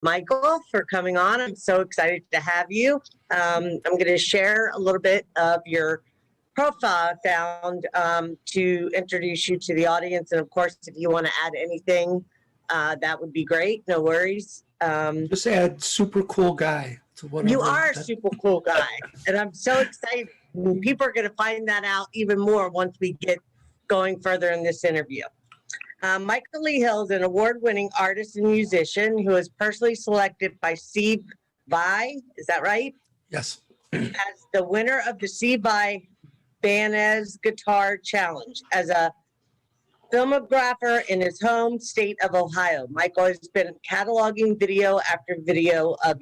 Michael, for coming on. I'm so excited to have you. I'm going to share a little bit of your profile I found to introduce you to the audience. And of course, if you want to add anything, that would be great. No worries. Just add super cool guy to whatever. You are a super cool guy. And I'm so excited. People are going to find that out even more once we get going further in this interview. Michael Lee Hill is an award-winning artist and musician who was personally selected by Steve Vai, is that right? Yes. As the winner of the Steve Vai Banez Guitar Challenge. As a filmographer in his home state of Ohio, Michael has been cataloging video after video of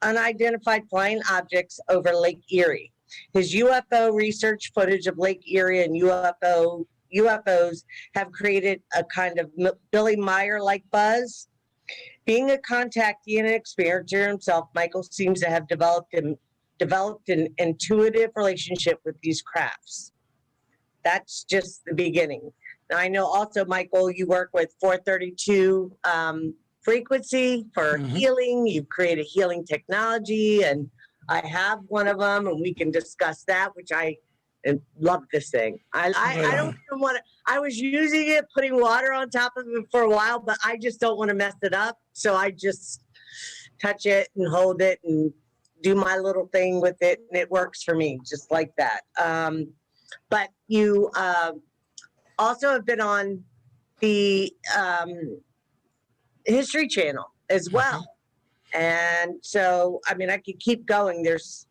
unidentified flying objects over Lake Erie. His UFO research footage of Lake Erie and UFOs have created a kind of Billy Meyer-like buzz. Being a contactee and an experiencer himself, Michael seems to have developed an intuitive relationship with these crafts. That's just the beginning. Now, I know also, Michael, you work with 432 frequency for healing. You've created healing technology, and I have one of them, and we can discuss that, which I love this thing. I don't even want to. I was using it, putting water on top of it for a while, but I just don't want to mess it up. So I just touch it and hold it and do my little thing with it, and it works for me just like that. But you also have been on the History Channel as well. And so, I mean, I could keep going. There's,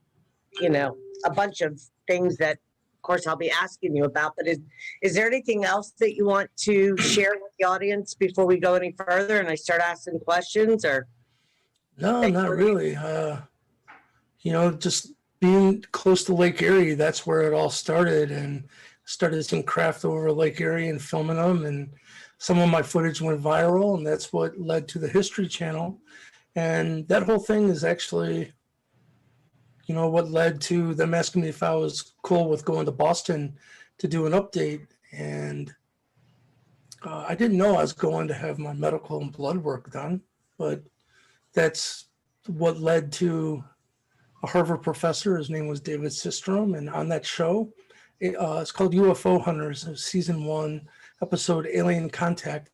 a bunch of things that, of course, I'll be asking you about. But is there anything else that you want to share with the audience before we go any further and I start asking questions? Or no, not really. Just being close to Lake Erie, that's where it all started. And started some craft over Lake Erie and filming them. And some of my footage went viral, and that's what led to the History Channel. And that whole thing is actually, what led to them asking me if I was cool with going to Boston to do an update. And I didn't know I was going to have my medical and blood work done, but that's what led to a Harvard professor. His name was David Systrom. And on that show, it's called UFO Hunters, season 1, episode Alien Contact.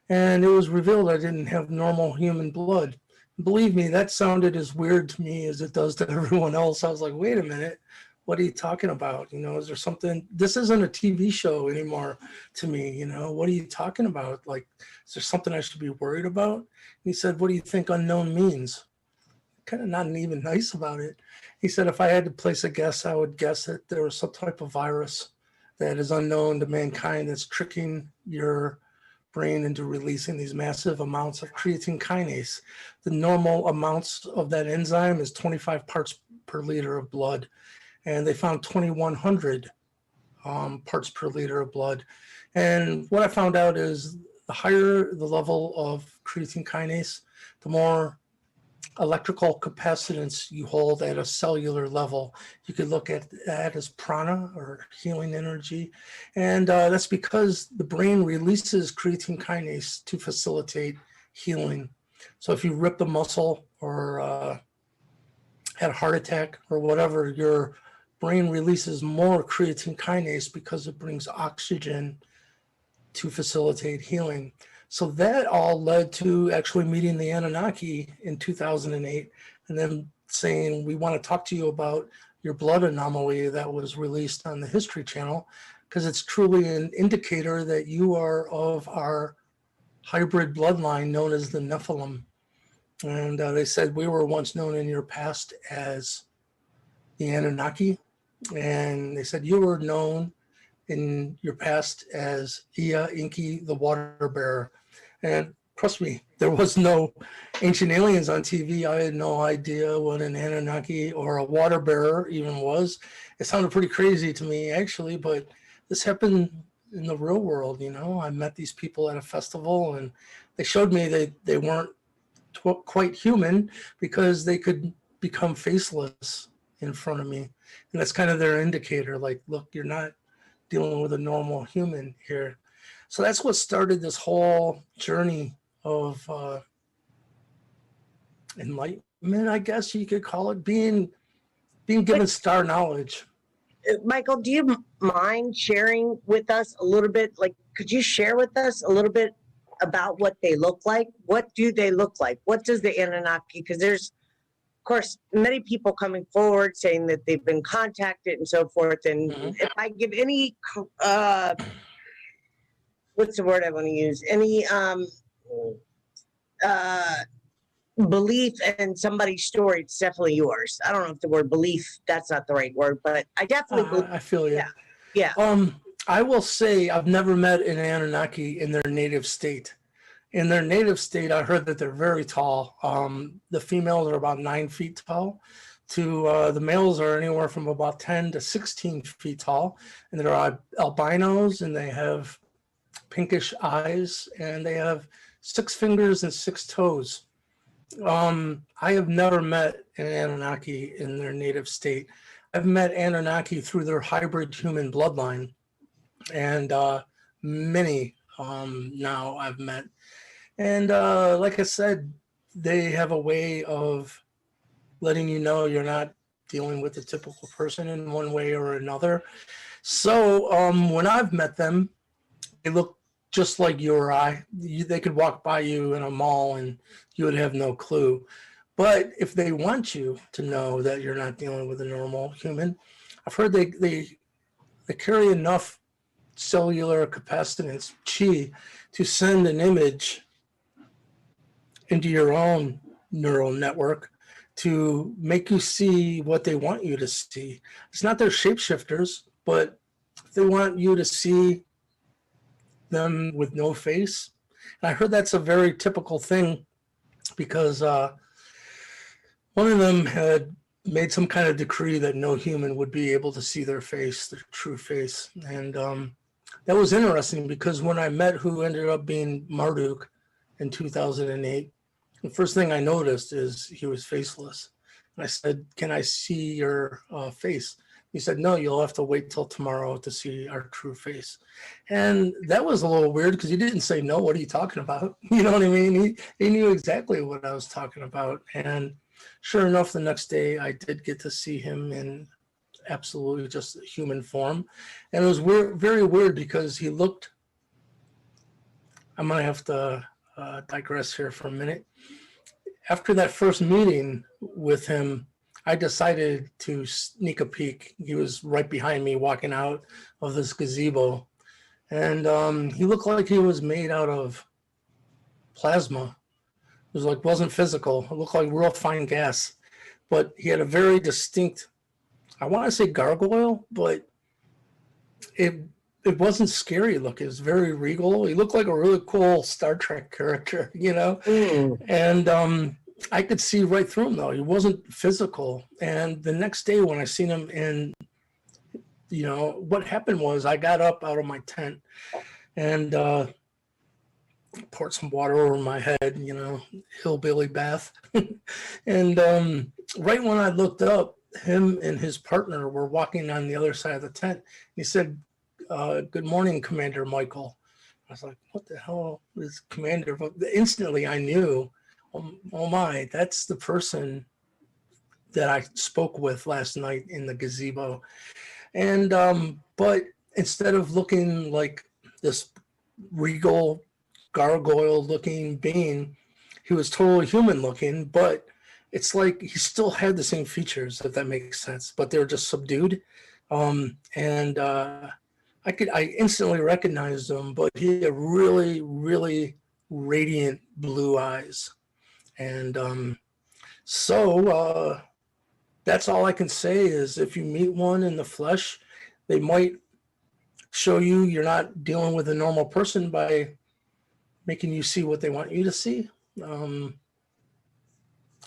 And it was revealed I didn't have normal human blood. Believe me, that sounded as weird to me as it does to everyone else. I was like, wait a minute, what are you talking about? Is there something? This isn't a TV show anymore to me. What are you talking about? Like, is there something I should be worried about? And he said, what do you think unknown means? Kind of not even nice about it. He said, if I had to place a guess, I would guess that there was some type of virus that is unknown to mankind that's tricking your brain into releasing these massive amounts of creatine kinase. The normal amounts of that enzyme is 25 parts per liter of blood. And they found 2,100 parts per liter of blood. And what I found out is the higher the level of creatine kinase, the more electrical capacitance you hold at a cellular level. You could look at that as prana, or healing energy. And that's because the brain releases creatine kinase to facilitate healing. So if you ripped a muscle or had a heart attack or whatever, your brain releases more creatine kinase because it brings oxygen to facilitate healing. So that all led to actually meeting the Annunaki in 2008 and then saying, we want to talk to you about your blood anomaly that was released on the History Channel, because it's truly an indicator that you are of our hybrid bloodline known as the Nephilim. And they said, we were once known in your past as the Anunnaki. And they said, you were known in your past as Enki, the water bearer. And trust me, there was no ancient aliens on TV. I had no idea what an Anunnaki or a water bearer even was. It sounded pretty crazy to me, actually, but this happened in the real world. I met these people at a festival, and they showed me they weren't quite human because they could become faceless in front of me. And that's kind of their indicator, like, look, you're not dealing with a normal human here. So that's what started this whole journey of enlightenment, I guess you could call it, being given star knowledge. Michael, do you mind sharing with us a little bit? Like, could you share with us a little bit about what they look like? What do they look like? What does the Anunnaki? Because there's, of course, many people coming forward saying that they've been contacted and so forth. And if I give any, what's the word I want to use? Any uh, belief in somebody's story, it's definitely yours. I don't know if the word belief, that's not the right word, but I definitely believe. I feel you. Yeah. Yeah. I will say I've never met an Anunnaki in their native state. In their native state, I heard that they're very tall. The females are about 9 feet tall. The males are anywhere from about 10 to 16 feet tall. And they're albinos, and they have pinkish eyes, and they have 6 fingers and 6 toes. I have never met an Anunnaki in their native state. I've met Anunnaki through their hybrid human bloodline, and many now I've met. And like I said, they have a way of letting you know you're not dealing with a typical person in one way or another. So when I've met them, they look just like you or I. They could walk by you in a mall and you would have no clue. But if they want you to know that you're not dealing with a normal human, I've heard they carry enough cellular capacitance, chi, to send an image into your own neural network to make you see what they want you to see. It's not their shapeshifters, but if they want you to see them with no face. And I heard that's a very typical thing because one of them had made some kind of decree that no human would be able to see their face, their true face. And that was interesting because when I met who ended up being Marduk in 2008, the first thing I noticed is he was faceless. And I said, "Can I see your face?" He said, "No, you'll have to wait till tomorrow to see our true face." And that was a little weird because he didn't say, "No, what are you talking about?" You know what I mean? He knew exactly what I was talking about. And sure enough, the next day I did get to see him in absolutely just human form. And it was weird, very weird because he looked, I'm going to have to digress here for a minute. After that first meeting with him, I decided to sneak a peek. He was right behind me walking out of this gazebo. And he looked like he was made out of plasma. It was like, wasn't physical. It looked like real fine gas. But he had a very distinct, I want to say gargoyle, but it wasn't scary look. It was very regal. He looked like a really cool Star Trek character, you know? And I could see right through him, though. He wasn't physical. And the next day when I seen him in, you know, what happened was I got up out of my tent and poured some water over my head, you know, hillbilly bath. And right when I looked up, him and his partner were walking on the other side of the tent. He said, "Good morning, Commander Michael." I was like, "What the hell is Commander?" But instantly I knew, oh my, that's the person that I spoke with last night in the gazebo. And but instead of looking like this regal gargoyle looking being, he was totally human looking, but it's like he still had the same features, if that makes sense, but they're just subdued. And I instantly recognized him, but he had really, really radiant blue eyes. And so that's all I can say is if you meet one in the flesh, they might show you you're not dealing with a normal person by making you see what they want you to see.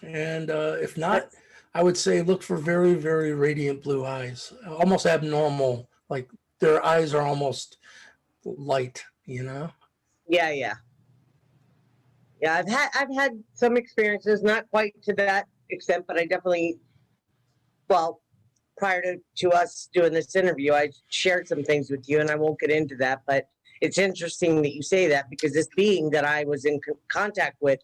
And if not, I would say look for very, very radiant blue eyes, almost abnormal, like their eyes are almost light, you know? Yeah. I've had some experiences, not quite to that extent, but I definitely, well, prior to us doing this interview, I shared some things with you, and I won't get into that, but it's interesting that you say that because this being that I was in contact with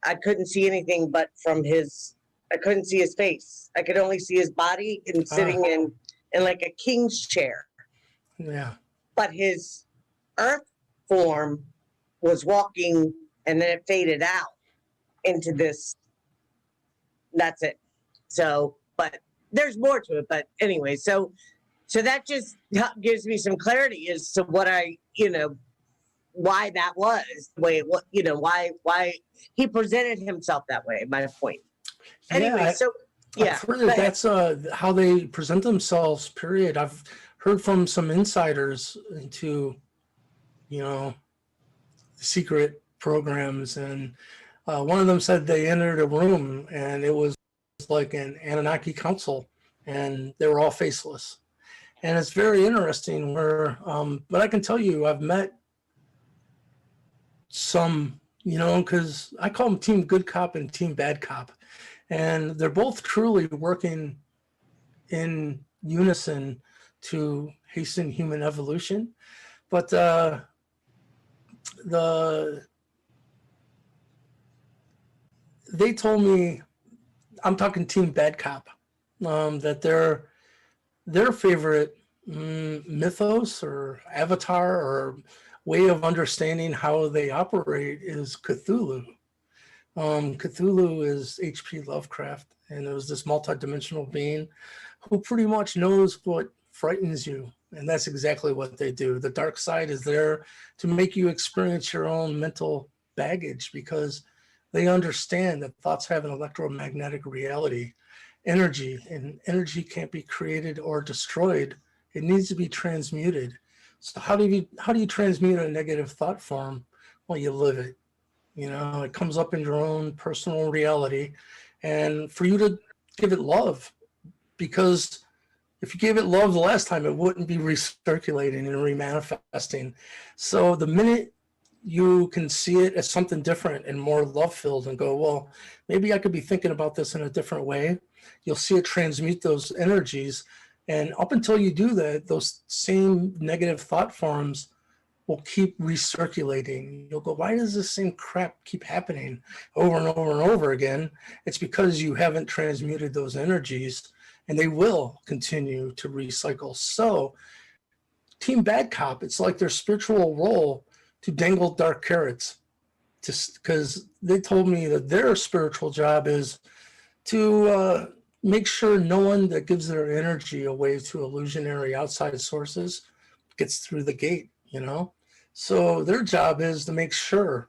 I couldn't see anything but from his. I couldn't see his face. I could only see his body and sitting in like a king's chair. Yeah. But his earth form was walking, and then it faded out into this. That's it. So, but there's more to it. But anyway, so that just gives me some clarity as to what I, why that was the way it was, why he presented himself that way. My point. Anyway, Yeah, so yeah, I've heard that that's how they present themselves, period. I've heard from some insiders into, secret programs, and one of them said they entered a room and it was like an Anunnaki council, and they were all faceless. And it's very interesting where, but I can tell you, I've met some, because I call them Team Good Cop and Team Bad Cop. And they're both truly working in unison to hasten human evolution. But they told me, I'm talking Team Bad Cop, that their favorite mythos or avatar or way of understanding how they operate is Cthulhu. Cthulhu is H.P. Lovecraft, and it was this multidimensional being who pretty much knows what frightens you, and that's exactly what they do. The dark side is there to make you experience your own mental baggage, because they understand that thoughts have an electromagnetic reality, energy, and energy can't be created or destroyed. It needs to be transmuted. So how do you transmute a negative thought form? Well, you live it. It comes up in your own personal reality, and for you to give it love, because if you gave it love the last time, it wouldn't be recirculating and remanifesting. So the minute you can see it as something different and more love filled and go, well, maybe I could be thinking about this in a different way, you'll see it transmute those energies. And up until you do that, those same negative thought forms will keep recirculating. You'll go, why does this same crap keep happening over and over and over again? It's because you haven't transmuted those energies, and they will continue to recycle. So Team Bad Cop, it's like their spiritual role to dangle dark carrots, because they told me that their spiritual job is to make sure no one that gives their energy away to illusionary outside sources gets through the gate, So their job is to make sure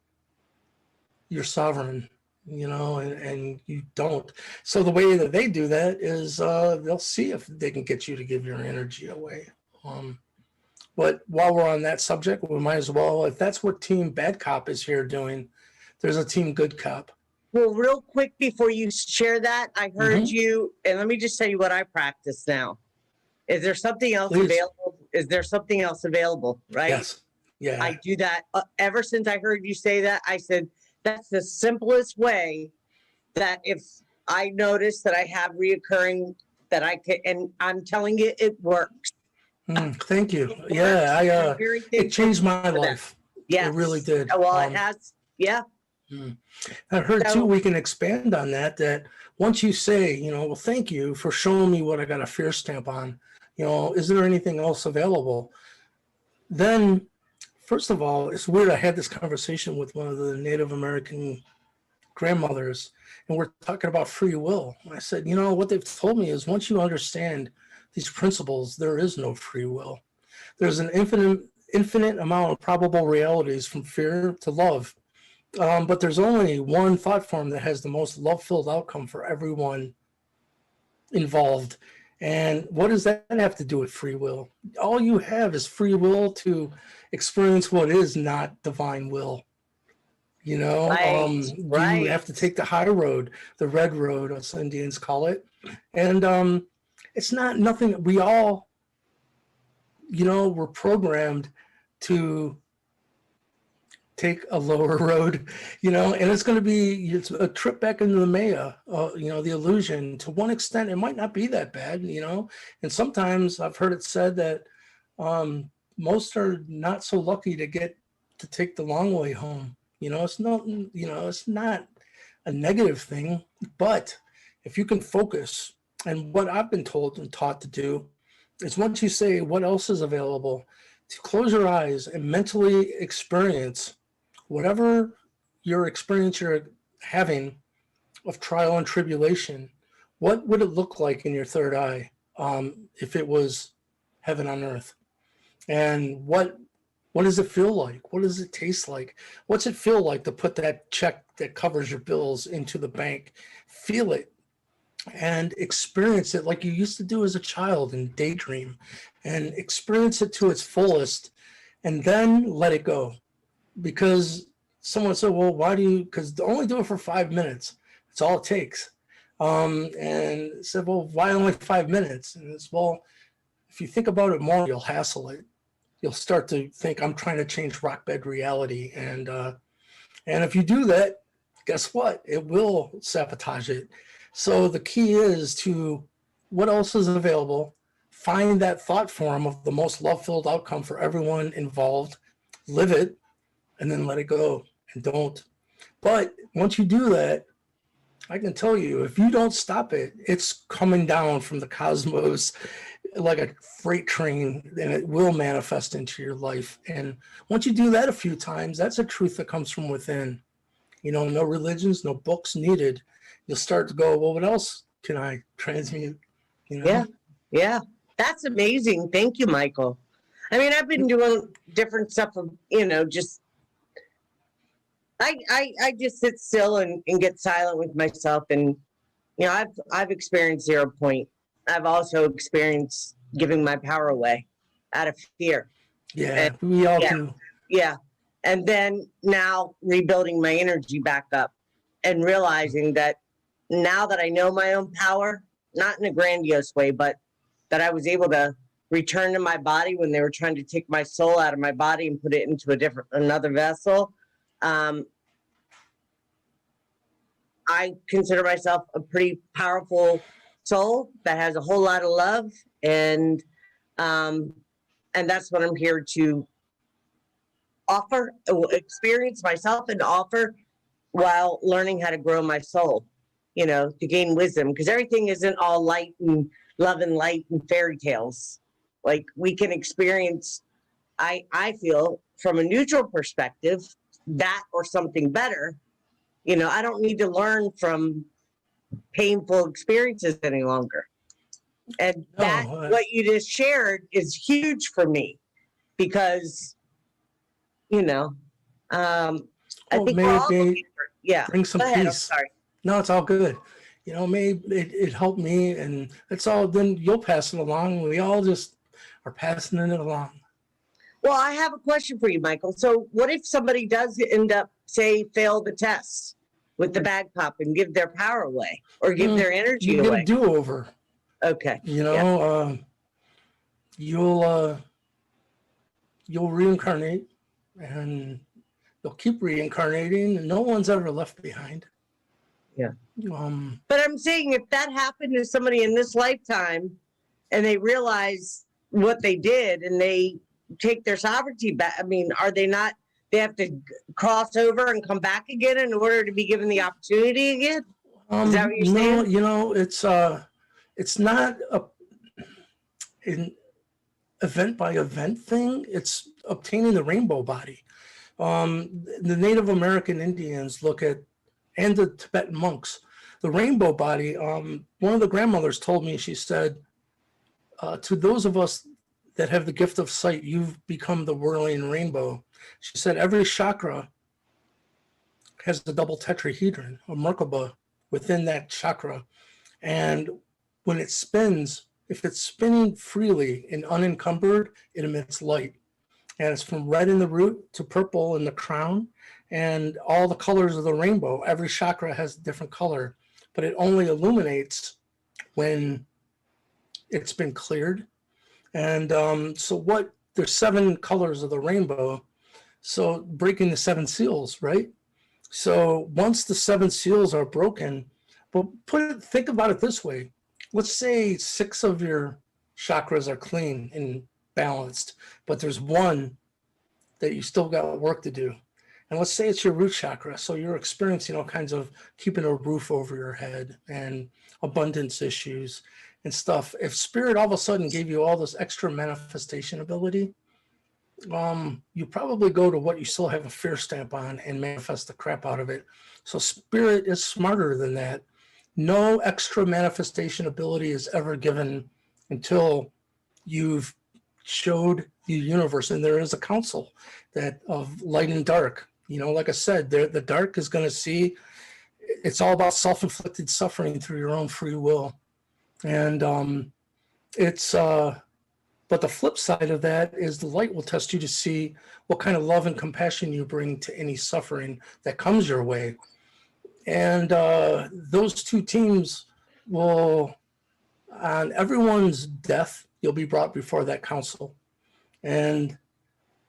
you're sovereign, and you don't. So the way that they do that is they'll see if they can get you to give your energy away. But while we're on that subject, we might as well, if that's what Team Bad Cop is here doing, there's a Team Good Cop. Well, real quick before you share that, I heard you, and let me just tell you what I practice now. Is there something else available? Is there something else available? Right? Yes. Yeah. I do that ever since I heard you say that. I said, that's the simplest way that if I notice that I have reoccurring, that I can, and I'm telling you, it works. Thank you. Yeah, it changed my life. Yes. It really did. Well, it has. Yeah. I heard too, we can expand on that once you say, well, thank you for showing me what I got a fear stamp on, is there anything else available? Then, first of all, it's weird. I had this conversation with one of the Native American grandmothers, and we're talking about free will. I said, what they've told me is once you understand these principles, there is no free will. There's an infinite amount of probable realities from fear to love. But there's only one thought form that has the most love-filled outcome for everyone involved. And what does that have to do with free will? All you have is free will to experience what is not divine will. Right. You have to take the high road, the red road, as Indians call it. And it's not nothing. We all, were programmed to take a lower road, and it's going to be a trip back into the Maya, the illusion. To one extent, it might not be that bad, and sometimes I've heard it said that most are not so lucky to get to take the long way home. It's not a negative thing, but if you can focus, and what I've been told and taught to do is once you say what else is available, to close your eyes and mentally experience whatever your experience you're having of trial and tribulation. What would it look like in your third eye if it was heaven on earth? And what does it feel like? What does it taste like? What's it feel like to put that check that covers your bills into the bank? Feel it and experience it like you used to do as a child and daydream, and experience it to its fullest, and then let it go. Because someone said, well, why do you, because only do it for 5 minutes. That's all it takes. And said, well, why only 5 minutes? And it's, well, if you think about it more, you'll hassle it. You'll start to think, I'm trying to change rock bed reality. And if you do that, guess what? It will sabotage it. So the key is to what else is available, find that thought form of the most love-filled outcome for everyone involved, live it, and then let it go and don't. But once you do that, I can tell you, if you don't stop it, it's coming down from the cosmos like a freight train, and it will manifest into your life. And once you do that a few times, that's a truth that comes from within. You know, no religions, no books needed. You'll start to go, well, what else can I transmute? You know? Yeah. Yeah. That's amazing. Thank you, Michael. I mean, I've been doing different stuff of, just I just sit still and get silent with myself. And, I've experienced 0 point. I've also experienced giving my power away out of fear. Yeah, And, we all yeah, do. yeah. And then now rebuilding my energy back up and realizing that now that I know my own power, not in a grandiose way, but that I was able to return to my body when they were trying to take my soul out of my body and put it into another vessel. I consider myself a pretty powerful soul that has a whole lot of love, and that's what I'm here to offer, experience myself, and offer while learning how to grow my soul. To gain wisdom, because everything isn't all light and love and light and fairy tales. Like we can experience, I feel from a neutral perspective, that or something better. I don't need to learn from painful experiences any longer. And that, what you just shared is huge for me because, I think we're all looking for, yeah. Bring some peace. I'm sorry. No, it's all good. Maybe it helped me, and it's all, then you'll pass it along. We all just are passing it along. Well, I have a question for you, Michael. So what if somebody does end up, say, fail the test with the bag pop and give their power away or give their energy away? You get a do-over. Okay. You'll reincarnate, and you'll keep reincarnating, and no one's ever left behind. Yeah. But I'm saying if that happened to somebody in this lifetime and they realize what they did and they take their sovereignty back, I mean, are they not, they have to cross over and come back again in order to be given the opportunity again? Is that what you're saying? No, it's not an event by event thing. It's obtaining the rainbow body. The Native American Indians look at, and the Tibetan monks, the rainbow body. One of the grandmothers told me, she said, to those of us that have the gift of sight, you've become the whirling rainbow. She said every chakra has a double tetrahedron, or Merkaba, within that chakra. And when it spins, if it's spinning freely and unencumbered, it emits light. And it's from red in the root to purple in the crown, and all the colors of the rainbow. Every chakra has a different color, but it only illuminates when it's been cleared. And there's 7 colors of the rainbow. So breaking the 7 seals, right? So once the 7 seals are broken, but think about it this way. Let's say 6 of your chakras are clean and balanced, but there's 1 that you still got work to do. And let's say it's your root chakra. So you're experiencing all kinds of keeping a roof over your head and abundance issues and stuff. If spirit all of a sudden gave you all this extra manifestation ability, you probably go to what you still have a fear stamp on and manifest the crap out of it. So spirit is smarter than that. No extra manifestation ability is ever given until you've showed the universe, and there is a council that of light and dark. You know, like I said, the dark is going to see. It's all about self-inflicted suffering through your own free will, and it's. But the flip side of that is the light will test you to see what kind of love and compassion you bring to any suffering that comes your way. And those two teams will, on everyone's death, you'll be brought before that council. And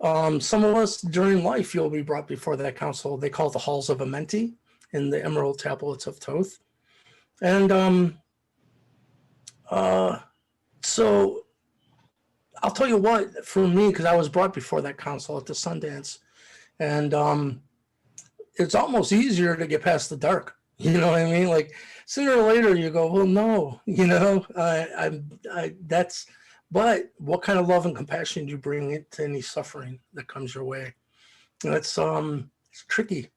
some of us during life, you'll be brought before that council. They call it the halls of Amenti in the Emerald Tablets of Thoth. And so I'll tell you what, for me, because I was brought before that council at the Sundance, and it's almost easier to get past the dark. You know what I mean? Like sooner or later, you go, well, no, you know, that's. But what kind of love and compassion do you bring to any suffering that comes your way? And it's tricky.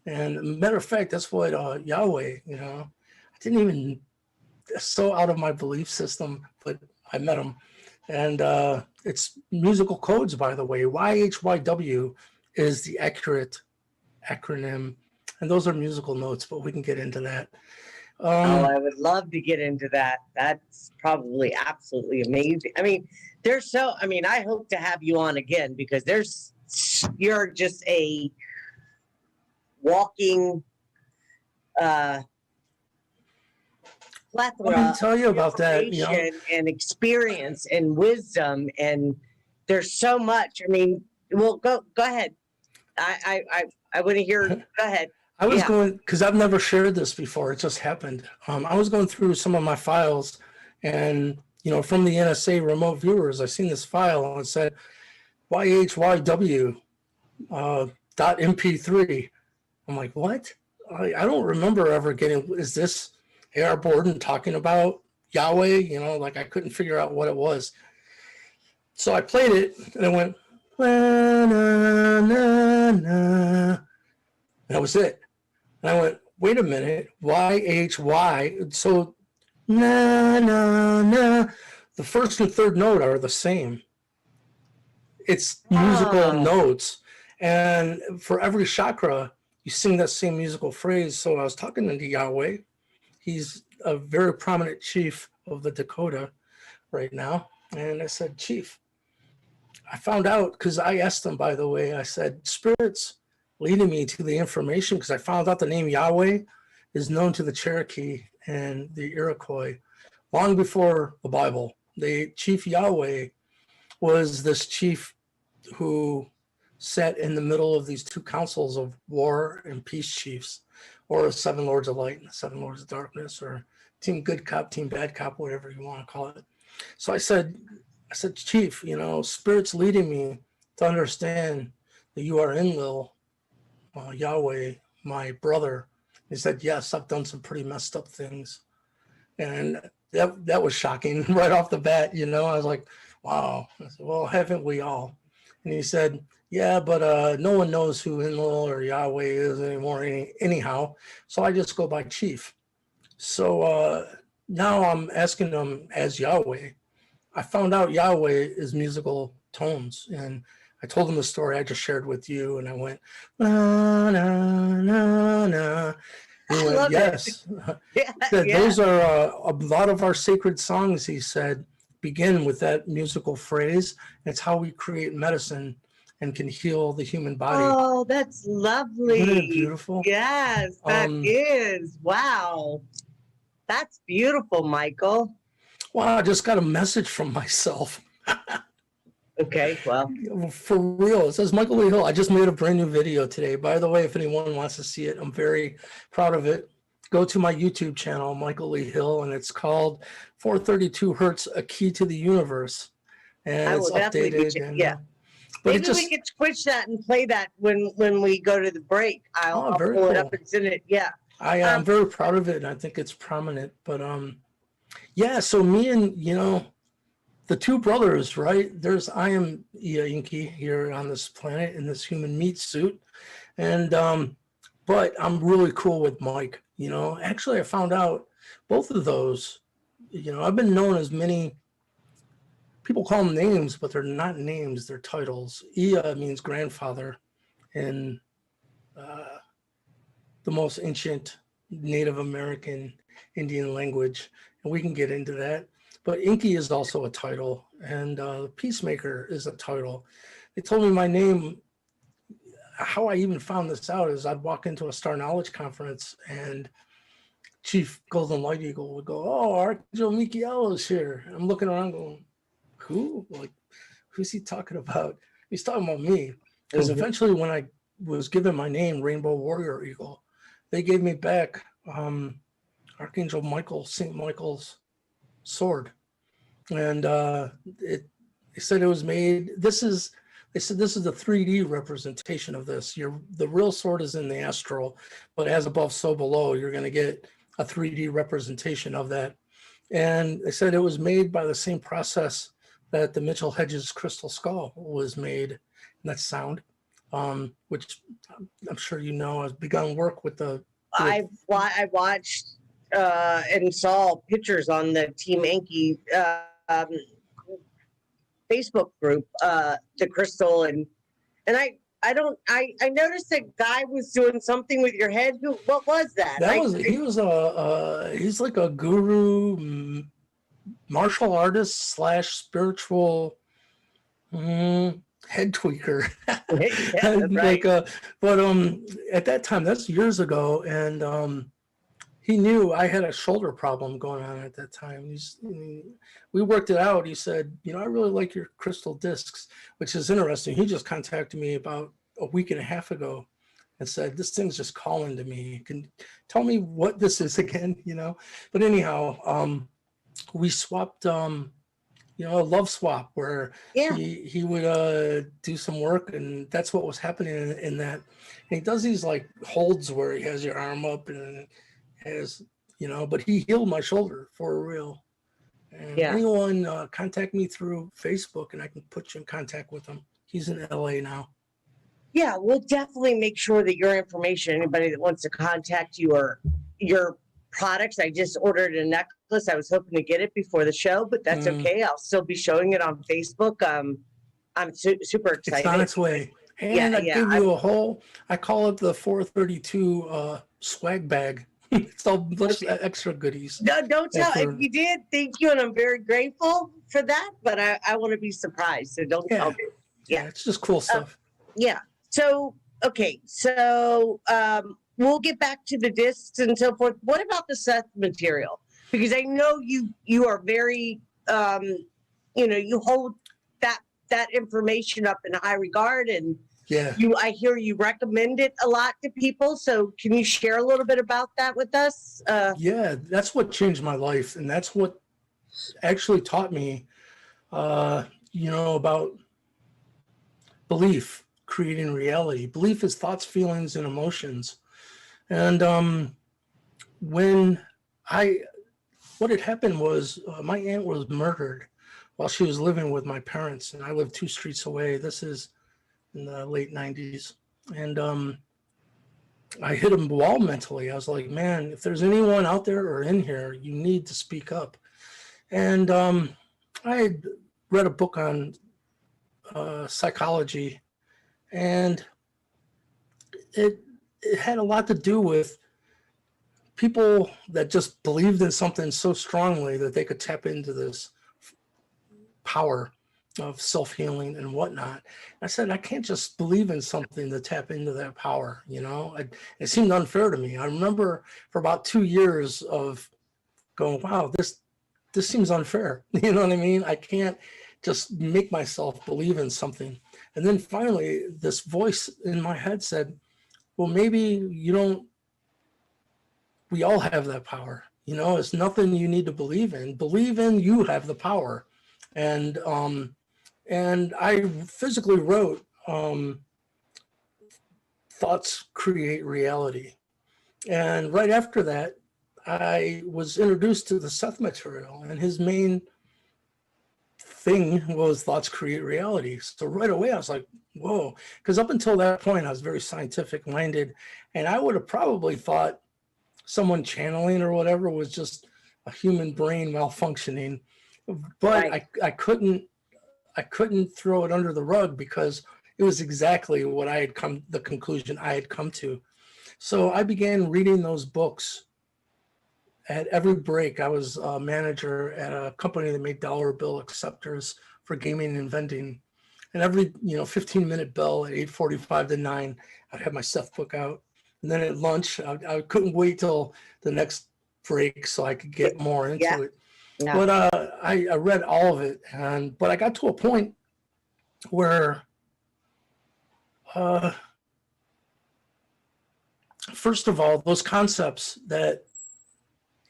And matter of fact, that's what Yahweh. You know, I didn't even so out of my belief system, but I met him. And it's musical codes, by the way. YHYW is the accurate acronym. And those are musical notes, but we can get into that. I would love to get into that. That's probably absolutely amazing. I mean, I hope to have you on again because you're just a walking plethora. Let me tell you about that. You know, and experience and wisdom, and there's so much. I mean, well, go ahead. I want to hear. Go ahead. I was going, because I've never shared this before. It just happened. I was going through some of my files, and you know, from the NSA remote viewers, I seen this file and it said YHYW .mp3. I'm like, what? I don't remember ever getting. Is this A.R. Borden talking about Yahweh? You know, like I couldn't figure out what it was. So I played it, and it went, na, na, na, na. That was it. And I went, wait a minute, YHY. So, na, na, na. The first and third note are the same. It's musical notes. And for every chakra, you sing that same musical phrase. So I was talking to Yahweh. He's a very prominent chief of the Dakota right now. And I said, Chief, I found out, because I asked him, by the way, I said, spirits leading me to the information, because I found out the name Yahweh is known to the Cherokee and the Iroquois long before the Bible. The chief Yahweh was this chief who sat in the middle of these two councils of war and peace chiefs, or seven lords of light and seven lords of darkness, or team good cop, team bad cop, whatever you want to call it. So I said, Chief, you know, spirit's leading me to understand that you are Enlil, Yahweh, my brother. He said, yes, I've done some pretty messed up things. And that was shocking right off the bat, you know. I was like, wow. I said, well, haven't we all? And he said, yeah, but no one knows who Enlil or Yahweh is anymore anyhow. So I just go by Chief. So now I'm asking him as Yahweh. I found out Yahweh is musical tones, and I told him the story I just shared with you, and I went, na, na, na, na. He went, yes. Those are a lot of our sacred songs, he said, begin with that musical phrase. It's how we create medicine and can heal the human body. Oh, that's lovely. Isn't it beautiful? Yes, that is. Wow. That's beautiful, Michael. Wow, I just got a message from myself. Okay, well. For real, it says Michael Lee Hill. I just made a brand new video today. By the way, if anyone wants to see it, I'm very proud of it. Go to my YouTube channel, Michael Lee Hill, and it's called 432 Hertz, A Key to the Universe. And it's updated. But it Maybe we just, could switch that and play that when we go to the break. oh, I'll very pull it up cool. and send it. Yeah. I'm Um, very proud of it, and I think it's prominent. But yeah. So me and the two brothers, right? I am Enki here on this planet in this human meat suit, and but I'm really cool with Mike. Actually, I found out both of those. I've been known as many people call them names, but they're not names; they're titles. Ia means grandfather in uh, the most ancient Native American Indian language, and we can get into that. But Enki is also a title, and Peacemaker is a title. They told me my name. How I even found this out is I'd walk into a Star Knowledge conference, and Chief Golden Light Eagle would go, "Oh, Archangel Mikiel is here." I'm looking around, going, "Who? Like, who's he talking about?" He's talking about me, because mhm. eventually, when I was given my name, Rainbow Warrior Eagle, they gave me back Archangel Michael, Saint Michael's sword, and they said it was made. They said this is the 3D representation of this. The real sword is in the astral, but as above, so below. You're going to get a 3D representation of that. And they said it was made by the same process that the Mitchell Hedges crystal skull was made, and that's sound, which I'm sure has begun work with the. I watched and saw pictures on the Team Enki Facebook group, the Crystal, and I noticed that guy was doing something with your head. What was that? He's like a guru, martial artist slash spiritual head tweaker. Yeah, right. Like but at that time, that's years ago, and he knew I had a shoulder problem going on at that time. We worked it out. He said, I really like your crystal discs, which is interesting. He just contacted me about a week and a half ago and said, this thing's just calling to me. Can tell me what this is again. But anyhow, we swapped, a love swap where Yeah. he would do some work, and that's what was happening in that. And he does these like holds where he has your arm up and has, but he healed my shoulder for real. And Yeah. anyone contact me through Facebook, and I can put you in contact with him. He's in LA now. Yeah, we'll definitely make sure that your information, anybody that wants to contact you or your products. I just ordered a necklace. I was hoping to get it before the show, but that's okay. I'll still be showing it on Facebook. I'm super It's on excited. its way. Yeah, And I yeah. give you I call it the 432 swag bag. It's all bunch of extra goodies. No, don't tell. If For, you did, thank you, and I'm very grateful for that. But I want to be surprised, so don't tell yeah, me. yeah, it's just cool stuff. Yeah. So okay. So we'll get back to the discs and so forth. What about the Seth material? Because I know you are very you hold that information up in high regard, and Yeah. I hear you recommend it a lot to people. So can you share a little bit about that with us? Yeah, that's what changed my life, and that's what actually taught me about belief creating reality. Belief is thoughts, feelings, and emotions. And when what had happened was my aunt was murdered while she was living with my parents, and I lived 2 streets away. This is in the late 90s. And I hit a wall mentally. I was like, man, if there's anyone out there or in here, you need to speak up. And I had read a book on psychology, and it had a lot to do with people that just believed in something so strongly that they could tap into this power of self-healing and whatnot. I said, I can't just believe in something to tap into that power. It seemed unfair to me. I remember for about 2 years of going, wow, this seems unfair. You know what I mean? I can't just make myself believe in something. And then finally, this voice in my head said, well, maybe we all have that power. It's nothing you need to believe in. Believe in you have the power. And And I physically wrote Thoughts Create Reality. And right after that, I was introduced to the Seth material, and his main thing was Thoughts Create Reality. So right away, I was like, whoa, because up until that point, I was very scientific minded, and I would have probably thought someone channeling or whatever was just a human brain malfunctioning. But Right. I couldn't throw it under the rug because it was exactly what the conclusion I had come to. So I began reading those books at every break. I was a manager at a company that made dollar bill acceptors for gaming and vending. And every 15-minute bell at 8:45 to 9, I'd have my Seth book out. And then at lunch, I couldn't wait till the next break so I could get more into Yeah. it. Yeah. But I read all of it, but I got to a point where, first of all, those concepts that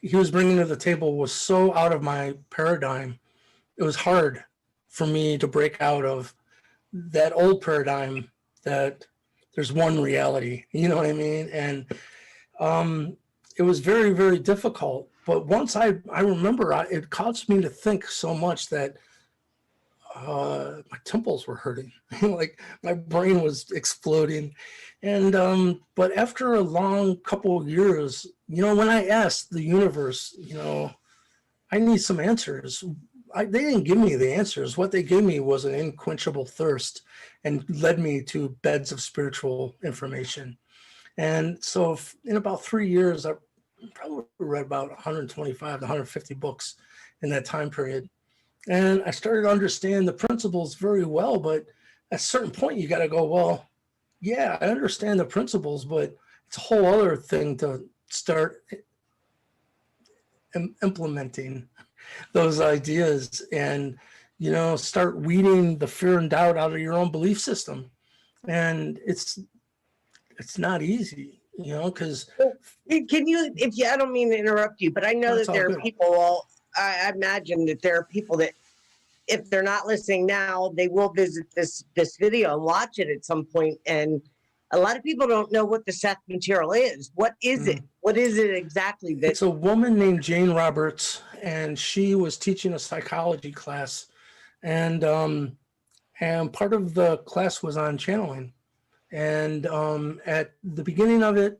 he was bringing to the table was so out of my paradigm. It was hard for me to break out of that old paradigm that there's one reality, you know what I mean? And it was very, very difficult. But once I remember, it caused me to think so much that my temples were hurting, like my brain was exploding. And but after a long couple of years, when I asked the universe, I need some answers. They didn't give me the answers. What they gave me was an unquenchable thirst and led me to beds of spiritual information. And so in about 3 years, I probably read about 125 to 150 books in that time period. And I started to understand the principles very well. But at a certain point, you got to go, well, yeah, I understand the principles, but it's a whole other thing to start implementing those ideas and start weeding the fear and doubt out of your own belief system. And it's not easy, because Can you, I don't mean to interrupt you, but I know that's that all there are good. people, well, I imagine that there are people that if they're not listening now, they will visit this video and watch it at some point. And a lot of people don't know what the Seth material is. What is it? What is it exactly? That It's a woman named Jane Roberts, and she was teaching a psychology class, and part of the class was on channeling. And at the beginning of it,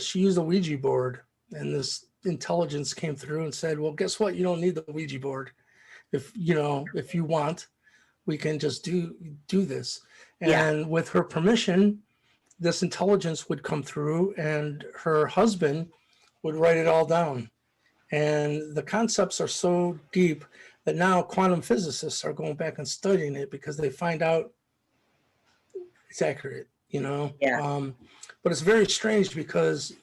she used a Ouija board, and this intelligence came through and said, well, guess what? You don't need the Ouija board. If you want, we can just do this. And yeah, with her permission, this intelligence would come through, and her husband would write it all down. And the concepts are so deep that now quantum physicists are going back and studying it because they find out it's accurate, yeah, but it's very strange because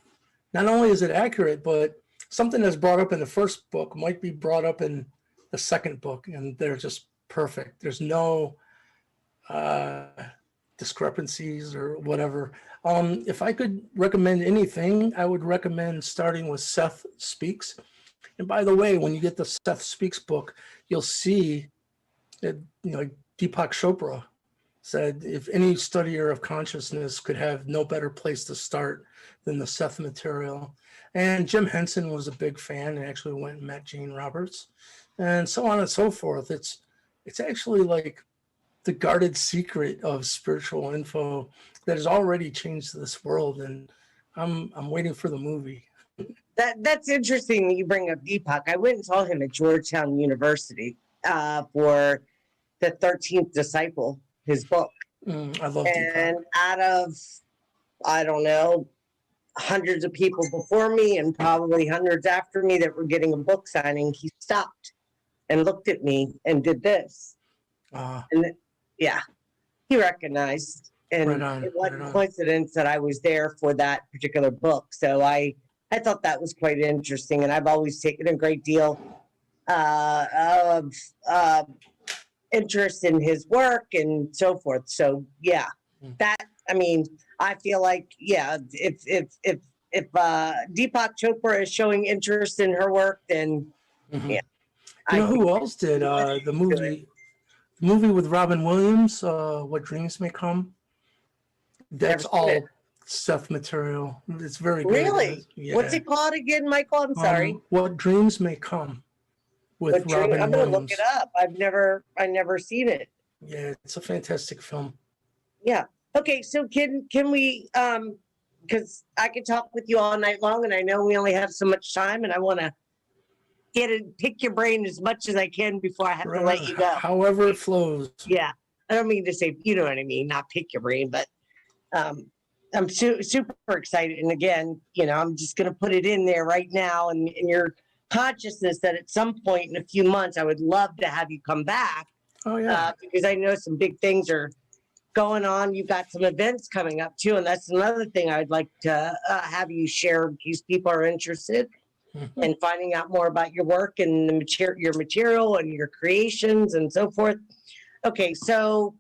not only is it accurate, but something that's brought up in the first book might be brought up in the second book, and they're just perfect. There's no discrepancies or whatever. If I could recommend anything, I would recommend starting with Seth Speaks. And by the way, when you get the Seth Speaks book, you'll see that, Deepak Chopra said, if any studier of consciousness could have no better place to start than the Seth material. And Jim Henson was a big fan and actually went and met Jane Roberts, and so on and so forth. It's actually like the guarded secret of spiritual info that has already changed this world. And I'm waiting for the movie. that's interesting that you bring up Deepak. I went and saw him at Georgetown University for the 13th Disciple, his book. I love Deepak. And out of, I don't know, hundreds of people before me and probably hundreds after me that were getting a book signing, he stopped and looked at me and did this. And yeah, he recognized. And Right on, it wasn't right on. coincidence that I was there for that particular book. So I thought that was quite interesting. And I've always taken a great deal of interest in his work and so forth. So yeah, I feel like, yeah, if Deepak Chopra is showing interest in her work, then Mhm. yeah, You I know think who else did the movie with Robin Williams, What Dreams May Come? never That's seen it. all Seth material. It's very good. Really? What's Yeah. it called again, Michael? I'm sorry. What Dreams May Come with What dream? Robin I'm gonna look it Williams. up. I never seen it. Yeah, it's a fantastic film. Yeah. Okay. So can we because I could talk with you all night long, and I know we only have so much time, and I want to get and pick your brain as much as I can before I have to let you go. However it flows. Yeah. I don't mean to say, you know what I mean, not pick your brain, but um, I'm super excited. And again, I'm just going to put it in there right now and in your consciousness that at some point in a few months, I would love to have you come back Oh yeah. because I know some big things are going on. You've got some events coming up too. And that's another thing I'd like to have you share in case people are interested and finding out more about your work and your material and your creations and so forth. Okay, so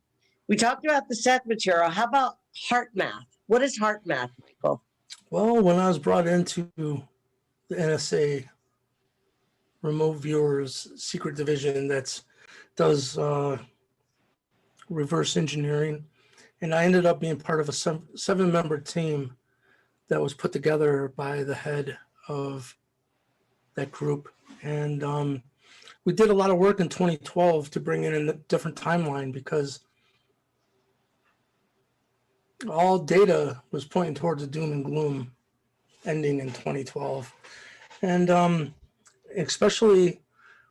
we talked about the Seth material. How about heart math? What is heart math, Michael? Well, when I was brought into the NSA remote viewers secret division that does reverse engineering, and I ended up being part of a 7-member team that was put together by the head of that group. And we did a lot of work in 2012 to bring in a different timeline because all data was pointing towards a doom and gloom ending in 2012. And especially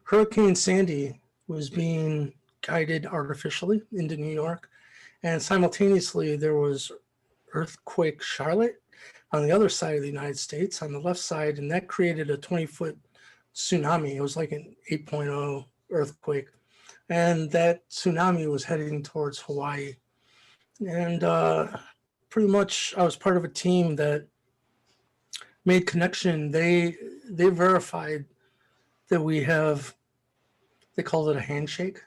Hurricane Sandy was being guided artificially into New York. And simultaneously, there was Earthquake Charlotte on the other side of the United States, on the left side, and that created a 20-foot tsunami. It was like an 8.0 earthquake. And that tsunami was heading towards Hawaii. And pretty much I was part of a team that made connection. They verified that we have, they called it a handshake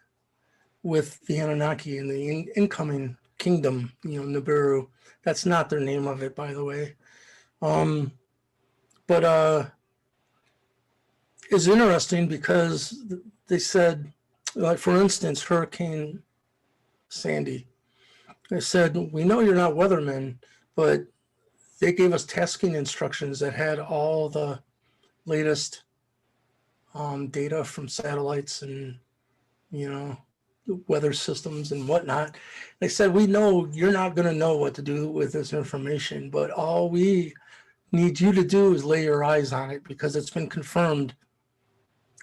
with the Annunaki and the incoming kingdom, Nibiru. That's not their name of it, by the way. But it's interesting because they said, like, for instance, Hurricane Sandy, they said, we know you're not weathermen, but they gave us tasking instructions that had all the latest data from satellites and, weather systems and whatnot. They said, we know you're not going to know what to do with this information, but all we need you to do is lay your eyes on it because it's been confirmed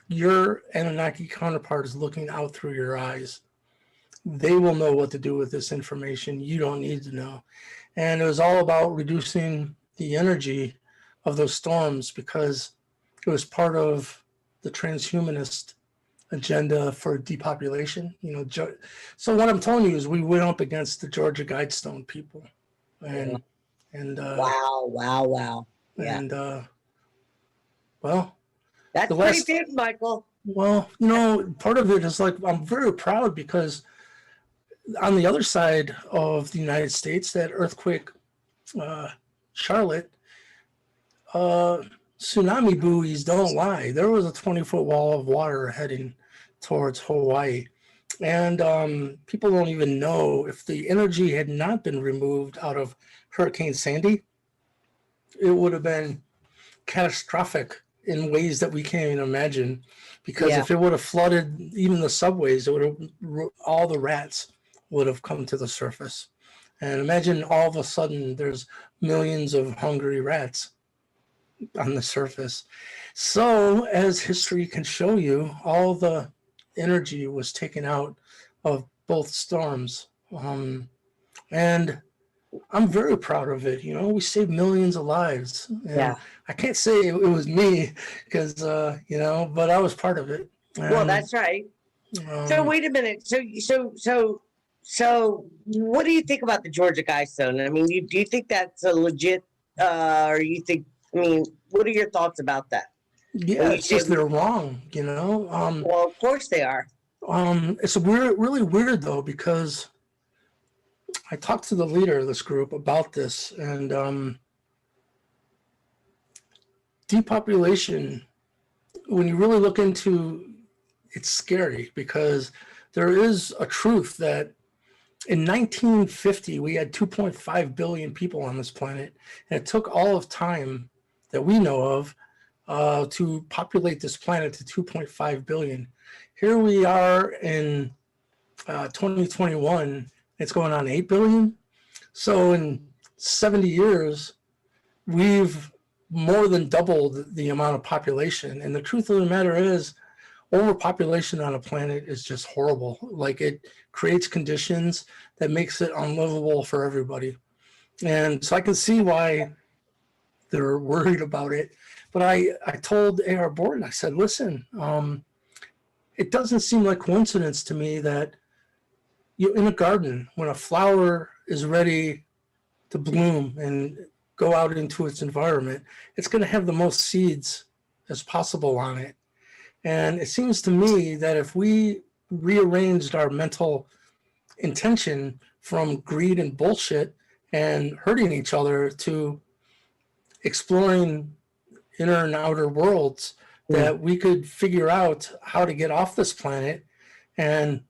your Anunnaki counterpart is looking out through your eyes. They will know what to do with this information. You don't need to know. And it was all about reducing the energy of those storms because it was part of the transhumanist agenda for depopulation. So what I'm telling you is we went up against the Georgia Guidestone people. And Wow. Yeah. And well, that's pretty big, Michael. Well, part of it is like I'm very proud because on the other side of the United States, that earthquake, Charlotte, tsunami buoys don't lie. There was a 20-foot wall of water heading towards Hawaii. And people don't even know if the energy had not been removed out of Hurricane Sandy, it would have been catastrophic in ways that we can't even imagine. Because if it would have flooded even the subways, it would have, all the rats would have come to the surface. And imagine all of a sudden there's millions of hungry rats on the surface. So as history can show you, all the energy was taken out of both storms. And I'm very proud of it. We saved millions of lives. And I can't say it was me because, but I was part of it. Well, that's right. So wait a minute. So what do you think about the Georgia Guidestone? I mean, do you think that's a legit, or you think, what are your thoughts about that? Yeah, it's just they're wrong, Well, of course they are. It's really weird though, because I talked to the leader of this group about this, and depopulation, when you really look into it's scary because there is a truth that in 1950, we had 2.5 billion people on this planet, and it took all of time that we know of to populate this planet to 2.5 billion. Here we are in 2021, it's going on 8 billion. So in 70 years, we've more than doubled the amount of population. And the truth of the matter is, overpopulation on a planet is just horrible. Like, it creates conditions that makes it unlivable for everybody. And so I can see why they're worried about it. But I told AR Board, I said, listen, it doesn't seem like coincidence to me that you in a garden, when a flower is ready to bloom and go out into its environment, it's going to have the most seeds as possible on it. And it seems to me that if we rearranged our mental intention from greed and bullshit and hurting each other to exploring inner and outer worlds, that we could figure out how to get off this planet. And,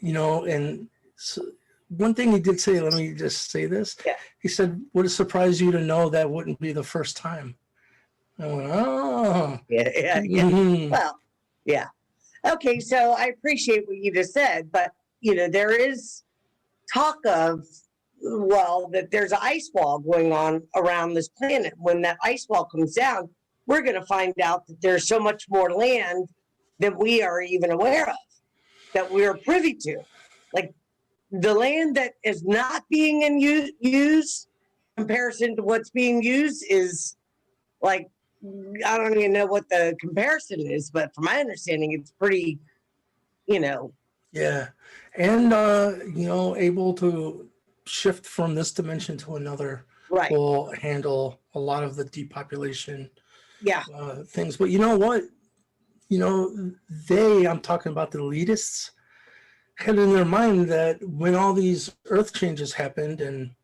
and so one thing he did say, let me just say this. Yeah. He said, would it surprise you to know that wouldn't be the first time? I went, oh. Yeah. Mhm. Well, yeah. Okay, so I appreciate what you just said, but there is talk of, that there's an ice wall going on around this planet. When that ice wall comes down, we're going to find out that there's so much more land than we are even aware of, that we're privy to. Like, the land that is not being in use comparison to what's being used is like, I don't even know what the comparison is, but from my understanding, it's pretty, Yeah. And, able to shift from this dimension to another right. will handle a lot of the depopulation Yeah. things. But you know what? I'm talking about the elitists, had in their mind that when all these earth changes happened and,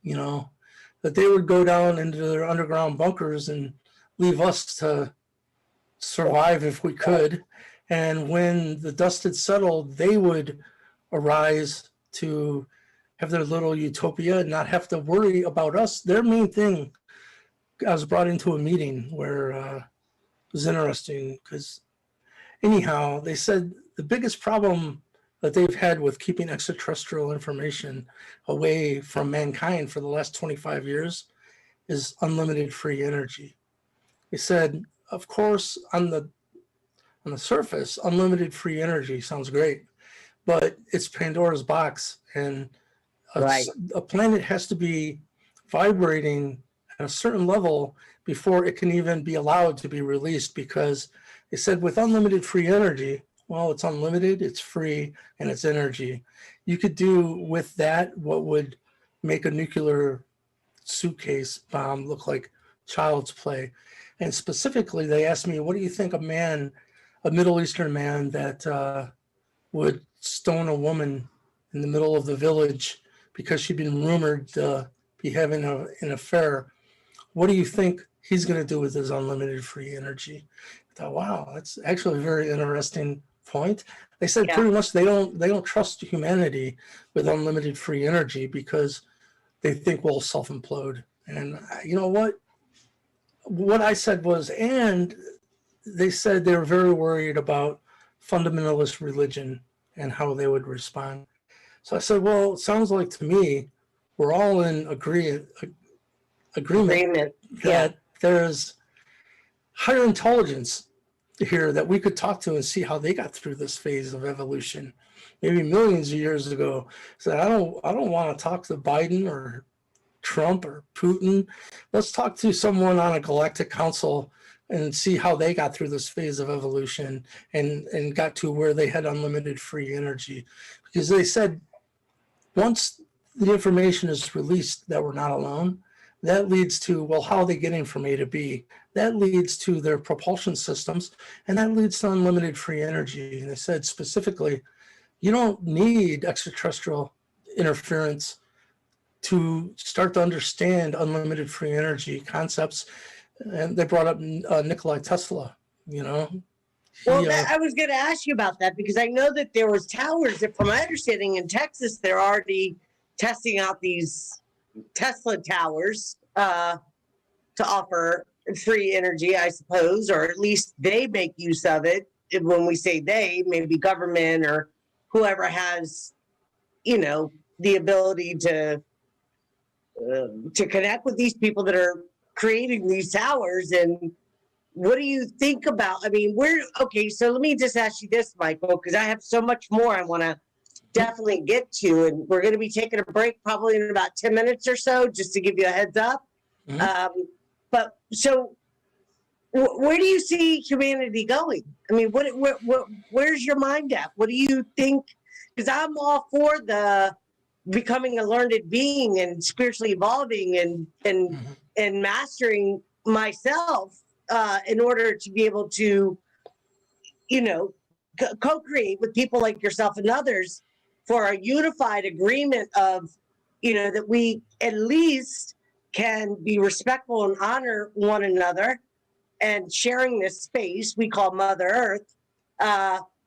that they would go down into their underground bunkers and leave us to survive if we could. And when the dust had settled, they would arise to have their little utopia and not have to worry about us. Their main thing, I was brought into a meeting where it was interesting because anyhow, they said the biggest problem that they've had with keeping extraterrestrial information away from mankind for the last 25 years is unlimited free energy. They said, of course, on the surface, unlimited free energy sounds great, but it's Pandora's box, and a planet has to be vibrating at a certain level before it can even be allowed to be released, because they said with unlimited free energy, well, it's unlimited, it's free, and it's energy. You could do with that what would make a nuclear suitcase bomb look like child's play. And specifically, they asked me, what do you think a Middle Eastern man that would stone a woman in the middle of the village because she'd been rumored to be having an affair, what do you think he's going to do with his unlimited free energy? I thought, wow, that's actually a very interesting point. They said pretty much they don't trust humanity with unlimited free energy because they think we'll self-implode. And you know what I said was, and they said they were very worried about fundamentalist religion and how they would respond. So I said, well, it sounds like to me we're all in agreement that there's higher intelligence here that we could talk to and see how they got through this phase of evolution, maybe millions of years ago. So I don't want to talk to Biden or Trump or Putin. Let's talk to someone on a galactic council and see how they got through this phase of evolution and got to where they had unlimited free energy. Because they said once the information is released that we're not alone, that leads to, well, how are they getting from A to B? That leads to their propulsion systems, and that leads to unlimited free energy. And they said specifically, you don't need extraterrestrial interference to start to understand unlimited free energy concepts. And they brought up Nikola Tesla, Well, He, I was going to ask you about that because I know that there was towers that, from my understanding, in Texas, they're already testing out these Tesla towers to offer free energy, I suppose, or at least they make use of it. And when we say they, maybe government or whoever has, the ability to connect with these people that are creating these towers. And what do you think about? I mean, okay. So let me just ask you this, Michael, because I have so much more I want to definitely get to, and we're going to be taking a break probably in about 10 minutes or so, just to give you a heads up. Mhm. But so, where do you see humanity going? I mean, where's your mind at? What do you think? Because I'm all for the becoming a learned being and spiritually evolving and mastering myself in order to be able to, you know, co-create with people like yourself and others for a unified agreement of, that we at least can be respectful and honor one another and sharing this space we call Mother Earth,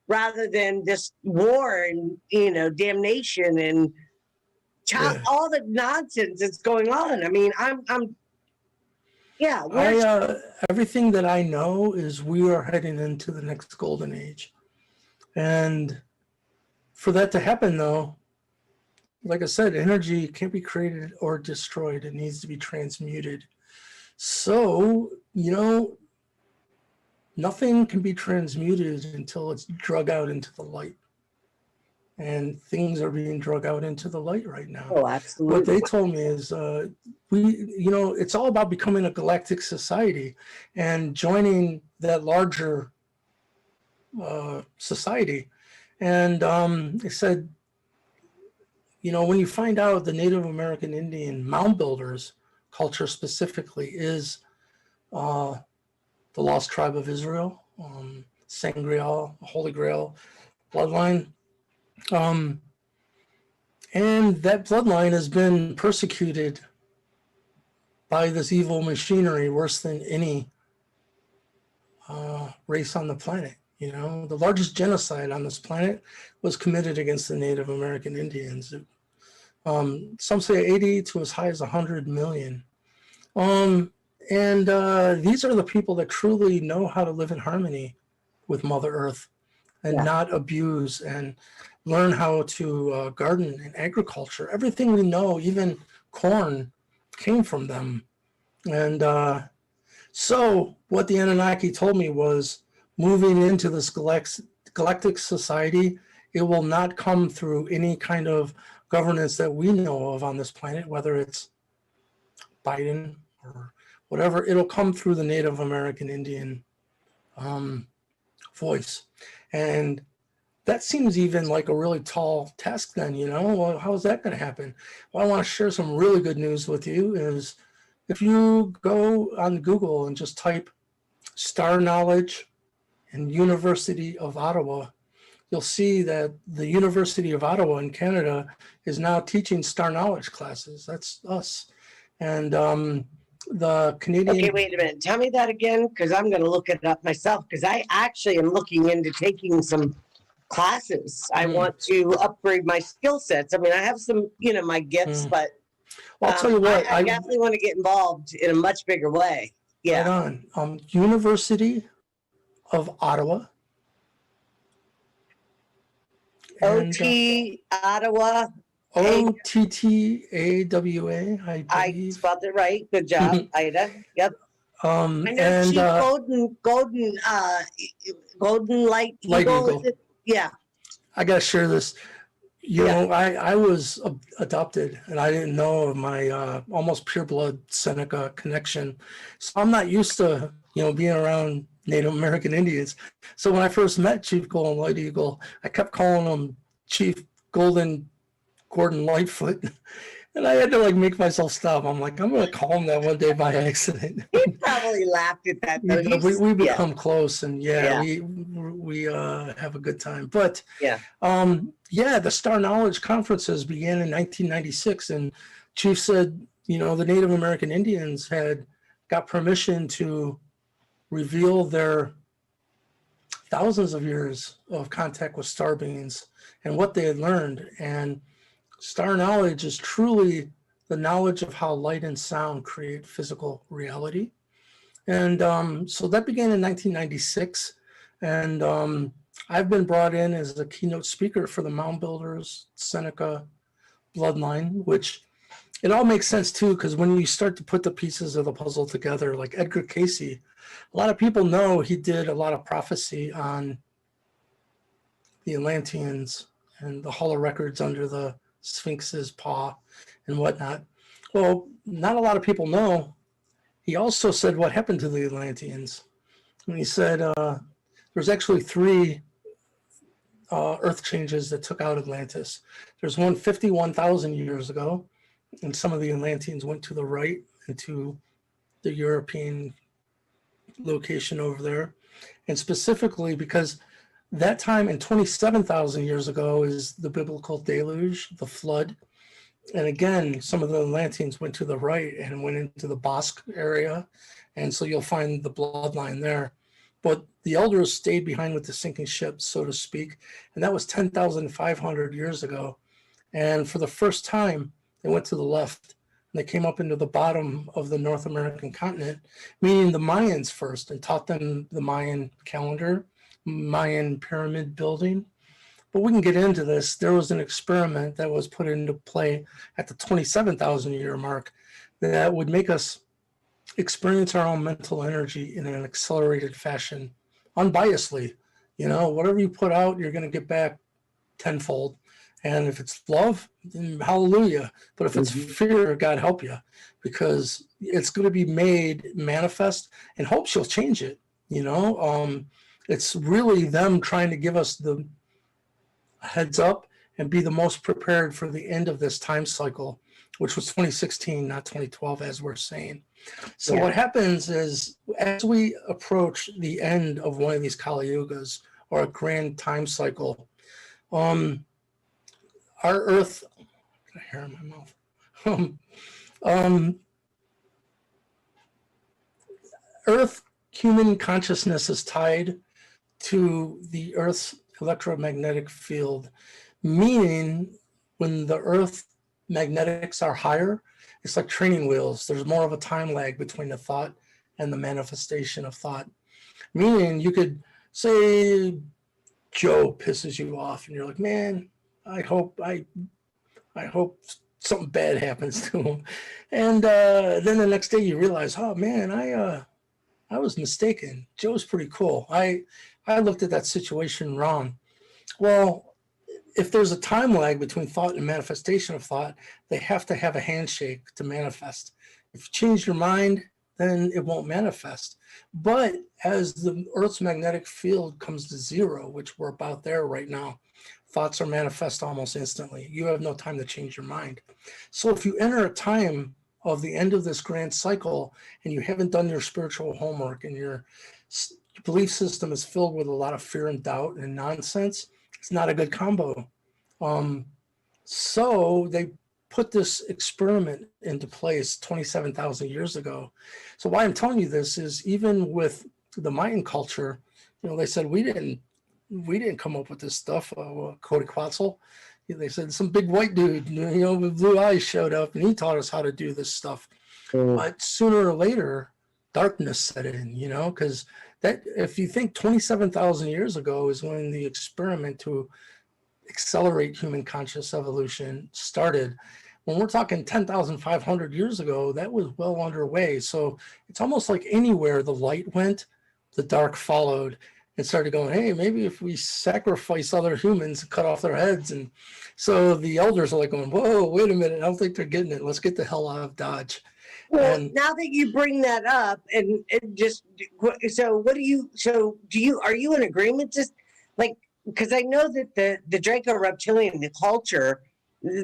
rather than this war and damnation and Yeah. all the nonsense that's going on. I mean, yeah. Everything that I know is we are heading into the next golden age. And for that to happen, though, like I said, energy can't be created or destroyed. It needs to be transmuted. So, nothing can be transmuted until it's drug out into the light. And things are being drug out into the light right now. Oh, absolutely. What they told me is it's all about becoming a galactic society and joining that larger society. And they said, when you find out the Native American Indian mound builders culture specifically is the lost tribe of Israel, Sangreal, Holy Grail bloodline. And that bloodline has been persecuted by this evil machinery worse than any race on the planet. The largest genocide on this planet was committed against the Native American Indians. Some say 80 to as high as 100 million. And these are the people that truly know how to live in harmony with Mother Earth and not abuse and learn how to garden and agriculture. Everything we know, even corn, came from them. And so what the Anunnaki told me was moving into this galactic society, it will not come through any kind of governance that we know of on this planet, whether it's Biden or whatever. It'll come through the Native American Indian voice. And that seems even like a really tall task then, Well, how is that going to happen? Well, I want to share some really good news with you is if you go on Google and just type star knowledge and University of Ottawa, you'll see that the University of Ottawa in Canada is now teaching star knowledge classes. That's us. And the Canadian... Okay, wait a minute. Tell me that again, because I'm going to look it up myself, because I actually am looking into taking some classes. I want to upgrade my skill sets. I mean, I have some, my gifts, but well, I'll tell you what, I definitely want to get involved in a much bigger way. Yeah. Right on. University of Ottawa. OT Ottawa. OTTAWA, I believe. I spelled it right. Good job, Ida. Yep. I know and Chief Golden Light Eagle. Yeah. I got to share this. I was adopted and I didn't know of my almost pure blood Seneca connection. So I'm not used to, being around Native American Indians. So when I first met Chief Golden Light Eagle, I kept calling him Chief Gordon Lightfoot. And I had to make myself stop. I'm like, I'm going to call him that one day by accident. He probably laughed at that though. We become close and we have a good time. But the Star Knowledge conferences began in 1996 and Chief said, the Native American Indians had got permission to reveal their thousands of years of contact with star beings and what they had learned. And star knowledge is truly the knowledge of how light and sound create physical reality. And so that began in 1996. And I've been brought in as a keynote speaker for the Mound Builders Seneca bloodline, which it all makes sense too, because when you start to put the pieces of the puzzle together, like Edgar Cayce, a lot of people know he did a lot of prophecy on the Atlanteans and the Hall of Records under the Sphinx's paw and whatnot. Well, not a lot of people know. He also said what happened to the Atlanteans. And he said there's actually three earth changes that took out Atlantis. There's one 51,000 years ago, and some of the Atlanteans went to the right into the European location over there. And specifically because that time in 27,000 years ago is the biblical deluge, the flood. And again, some of the Atlanteans went to the right and went into the Basque area. And so you'll find the bloodline there. But the elders stayed behind with the sinking ship, so to speak. And that was 10,500 years ago. And for the first time, they went to the left. And they came up into the bottom of the North American continent, meaning the Mayans first, and taught them the Mayan calendar, Mayan pyramid building. But we can get into this. There was an experiment that was put into play at the 27,000 year mark that would make us experience our own mental energy in an accelerated fashion, unbiasedly. You know, whatever you put out, you're going to get back tenfold. And if it's love, then hallelujah. But if it's fear, God help you, because it's going to be made manifest, and hope she'll change it. You know, it's really them trying to give us the heads up and be the most prepared for the end of this time cycle, which was 2016, not 2012, as we're saying. So what happens is, as we approach the end of one of these Kali Yugas or a grand time cycle, our Earth, got a hair in my mouth. Earth human consciousness is tied to the Earth's electromagnetic field, meaning when the Earth magnetics are higher, it's like training wheels. There's more of a time lag between the thought and the manifestation of thought. Meaning you could say Joe pisses you off and you're like, man, I hope something bad happens to him. And then the next day you realize, oh man, I was mistaken. Joe's pretty cool. I looked at that situation wrong. Well, if there's a time lag between thought and manifestation of thought, they have to have a handshake to manifest. If you change your mind, then it won't manifest. But as the Earth's magnetic field comes to zero, which we're about there right now, thoughts are manifest almost instantly. You have no time to change your mind. So if you enter a time of the end of this grand cycle and you haven't done your spiritual homework and your belief system is filled with a lot of fear and doubt and nonsense, it's not a good combo. So they put this experiment into place 27,000 years ago. So why I'm telling you this is, even with the Mayan culture, you know, they said we didn't come up with this stuff. Quetzalcoatl, they said some big white dude, you know, with blue eyes showed up and he taught us how to do this stuff. But sooner or later, darkness set in, you know, because that, if you think 27,000 years ago is when the experiment to accelerate human conscious evolution started. When we're talking 10,500 years ago, that was well underway. So it's almost like anywhere the light went, the dark followed and started going, hey, maybe if we sacrifice other humans and cut off their heads. And so the elders are like going, whoa, wait a minute, I don't think they're getting it. Let's get the hell out of Dodge. Well, now that you bring that up, and it just, so what do you, are you in agreement? Just like, because I know that the Draco reptilian, the culture,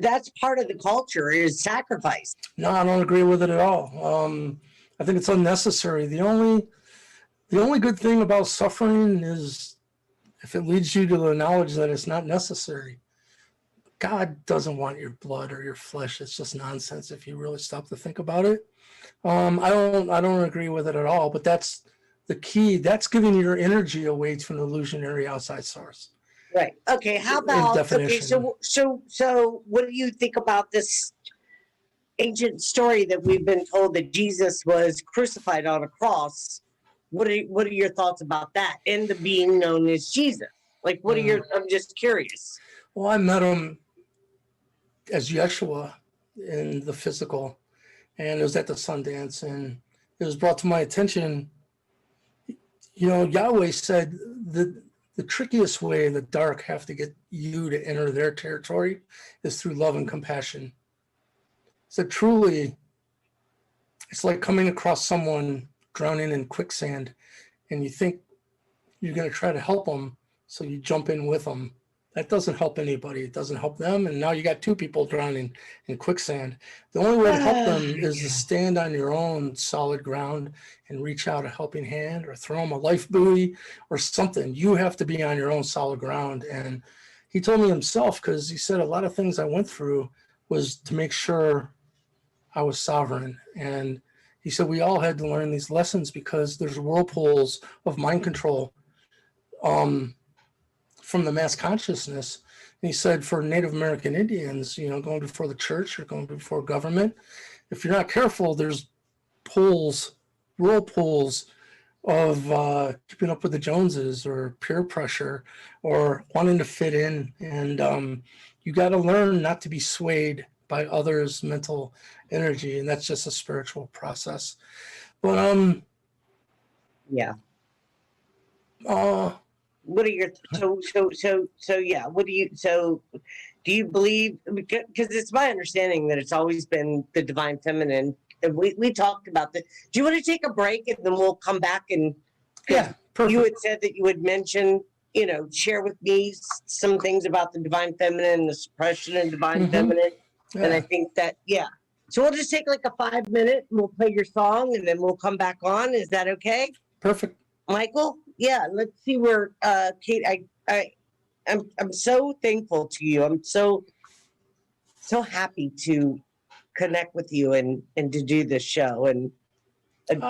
that's part of the culture is sacrifice. No, I don't agree with it at all. I think it's unnecessary. The only good thing about suffering is if it leads you to the knowledge that it's not necessary. God doesn't want your blood or your flesh. It's just nonsense if you really stop to think about it. I don't agree with it at all, but that's the key, that's giving your energy away to an illusionary outside source. Right. Okay. How In about definition. So what do you think about this ancient story that we've been told that Jesus was crucified on a cross? What are your thoughts about that and the being known as Jesus? Like, what are your? I'm just curious. Well, I met him as Yeshua in the physical, and it was at the Sundance, and it was brought to my attention. You know, Yahweh said the trickiest way the dark have to get you to enter their territory is through love and compassion. So truly, it's like coming across someone drowning in quicksand, and you think you're going to try to help them, so you jump in with them. That doesn't help anybody. It doesn't help them, and now you got two people drowning in quicksand. The only way to help them is to stand on your own solid ground and reach out a helping hand or throw them a life buoy or something. You have to be on your own solid ground. And he told me himself, because he said a lot of things I went through was to make sure I was sovereign. And he said we all had to learn these lessons because there's whirlpools of mind control from the mass consciousness. And he said for Native American Indians, you know, going before the church or going before government, if you're not careful, there's whirlpools of keeping up with the Joneses or peer pressure or wanting to fit in. And you got to learn not to be swayed by others' mental energy. And that's just a spiritual process. But Yeah. uh, What are your yeah? What do you believe? Because it's my understanding that it's always been the divine feminine. And we talked about that. Do you want to take a break and then we'll come back and yeah, perfect. you had said that you would mention, you know, share with me some things about the divine feminine and the suppression of divine feminine. Yeah. And I think that, yeah. So we'll just take like a 5 minute and we'll play your song and then we'll come back on. Is that okay? Perfect. Michael? Yeah, let's see where Kate, I'm so thankful to you. I'm so happy to connect with you and to do this show. And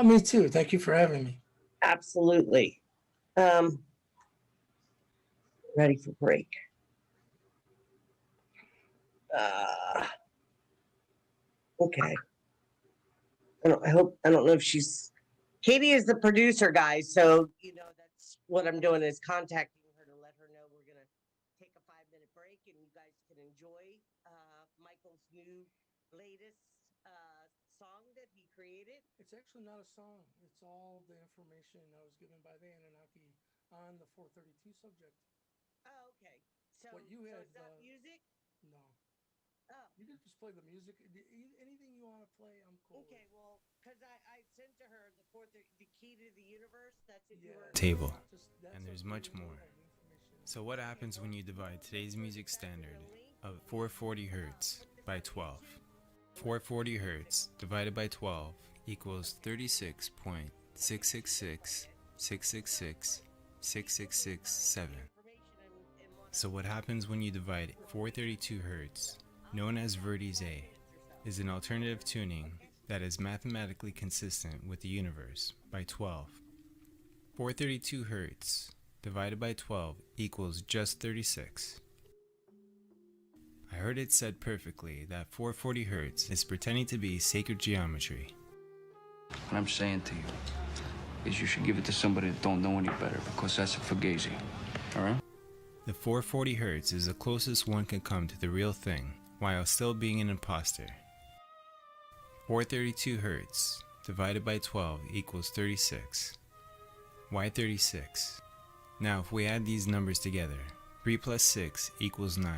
Me too. Thank you for having me. absolutely. Ready for break. Okay. I don't know if she's Katie is the producer, guys. So, you know, that's what I'm doing is contacting her to let her know we're going to take a 5 minute break and you guys can enjoy Michael's new latest song that he created. It's actually not a song. It's all the information that was given by the Annunaki on the 432 subject. Oh, okay. So, What you had, is that music? No. Oh. You can just play the music. Anything you want to play, I'm cool. Okay, well, because I sent to her the key to the universe. That's it. Yeah. Table, and there's much more. So what happens when you divide today's music standard of 440 Hertz by 12? 440 Hertz divided by 12 equals 36.666,666,666,7. So what happens when you divide 432 Hertz, known as Verdi's A, is an alternative tuning that is mathematically consistent with the universe by 12. 432 Hertz divided by 12 equals just 36. I heard it said perfectly that 440 Hertz is pretending to be sacred geometry. What I'm saying to you is you should give it to somebody that don't know any better, because that's a fugazi, all right? The 440 Hertz is the closest one can come to the real thing while still being an imposter. 432 Hertz divided by 12 equals 36. Why 36? Now if we add these numbers together, 3 plus 6 equals 9.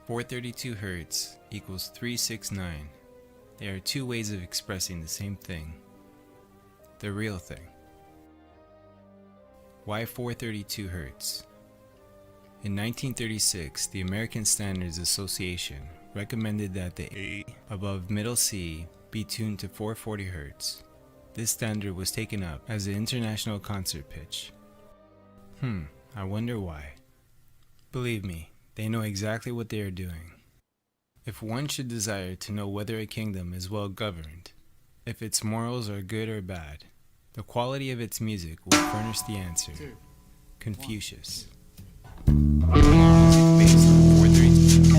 432 Hertz equals 369. There are two ways of expressing the same thing. The real thing. Why 432 Hertz? In 1936, the American Standards Association recommended that the A above middle C be tuned to 440 Hertz. This standard was taken up as the international concert pitch. I wonder why. Believe me, they know exactly what they are doing. If one should desire to know whether a kingdom is well governed, if its morals are good or bad, The quality of its music will furnish the answer. Confucius. Music based on 432.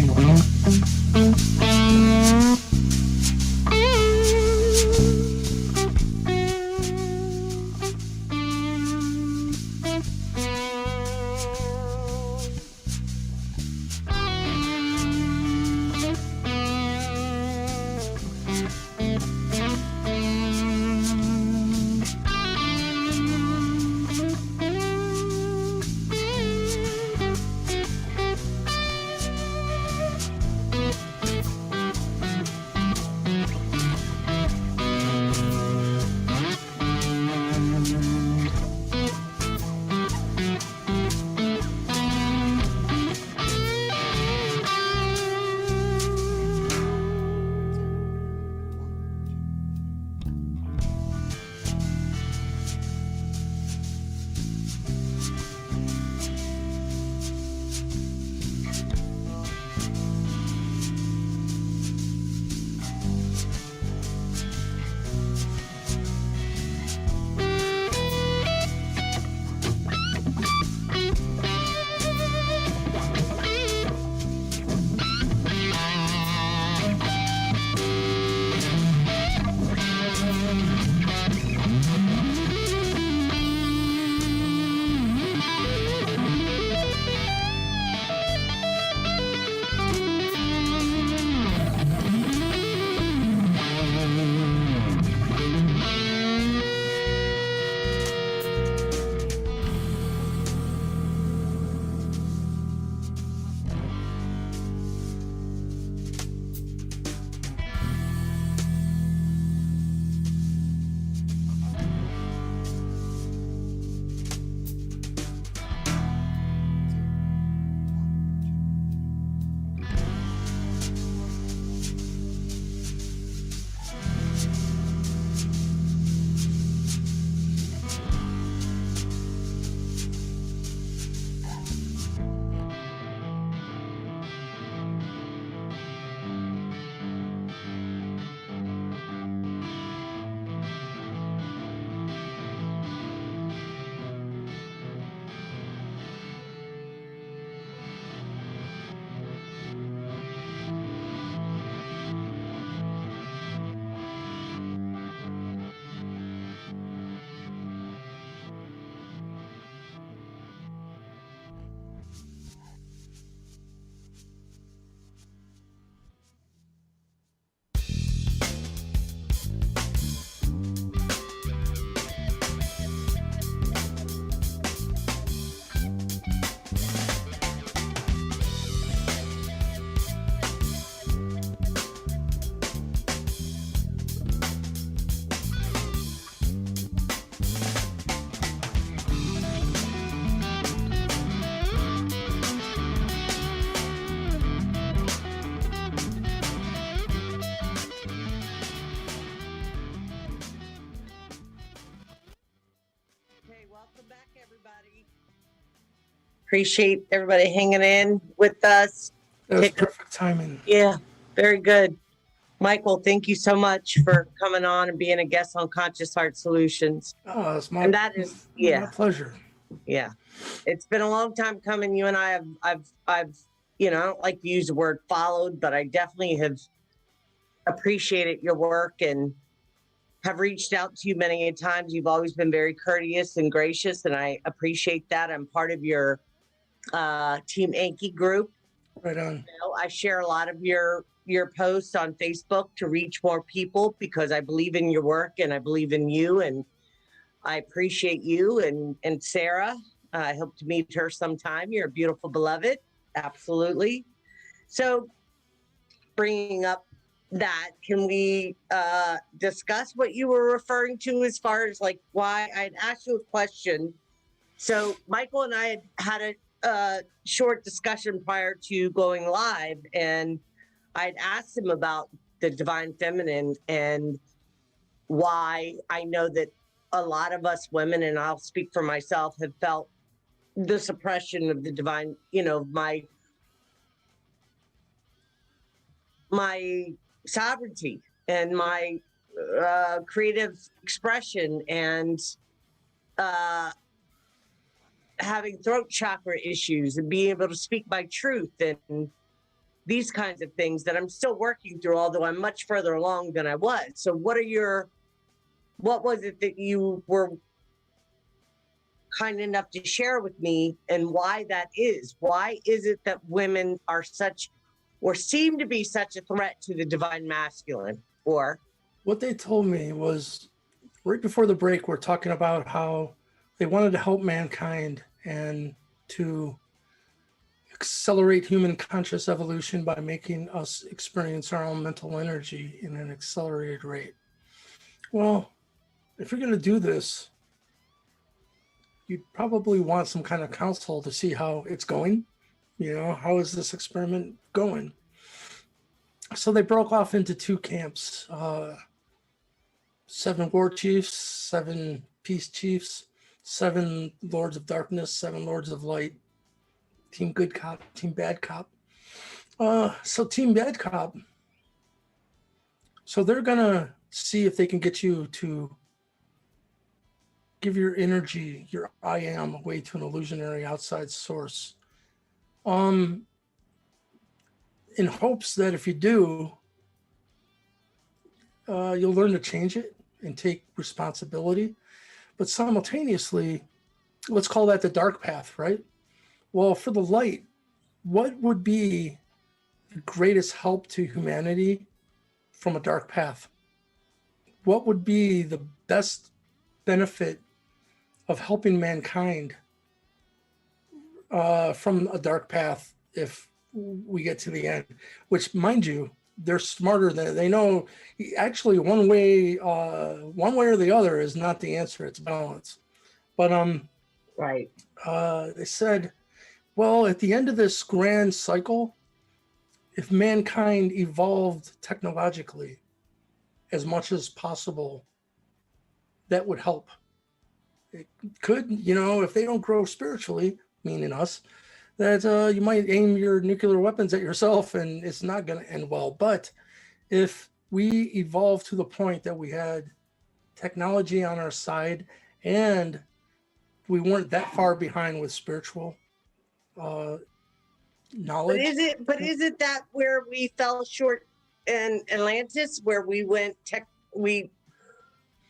Appreciate everybody hanging in with us. That was perfect timing. Yeah, very good. Michael, thank you so much for coming on and being a guest on Conscious Heart Solutions. Oh, it's my, And that is, my pleasure. Yeah. It's been a long time coming. You and I I've, you know, I don't like to use the word followed, but I definitely have appreciated your work and have reached out to you many times. You've always been very courteous and gracious, and I appreciate that. I'm part of your Team Enki group. Right on. You know, I share a lot of your posts on Facebook to reach more people because I believe in your work and I believe in you, and I appreciate you and Sarah. I hope to meet her sometime. You're a beautiful beloved. Absolutely. So bringing up that, can we discuss what you were referring to as far as like why I'd asked you a question. So Michael and I had a short discussion prior to going live, and I'd asked him about the divine feminine and why I know that a lot of us women, and I'll speak for myself, have felt the suppression of the divine, you know, my sovereignty and my creative expression and having throat chakra issues and being able to speak my truth and these kinds of things that I'm still working through, although I'm much further along than I was. So what was it that you were kind enough to share with me, and why that is? Why is it that women are such, or seem to be such, a threat to the divine masculine? Or What they told me was right before the break, we're talking about how they wanted to help mankind and to accelerate human conscious evolution by making us experience our own mental energy in an accelerated rate. Well, if you're going to do this, you'd probably want some kind of counsel to see how it's going. You know, how is this experiment going? So they broke off into two camps, 7 war chiefs, 7 peace chiefs, 7 lords of darkness, 7 lords of light, team good cop, team bad cop. So team bad cop, so they're gonna see if they can get you to give your energy, your I am, away to an illusionary outside source. In hopes that if you do, you'll learn to change it and take responsibility. But simultaneously, let's call that the dark path, right? Well, for the light, what would be the greatest help to humanity from a dark path? What would be the best benefit of helping mankind from a dark path if we get to the end? Which, mind you, they're smarter than they know. Actually, one way or the other is not the answer. It's balance. But right. they said, well, at the end of this grand cycle, if mankind evolved technologically as much as possible, that would help. It could, you know, if they don't grow spiritually, meaning us, that you might aim your nuclear weapons at yourself and it's not going to end well. But if we evolved to the point that we had technology on our side and we weren't that far behind with spiritual knowledge. But is it that where we fell short in Atlantis, where we we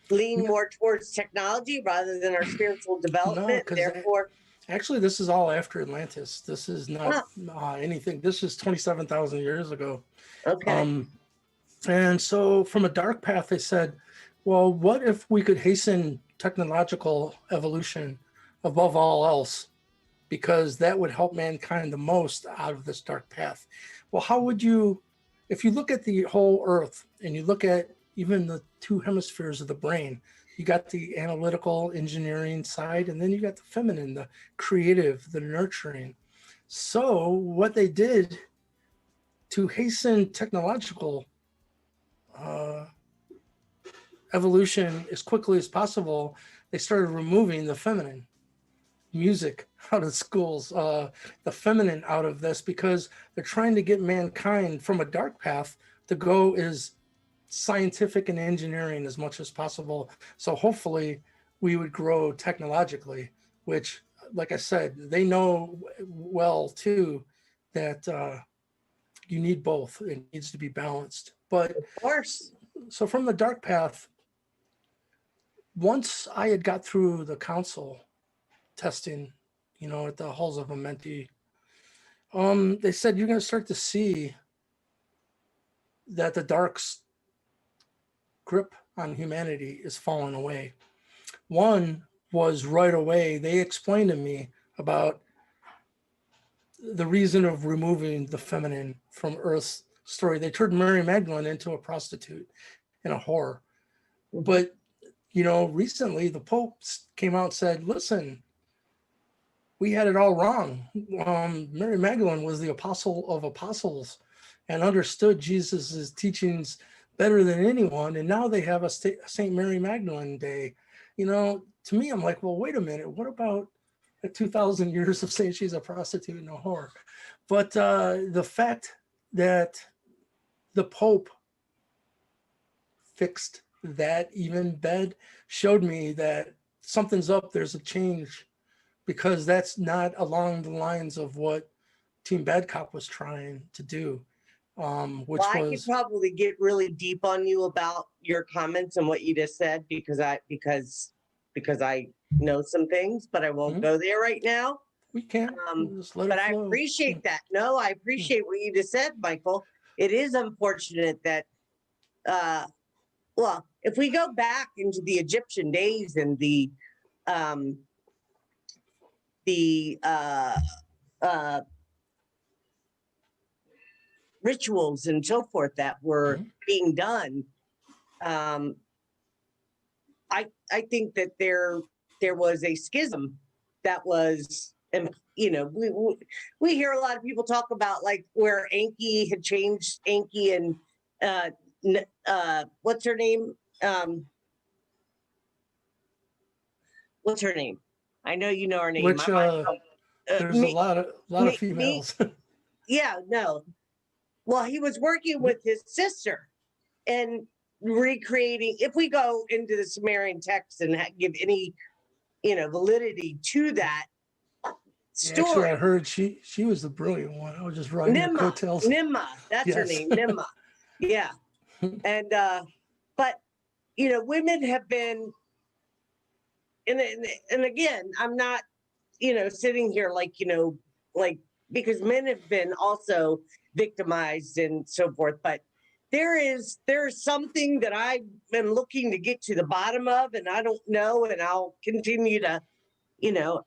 lean more towards technology rather than our spiritual development? No, Therefore, actually, this is all after Atlantis. This is not anything. This is 27,000 years ago. okay. And so from a dark path, they said, well, what if we could hasten technological evolution above all else? Because that would help mankind the most out of this dark path. Well, how would you, if you look at the whole earth and you look at even the 2 hemispheres of the brain, you got the analytical engineering side, and then you got the feminine, the creative, the nurturing. So what they did to hasten technological evolution as quickly as possible, they started removing the feminine music out of schools, the feminine out of this, because they're trying to get mankind from a dark path to go as scientific and engineering as much as possible. So hopefully we would grow technologically, which, like I said, they know well too that you need both. It needs to be balanced. But Of course. so from the dark path, once I had got through the council testing, you know, at the halls of Amenti, they said you're going to start to see that the dark's grip on humanity is falling away. One was right away, they explained to me about the reason of removing the feminine from Earth's story. They turned Mary Magdalene into a prostitute and a whore. But, you know, recently the Pope came out and said, listen, we had it all wrong. Mary Magdalene was the apostle of apostles and understood Jesus's teachings better than anyone. And now they have a St. Mary Magdalene Day. You know, to me, I'm like, well, wait a minute. What about the 2,000 years of saying she's a prostitute and a whore? But the fact that the Pope fixed that even bed showed me that something's up, there's a change, because that's not along the lines of what Team Bad Cop was trying to do, which Well, I could was, probably get really deep on you about your comments and what you just said because I know some things, but I won't Mhm. go there right now. we can't just let But it I flow. appreciate that. No, I appreciate what you just said, Michael. It is unfortunate that uh well, if we go back into the Egyptian days and um the uh rituals and so forth that were Mhm. being done, um I think that there was a schism that was, and we hear a lot of people talk about like where Enki had changed Enki and uh what's her name, um what's her name, I know you know her name, Which my mind there's a me, lot of me females. yeah, no, well, he was working with his sister and recreating, if we go into the Sumerian text and give any validity to that Actually, I story. heard she was the brilliant one. I was just riding her Nimma, coattails. Nimma, that's her Yes. name, Nimma. Yeah. And but women have been, and again, I'm not, sitting here like, like, because men have been also victimized and so forth, but there's something that I've been looking to get to the bottom of, and I don't know, and I'll continue to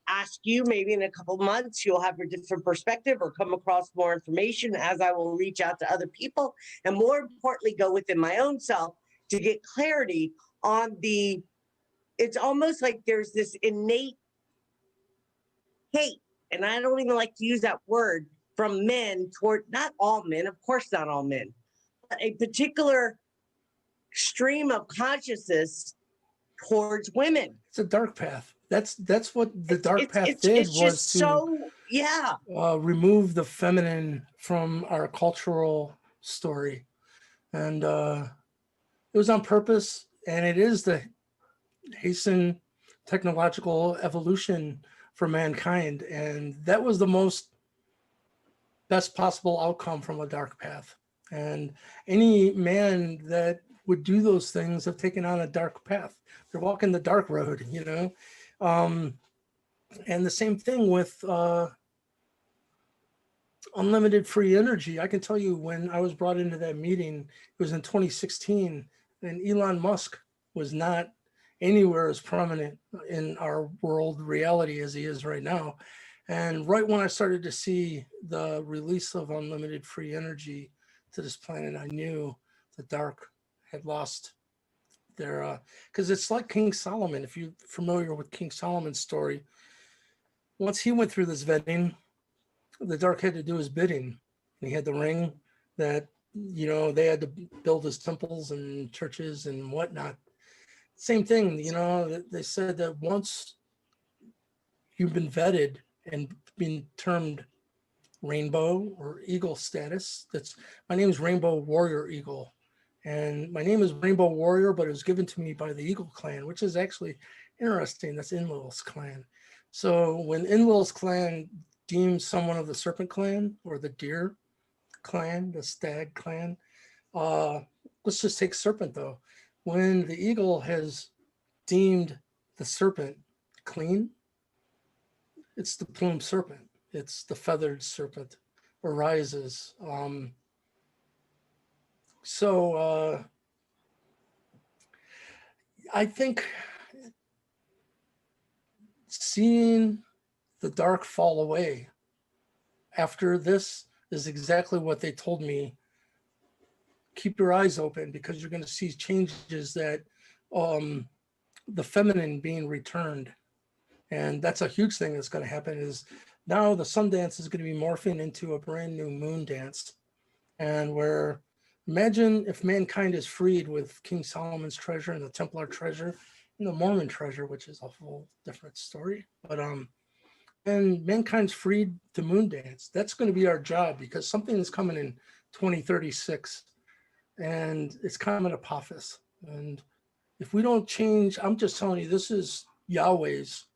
ask you. Maybe in a couple months you'll have a different perspective or come across more information, as I will reach out to other people, and more importantly, go within my own self to get clarity on it's almost like there's this innate hate, and I don't even like to use that word, from men toward, not all men, of course not all men, but a particular stream of consciousness towards women. It's a dark path. That's what the dark path did, It's was just to so, yeah. remove the feminine from our cultural story, and it was on purpose, and it is the hasten technological evolution for mankind, and that was the most best possible outcome from a dark path. And any man that would do those things have taken on a dark path. They're walking the dark road, um, and the same thing with unlimited free energy. I can tell you, when I was brought into that meeting, it was in 2016, and Elon Musk was not anywhere as prominent in our world reality as he is right now. And right when I started to see the release of unlimited free energy to this planet, I knew the dark had lost their, because it's like King Solomon. If you're familiar with King Solomon's story, once he went through this vetting, the dark had to do his bidding. And he had the ring that, they had to build his temples and churches and whatnot. Same thing, they said that once you've been vetted and been termed rainbow or eagle status, that's, my name is Rainbow Warrior Eagle. And my name is Rainbow Warrior, but it was given to me by the Eagle clan, which is actually interesting. That's Enlil's clan. So when Enlil's clan deems someone of the Serpent clan or the Deer clan, the Stag clan, uh, let's just take Serpent though. When the Eagle has deemed the Serpent clean, it's the plumed serpent. It's the feathered serpent arises. So I think seeing the dark fall away after this is exactly what they told me. Keep your eyes open, because you're going to see changes, that the feminine being returned. And that's a huge thing that's going to happen, is now the sun dance is going to be morphing into a brand new moon dance. And where, imagine if mankind is freed with King Solomon's treasure and the Templar treasure and the Mormon treasure, which is a whole different story. But and mankind's freed to moon dance. That's going to be our job, because something is coming in 2036, and it's common Apophis. And if we don't change, I'm just telling you, this is Yahweh's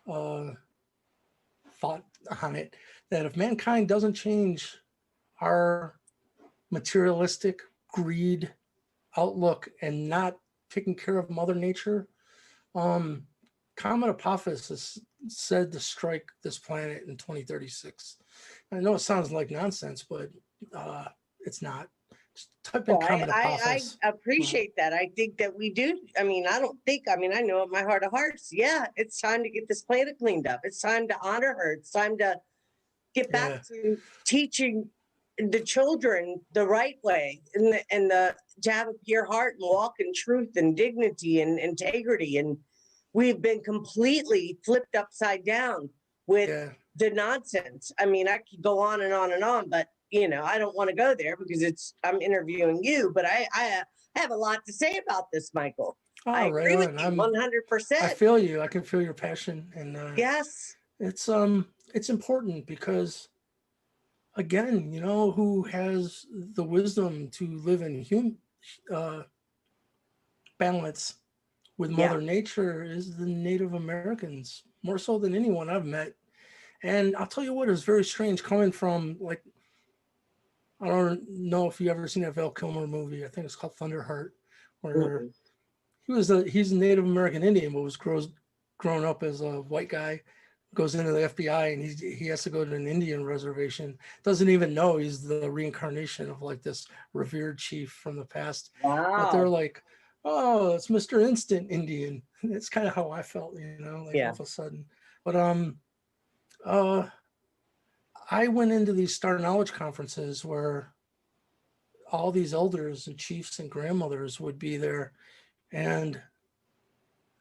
thought on it, that if mankind doesn't change our materialistic greed outlook and not taking care of Mother Nature, Comet Apophis is said to strike this planet in 2036. I know it sounds like nonsense, but it's not. Just type in Well, Comet I Apophis. appreciate that. I think that we do. I mean, I don't think, I mean, I know in my heart of hearts, yeah, it's time to get this planet cleaned up. It's time to honor her. It's time to get back Yeah, to teaching the children the right way and to have a pure heart and walk in truth and dignity and integrity. And we've been completely flipped upside down with yeah. the nonsense. I mean, I could go on and on and on, but you know, I don't want to go there because I'm interviewing you, but I have a lot to say about this, Michael. I Oh, right agree with on. you I 100%. feel you. I can feel your passion, and Yes. it's important because, again, you know, who has the wisdom to live in uh, balance with Yeah. Mother Nature is the Native Americans, more so than anyone I've met. And I'll tell you what, is very strange coming from, like, I don't know if you ever seen that Val Kilmer movie. I think it's called Thunderheart, where Mm-mm. he's a Native American Indian, but was grown up as a white guy, goes into the FBI, and he has to go to an Indian reservation. Doesn't even know he's the reincarnation of like this revered chief from the past. But they're Wow. like, oh, it's Mr. Instant Indian. It's kind of how I felt, you know, like all Yeah. of a sudden. But uh, I went into these Star Knowledge conferences where all these elders and chiefs and grandmothers would be there, and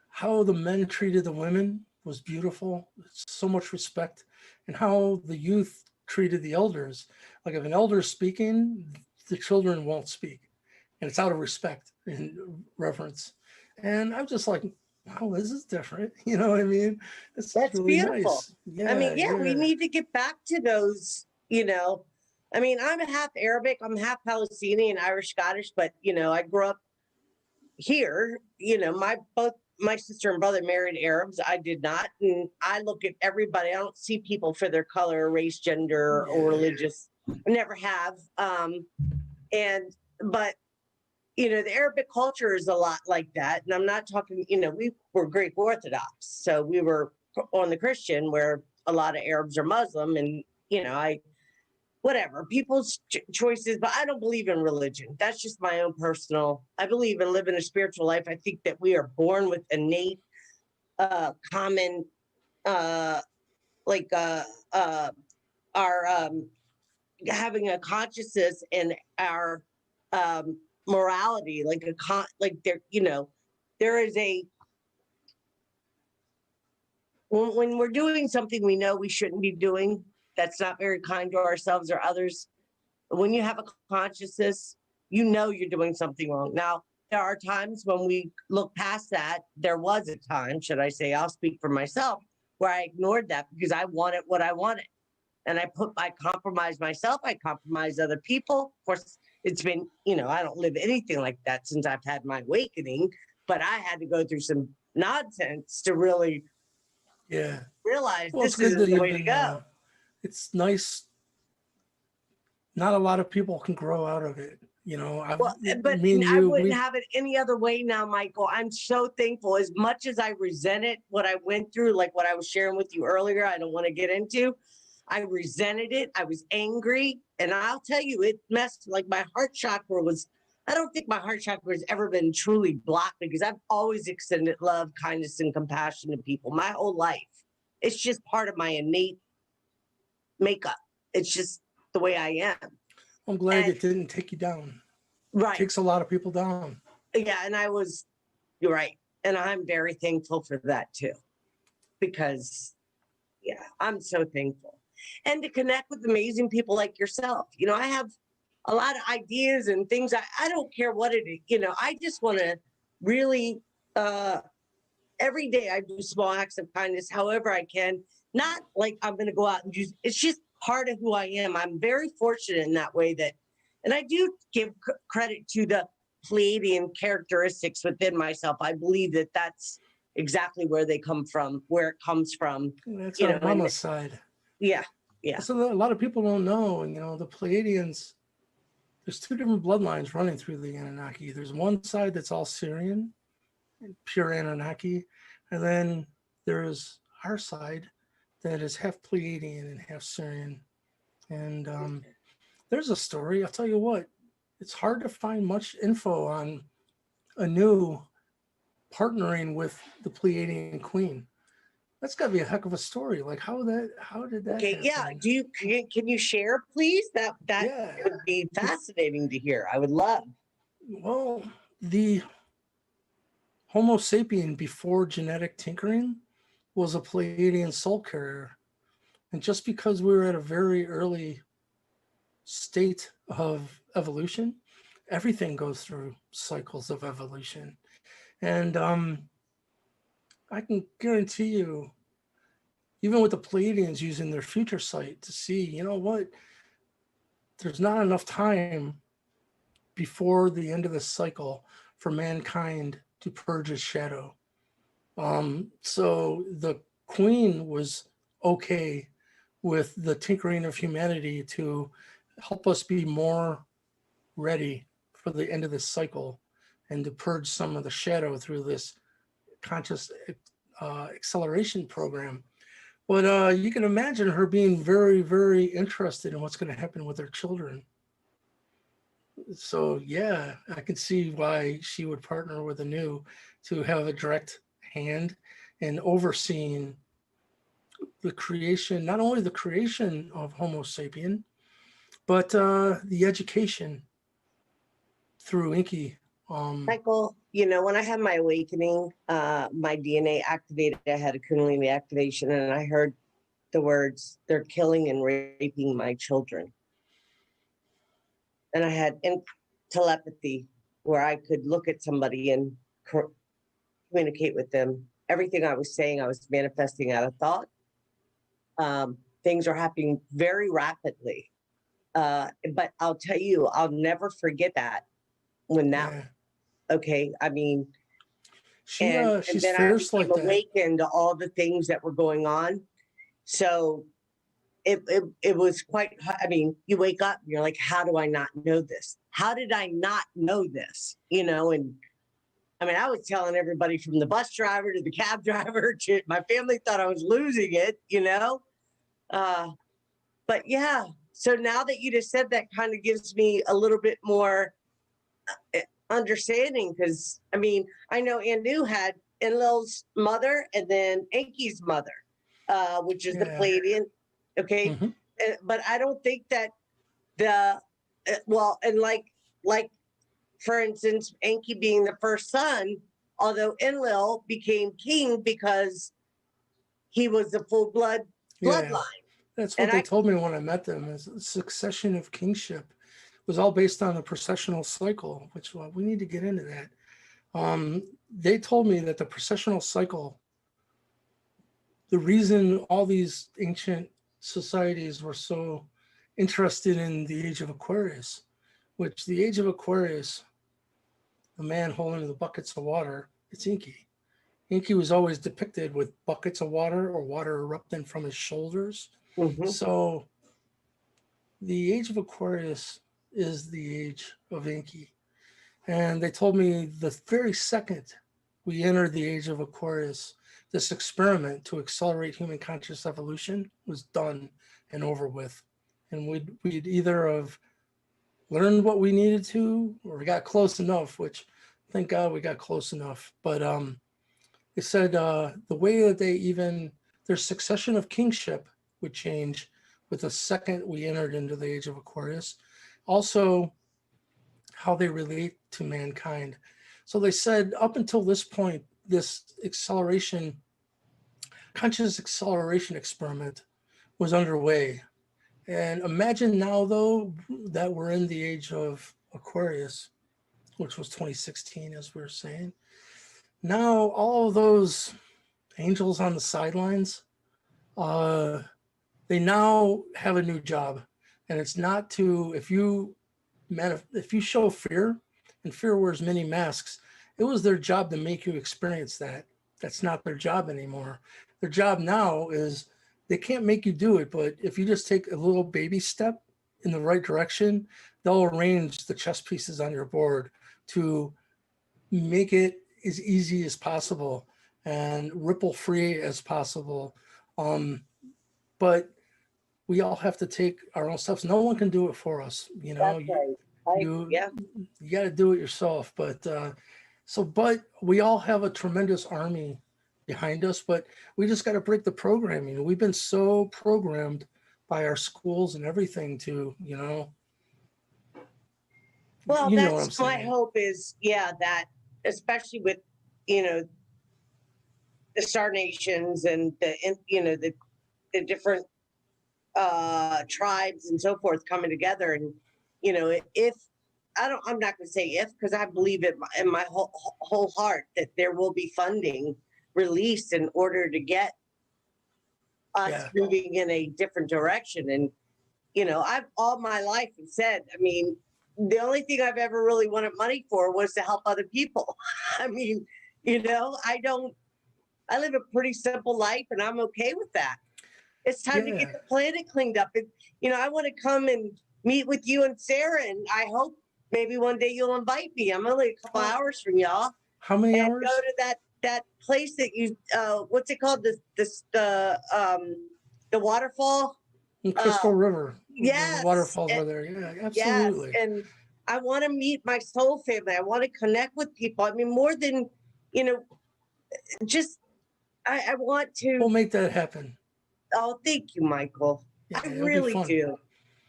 how the men treated the women was beautiful. So much respect, and how the youth treated the elders. Like if an elder is speaking, the children won't speak, and it's out of respect and reverence. And I'm just like, wow, this is different. You know what I mean? It's That's really beautiful. nice. I mean, Yeah, yeah, we yeah, need to get back to those, you know. I mean, I'm half Arabic, I'm half Palestinian, Irish, Scottish, but you know, I grew up here. You know, both my sister and brother married Arabs. I did not. And I look at everybody, I don't see people for their color, race, gender, or yeah, religious. I never have. And but you know, the Arabic culture is a lot like that. And I'm not talking, you know, we were Greek Orthodox. So we were on the Christian where a lot of Arabs are Muslim. And, you know, whatever, people's choices, but I don't believe in religion. That's just my own personal, I believe in living a spiritual life. I think that we are born with innate, common, uh, like, our, having a consciousness and our morality, like like there, you know, there is a when we're doing something we know we shouldn't be doing, that's not very kind to ourselves or others. When you have a consciousness, you know you're doing something wrong. Now, there are times when we look past that. There was a time, should I say, I'll speak for myself, where I ignored that because I wanted what I wanted. And I compromised myself, I compromised other people. Of course, it's been, you know, I don't live anything like that since I've had my awakening, but I had to go through some nonsense to really yeah. realize Well, it's this good isn't that the you've way to been. go. It's nice. Not a lot of people can grow out of it. You know, Well, but me and I you, wouldn't we, have it any other way now, Michael. I'm so thankful. As much as I resented what I went through, like what I was sharing with you earlier, I don't want to get into. I resented it. I was angry. And I'll tell you, it messed like my heart chakra was. I don't think my heart chakra has ever been truly blocked because I've always extended love, kindness, and compassion to people my whole life. It's just part of my innate makeup. It's just the way I am. I'm glad And it didn't take you down. It right. takes a lot of people down. Yeah. And you're right. And I'm very thankful for that too, because yeah, I'm so thankful. And to connect with amazing people like yourself. You know, I have a lot of ideas and things. I don't care what it is, you know, I just want to really, uh, every day I do small acts of kindness, however I can, not like I'm going to go out and use, it's just part of who I am. I'm very fortunate in that way and I do give credit to the Pleiadian characteristics within myself. I believe that that's exactly where they come from, where it comes from. That's You our know, and mama's side. yeah, yeah. So a lot of people don't know, you know, the Pleiadians, there's two different bloodlines running through the Anunnaki. There's one side that's all Syrian, pure Anunnaki, and then there's our side that is half Pleiadian and half Syrian. And there's a story. I'll tell you what, it's hard to find much info on Anu partnering with the Pleiadian queen. That's got to be a heck of a story. Like how did that Okay, happen? yeah. Can you share, please? That Yeah. would be fascinating to hear. I would love. Well, the Homo sapien before genetic tinkering was a Pleiadian soul carrier. And just because we were at a very early state of evolution, everything goes through cycles of evolution. And I can guarantee you, even with the Pleiadians using their future sight to see, you know what, there's not enough time before the end of the cycle for mankind to purge its shadow. So the queen was okay with the tinkering of humanity to help us be more ready for the end of this cycle and to purge some of the shadow through this conscious acceleration program. But you can imagine her being very, very interested in what's going to happen with her children. So yeah, I can see why she would partner with Anu to have a direct hand in overseeing the creation, not only the creation of Homo sapien, but the education through Enki. Michael, you know, when I had my awakening, my DNA activated, I had a Kundalini activation, and I heard the words, "They're killing and raping my children." And I had telepathy where I could look at somebody and communicate with them. Everything I was saying, I was manifesting out of thought. Things are happening very rapidly. But I'll tell you, I'll never forget that when that, Yeah. okay, I mean, She's and then I fierce became like that. awakened to all the things that were going on. So it was quite, I mean, you wake up and you're like, how do I not know this? How did I not know this? You know, and I mean, I was telling everybody from the bus driver to the cab driver to my family thought I was losing it, you know? But yeah, so now that you just said that kind of gives me a little bit more understanding because I mean, I know Anu had Enlil's mother and then Enki's mother, which is the Yeah. Pleiadian. Okay. Mhm. But I don't think that the, well, and like, for instance, Enki being the first son, although Enlil became king because he was the full Yeah. bloodline. That's what And they I, told me when I met them. Is the succession of kingship was all based on the processional cycle, which we need to get into that. They told me that the processional cycle, the reason all these ancient societies were so interested in the age of Aquarius, which the age of Aquarius, the man holding the buckets of water, it's Enki. Enki was always depicted with buckets of water or water erupting from his shoulders. mhm. So the age of Aquarius is the age of Enki. And they told me the very second we entered the age of Aquarius, this experiment to accelerate human conscious evolution was done and over with. And we'd either have learned what we needed to, or we got close enough, which thank God we got close enough. But they said the way that their succession of kingship would change with the second we entered into the age of Aquarius. Also, how they relate to mankind. So they said up until this point, this conscious acceleration experiment was underway. And imagine now, though, that we're in the age of Aquarius, which was 2016, as we were saying. Now, all of those angels on the sidelines, they now have a new job. And it's not to, if you show fear and fear wears many masks. It was their job to make you experience that. That's not their job anymore. Their job now is they can't make you do it, but if you just take a little baby step in the right direction, they'll arrange the chess pieces on your board to make it as easy as possible and ripple free as possible. But we all have to take our own steps. No one can do it for us. That's right. You Yeah. you got to do it yourself. But we all have a tremendous army behind us, but we just got to break the programming. We've been so programmed by our schools and everything to, Well, you know what I'm that's my saying. hope is, yeah, that especially with, you know, the Star Nations and the different tribes and so forth coming together. And, if I'm not going to say if, because I believe it in my whole heart that there will be funding released in order to get us Yeah. moving in a different direction. And, I've all my life have said, I mean, the only thing I've ever really wanted money for was to help other people. I mean, I live a pretty simple life and I'm okay with that. It's time to Yeah. get the planet cleaned up. And, I want to come and meet with you and Sarah. And I hope maybe one day you'll invite me. I'm only a couple hours from y'all. How many And hours? go to that place that you, what's it called? The waterfall? In Crystal River. Yes. The waterfalls And, are there. Yeah, yes. absolutely. And I want to meet my soul family. I want to connect with people. I mean, more than, just, I want to. We'll make that happen. Oh, thank you, Michael. Yeah, I it'll be really fun. do.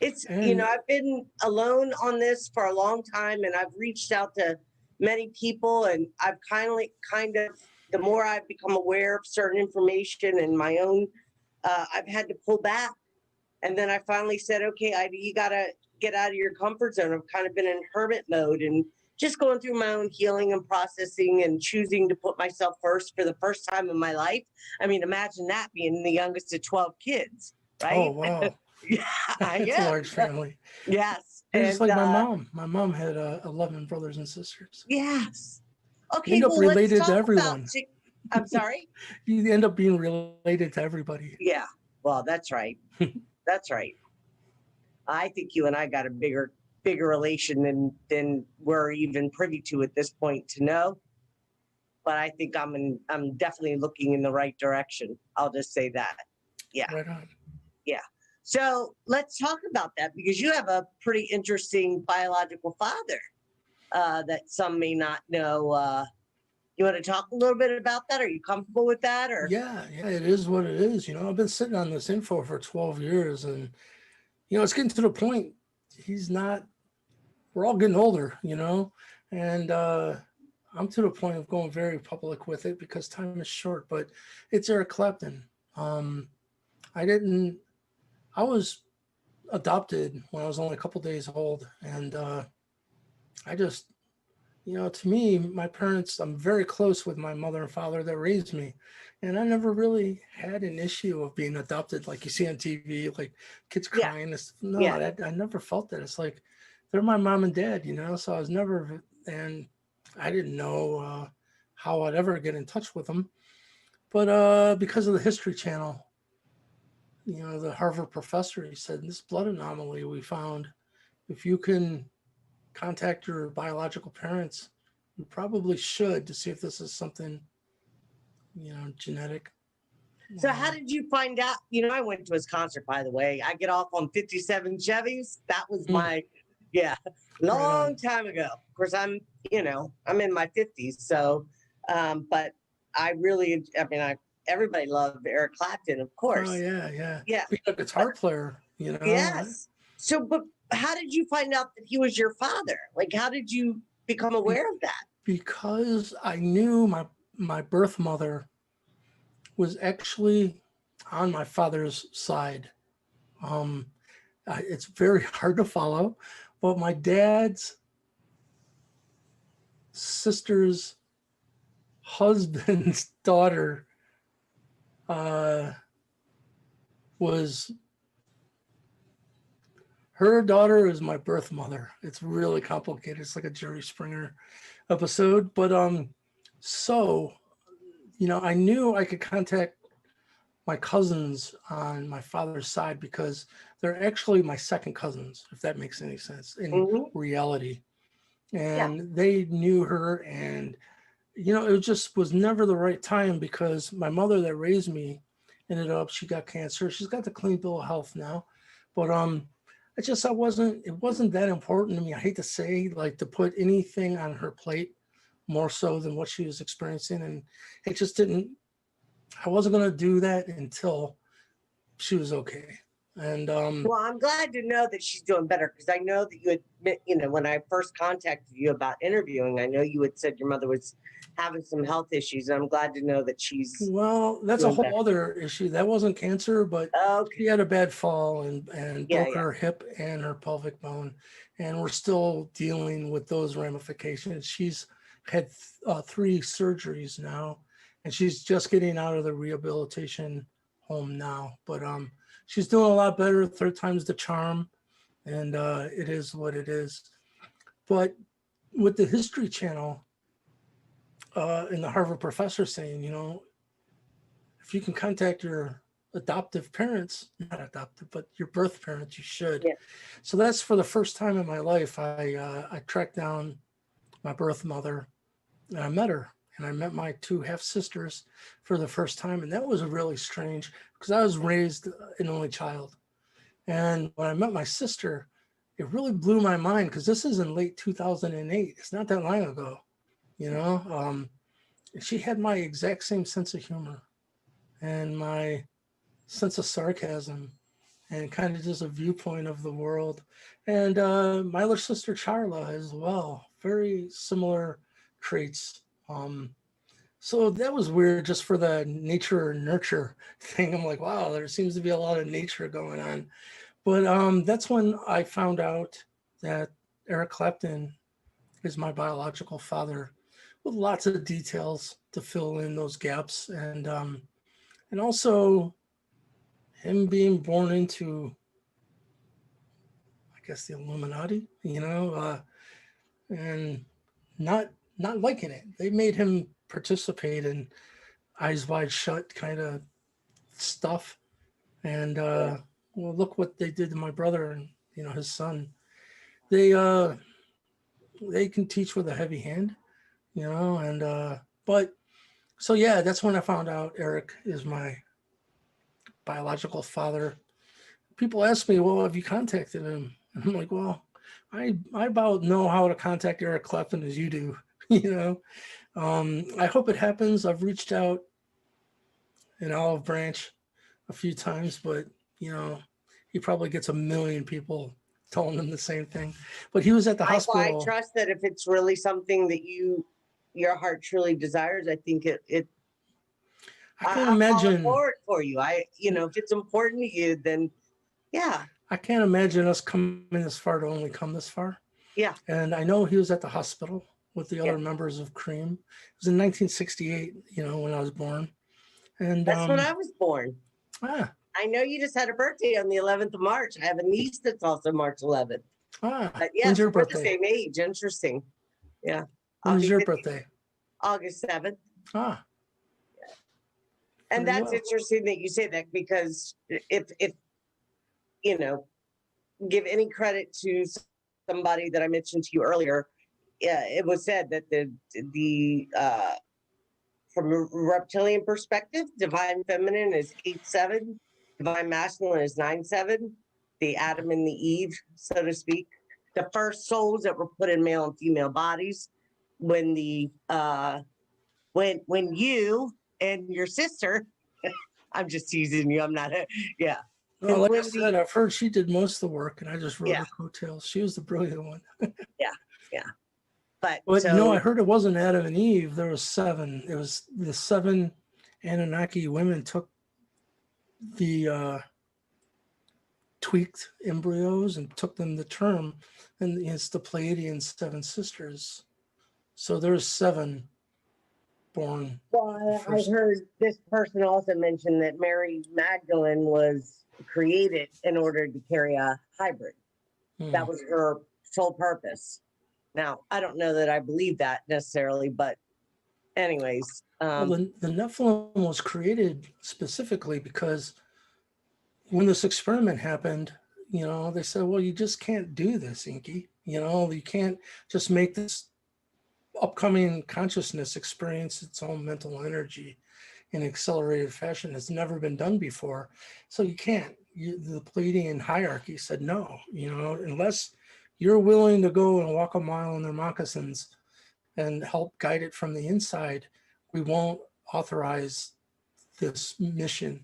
It's, And I've been alone on this for a long time and I've reached out to many people and I've kind of, the more I've become aware of certain information and my own, I've had to pull back. And then I finally said, okay, Ida, you got to get out of your comfort zone. I've kind of been in hermit mode and just going through my own healing and processing and choosing to put myself first for the first time in my life. I mean, imagine that being the youngest of 12 kids, right? oh wow, Yeah, it's a large family. Yes. It's And just like my mom. My mom had 11 brothers and sisters. yes. You Okay, end up well, let's related talk to about. everyone. I'm sorry. You end up being related to everybody. Yeah. Well, that's right. That's right. I think you and I got a bigger relation than we're even privy to at this point to know. But I think I'm definitely looking in the right direction. I'll just say that. Yeah. Right on. Yeah. So let's talk about that because you have a pretty interesting biological father that some may not know. You want to talk a little bit about that? Are you comfortable with that? Or Yeah, it is what it is. I've been sitting on this info for 12 years and, it's getting to the point. We're all getting older, and I'm to the point of going very public with it because time is short, but it's Eric Clapton. I was adopted when I was only a couple days old. And I just, to me, my parents, I'm very close with my mother and father that raised me. And I never really had an issue of being adopted like you see on TV, like kids Yeah. crying. Yeah. I never felt that. It's like they're my mom and dad, so I was never, and I didn't know how I'd ever get in touch with them. But because of the History Channel, the Harvard professor, he said, this blood anomaly we found, if you can contact your biological parents, you probably should to see if this is something, genetic. So how did you find out? I went to his concert, by the way. I get off on 57 Chevys. That was my, long time ago. Of course, I'm in my 50s. So, but I really, everybody loved Eric Clapton, of course. Oh, yeah. Yeah. Being a guitar player, Yes. So, but how did you find out that he was your father? Like, how did you become aware of that? Because I knew my birth mother was actually on my father's side. It's very hard to follow, but my dad's sister's husband's daughter was Her daughter is my birth mother. It's really complicated. It's like a Jerry Springer episode. But so I knew I could contact my cousins on my father's side because they're actually my second cousins, if that makes any sense in Hmm. reality. Yeah. And they knew her, and it just was never the right time because my mother that raised me ended up, she got cancer. She's got the clean bill of health now. But it wasn't that important to me. I hate to say, like, to put anything on her plate more so than what she was experiencing. And it just didn't, I wasn't going to do that until she was okay. And Well, I'm glad to know that she's doing better because I know that you admit, when I first contacted you about interviewing, I know you had said your mother was having some health issues. And I'm glad to know that she's well, that's a doing whole better. other issue. That wasn't cancer, but she Okay. had a bad fall and Yeah, broke yeah. her hip and her pelvic bone. And we're still dealing with those ramifications. She's had 3 surgeries now, and she's just getting out of the rehabilitation home now. But she's doing a lot better. Third time's the charm, and it is what it is. But with the History Channel and the Harvard professor saying, if you can contact your adoptive parents, not adoptive, but your birth parents, you should. Yeah. So that's for the first time in my life. I tracked down my birth mother and I met her. And I met my 2 half sisters for the first time. And that was really strange because I was raised an only child. And when I met my sister, it really blew my mind because this is in late 2008. It's not that long ago, you know. She had my exact same sense of humor and my sense of sarcasm and kind of just a viewpoint of the world. And my other sister Charla as well, very similar traits. So that was weird just for the nature nurture thing. I'm like, wow, there seems to be a lot of nature going on. But that's when I found out that Eric Clapton is my biological father, with lots of details to fill in those gaps, and also him being born into, I guess, the Illuminati, and not liking it. They made him participate in eyes wide shut kind of stuff, and well, look what they did to my brother and his son. They they can teach with a heavy hand, and but so yeah, that's when I found out Eric is my biological father. People ask me, well, have you contacted him? And I'm like, well, I about know how to contact Eric Clapton as you do. I hope it happens. I've reached out in Olive Branch a few times, but he probably gets a million people telling him the same thing. But he was at the I hospital. trust that if it's really something that your heart truly desires, I think I can't I'm all imagine. for it for you. If it's important to you, then yeah, I can't imagine us coming this far to only come this far. yeah, And I know he was at the hospital with the yeah. other members of Cream. It was in 1968, when I was born. And That's when I was born. ah, I know you just had a birthday on the 11th of March. I have a niece that's also March 11th. But yeah, when's so your we're the birthday? same age. Interesting. Yeah. I'll When's be your 50 birthday? August 7th. Ah, And very that's well. interesting that you say that because if you know, give any credit to somebody that I mentioned to you earlier, yeah, it was said that the from a reptilian perspective, divine feminine is 8-7, divine masculine is 9-7, the Adam and the Eve, so to speak, the first souls that were put in male and female bodies when when you and your sister, I'm just teasing you, I'm not yeah. Well, like I When said, I've heard she did most of the work, and I just rode yeah, her coattails. She was the brilliant one. yeah, yeah. But But so I heard it wasn't Adam and Eve. There was 7. It was the 7 Anunnaki women took the tweaked embryos and took them the term, and it's the Pleiadian 7 sisters. So there's 7 born well, I first. heard this person also mention that Mary Magdalene was created in order to carry a hybrid. That was her sole purpose. Now, I don't know that I believe that necessarily, but anyways, Well, the Nephilim was created specifically because when this experiment happened, they said, well, you just can't do this, Enki. You can't just make this upcoming consciousness experience its own mental energy in accelerated fashion. It's never been done before. So you can't. The Pleiadian hierarchy said no, unless you're willing to go and walk a mile in their moccasins and help guide it from the inside, we won't authorize this mission.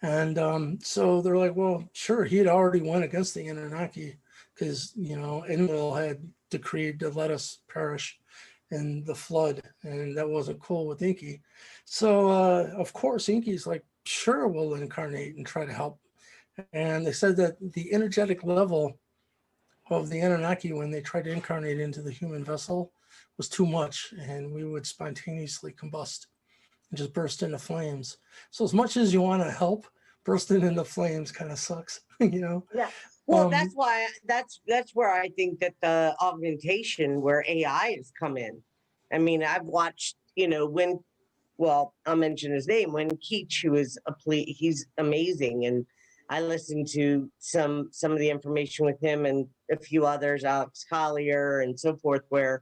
And so they're like, well, sure, he had already went against the Anunnaki because, Enlil had decreed to let us perish in the flood, and that wasn't cool with Enki. So, of course, Enki's like, sure, we'll incarnate and try to help. And they said that the energetic level of the Anunnaki when they tried to incarnate into the human vessel was too much, and we would spontaneously combust and just burst into flames. So as much as you want to help, bursting into flames kind of sucks, Yeah. Well, that's why that's where I think that the augmentation where AI has come in. I mean, I've watched, I'll mention his name, when Keach, who is he's amazing. And I listened to some of the information with him and a few others, Alex Collier and so forth, where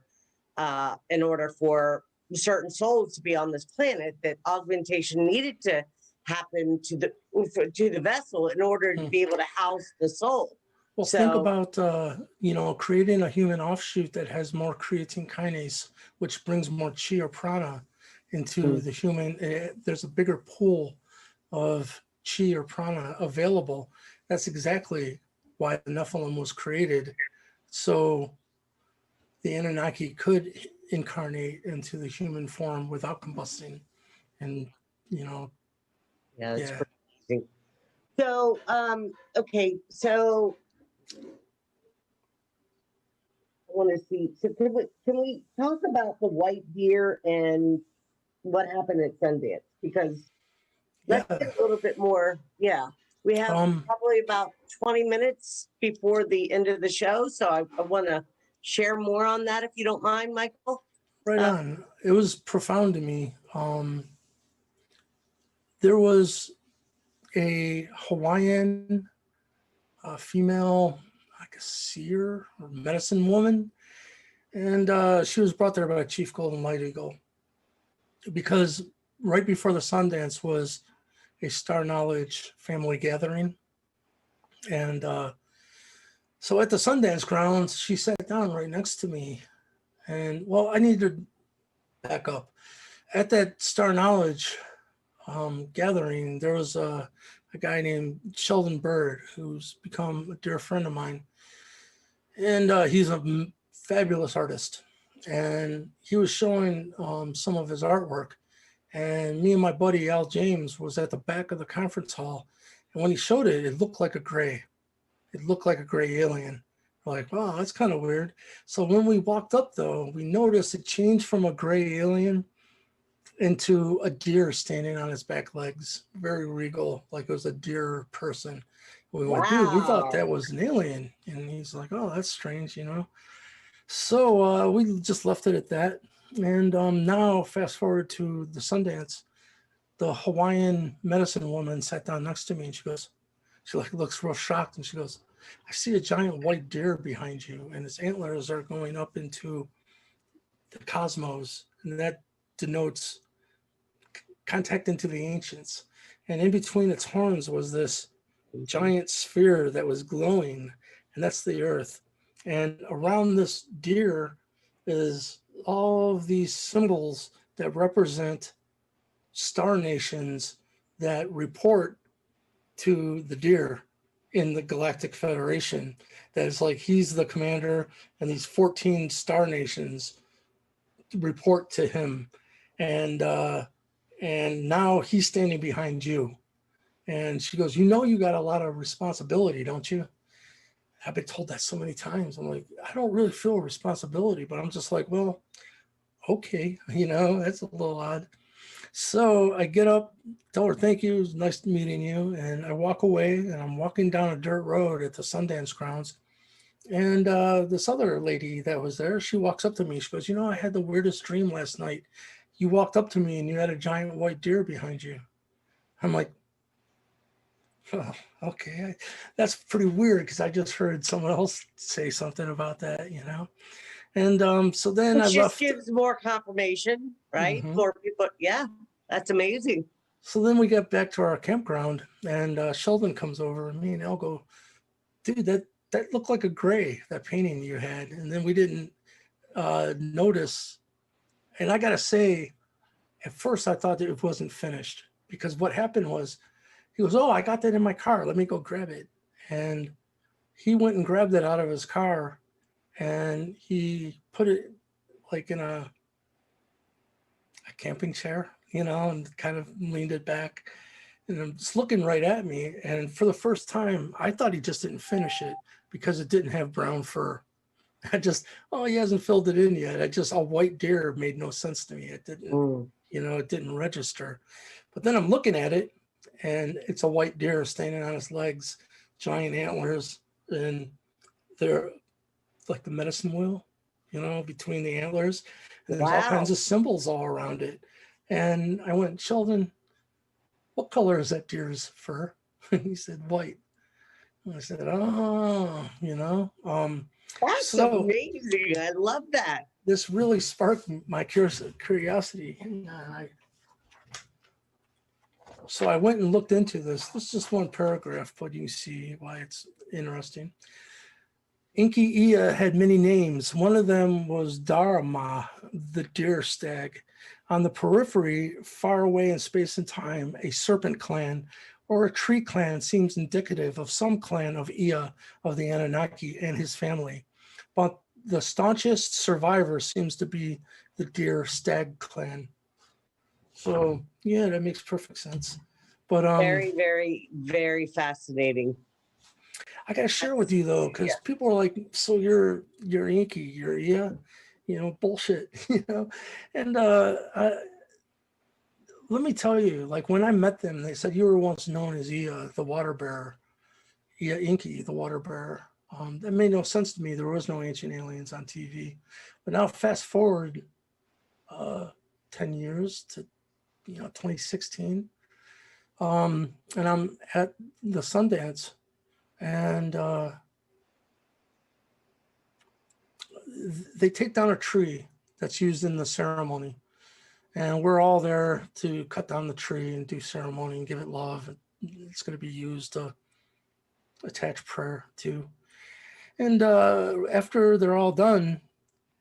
in order for certain souls to be on this planet, that augmentation needed to happen to the vessel in order to be able to house the soul. Well, think about creating a human offshoot that has more creatine kinase, which brings more chi or prana into the human. There's a bigger pool of chi or prana available. That's exactly why the Nephilim was created, so the Anunnaki could incarnate into the human form without combusting, and that's pretty amazing. So okay, so I want to see. So can we talk about the white deer and what happened at Sundance? Because let's get a little bit more. Yeah, we have probably about 20 minutes before the end of the show, so I want to share more on that if you don't mind, Michael. Right on. It was profound to me. There was a Hawaiian female, like a seer or medicine woman, and she was brought there by Chief Golden Light Eagle because right before the Sundance was a Star Knowledge family gathering. And so at the Sundance grounds, she sat down right next to me. And well, I need to back up. At that Star Knowledge gathering, there was a guy named Sheldon Bird, who's become a dear friend of mine. And he's a fabulous artist. And he was showing some of his artwork. And me and my buddy Al James was at the back of the conference hall. And when he showed it, it looked like a gray. It looked like a gray alien. We're like, wow, that's kind of weird. So when we walked up, though, we noticed it changed from a gray alien into a deer standing on its back legs, very regal, like it was a deer person. We went, dude, we thought that was an alien. And he's like, oh, that's strange, So we just left it at that. And now, fast forward to the Sundance, the Hawaiian medicine woman sat down next to me, and she looks real shocked, and she goes, I see a giant white deer behind you, and its antlers are going up into the cosmos, and that denotes contact into the ancients. And in between its horns was this giant sphere that was glowing, and that's the earth. And around this deer is all of these symbols that represent star nations that report to the deer in the Galactic Federation. That is like he's the commander, and these 14 star nations report to him. And now he's standing behind you. And she goes, you got a lot of responsibility, don't you? I've been told that so many times. I'm like, I don't really feel responsibility, but I'm just like, well, okay, that's a little odd. So I get up, tell her, thank you, it was nice meeting you. And I walk away, and I'm walking down a dirt road at the Sundance grounds. And this other lady that was there, she walks up to me. She goes, "You know, I had the weirdest dream last night. You walked up to me and you had a giant white deer behind you." I'm like, "Oh, okay. That's pretty weird because I just heard someone else say something about that, you know?" And so then I Which just left. gives more confirmation, right? Mhm. More people. Yeah, that's amazing. So then we get back to our campground, and Sheldon comes over, and me and Elle go, "Dude, that looked like a gray, that painting you had." And then we didn't notice. And I gotta say, at first I thought that it wasn't finished because what happened was he goes, "Oh, I got that in my car. Let me go grab it." And he went and grabbed it out of his car, and he put it like in a camping chair, you know, and kind of leaned it back. And it's looking right at me. And for the first time, I thought he just didn't finish it because it didn't have brown fur. I just, oh, he hasn't filled it in yet. I just, a white deer made no sense to me. It didn't, Mm. you know, it didn't register. But then I'm looking at it and it's a white deer standing on its legs, giant antlers, and they're like the medicine wheel, you know, between the antlers. And there's all kinds Wow. of symbols all around it. And I went, "Sheldon, what color is that deer's fur?" And he said, "White." And I said, "Oh, you know." That's So amazing. I love that. this really sparked my curiosity. And so I went and looked into this. This is just one paragraph, but you can see why it's interesting. Enki Ea had many names. One of them was Dharma, the deer stag. On the periphery, far away in space and time, a serpent clan or a tree clan seems indicative of some clan of Ea of the Anunnaki and his family. But the staunchest survivor seems to be the deer stag clan. So yeah, that makes perfect sense. But Very, very, very fascinating. I gotta share with you though, because Yeah. people are like, "So you're Inky, you're yeah, you know, bullshit," you know. And let me tell you, like when I met them, they said you were once known as Ia, the water bearer, Ia Inky, the water bearer. That made no sense to me. There was no ancient aliens on TV. But now fast forward uh, 10 years to 2016, and I'm at the Sundance, and they take down a tree that's used in the ceremony, and we're all there to cut down the tree and do ceremony and give it love. It's going to be used to attach prayer to. And after they're all done,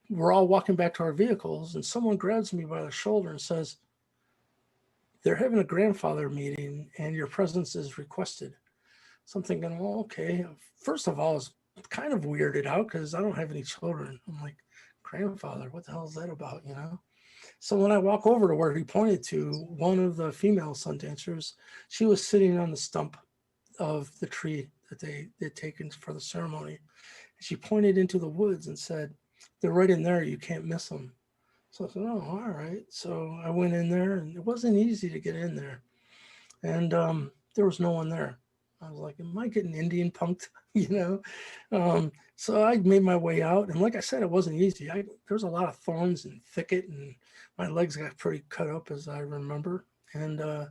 we're all walking back to our vehicles, and someone grabs me by the shoulder and says, "They're having a grandfather meeting, and your presence is requested." So I'm thinking, well, okay. First of all, I was kind of weirded out because I don't have any children. I'm like, grandfather, what the hell is that about, you know? So when I walk over to where he pointed to, one of the female sun dancers, she was sitting on the stump of the tree that they'd taken for the ceremony. She pointed into the woods and said, "They're right in there. You can't miss them." So I said, "Oh, all right." So I went in there, and it wasn't easy to get in there. And there was no one there. I was like, "Am I getting Indian punked?" you know? So I made my way out. And like I said, it wasn't easy. There was a lot of thorns and thicket, and my legs got pretty cut up as I remember. And but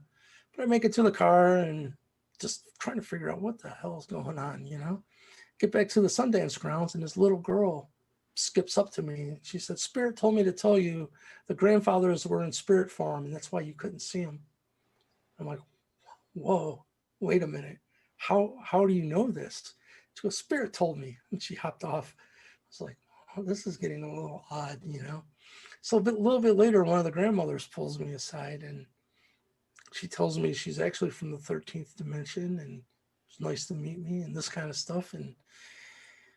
I make it to the car and just trying to figure out what the hell is going on, you know? Get back to the Sundance grounds, and this little girl skips up to me. She said, "Spirit told me to tell you the grandfathers were in spirit form, and that's why you couldn't see them." I'm like, "Whoa, wait a minute. How do you know this?" She goes, "Spirit told me," and she hopped off. I was like, "Oh, this is getting a little odd, you know?" So a little bit later, one of the grandmothers pulls me aside, and she tells me she's actually from the 13th dimension, and it's nice to meet me and this kind of stuff. And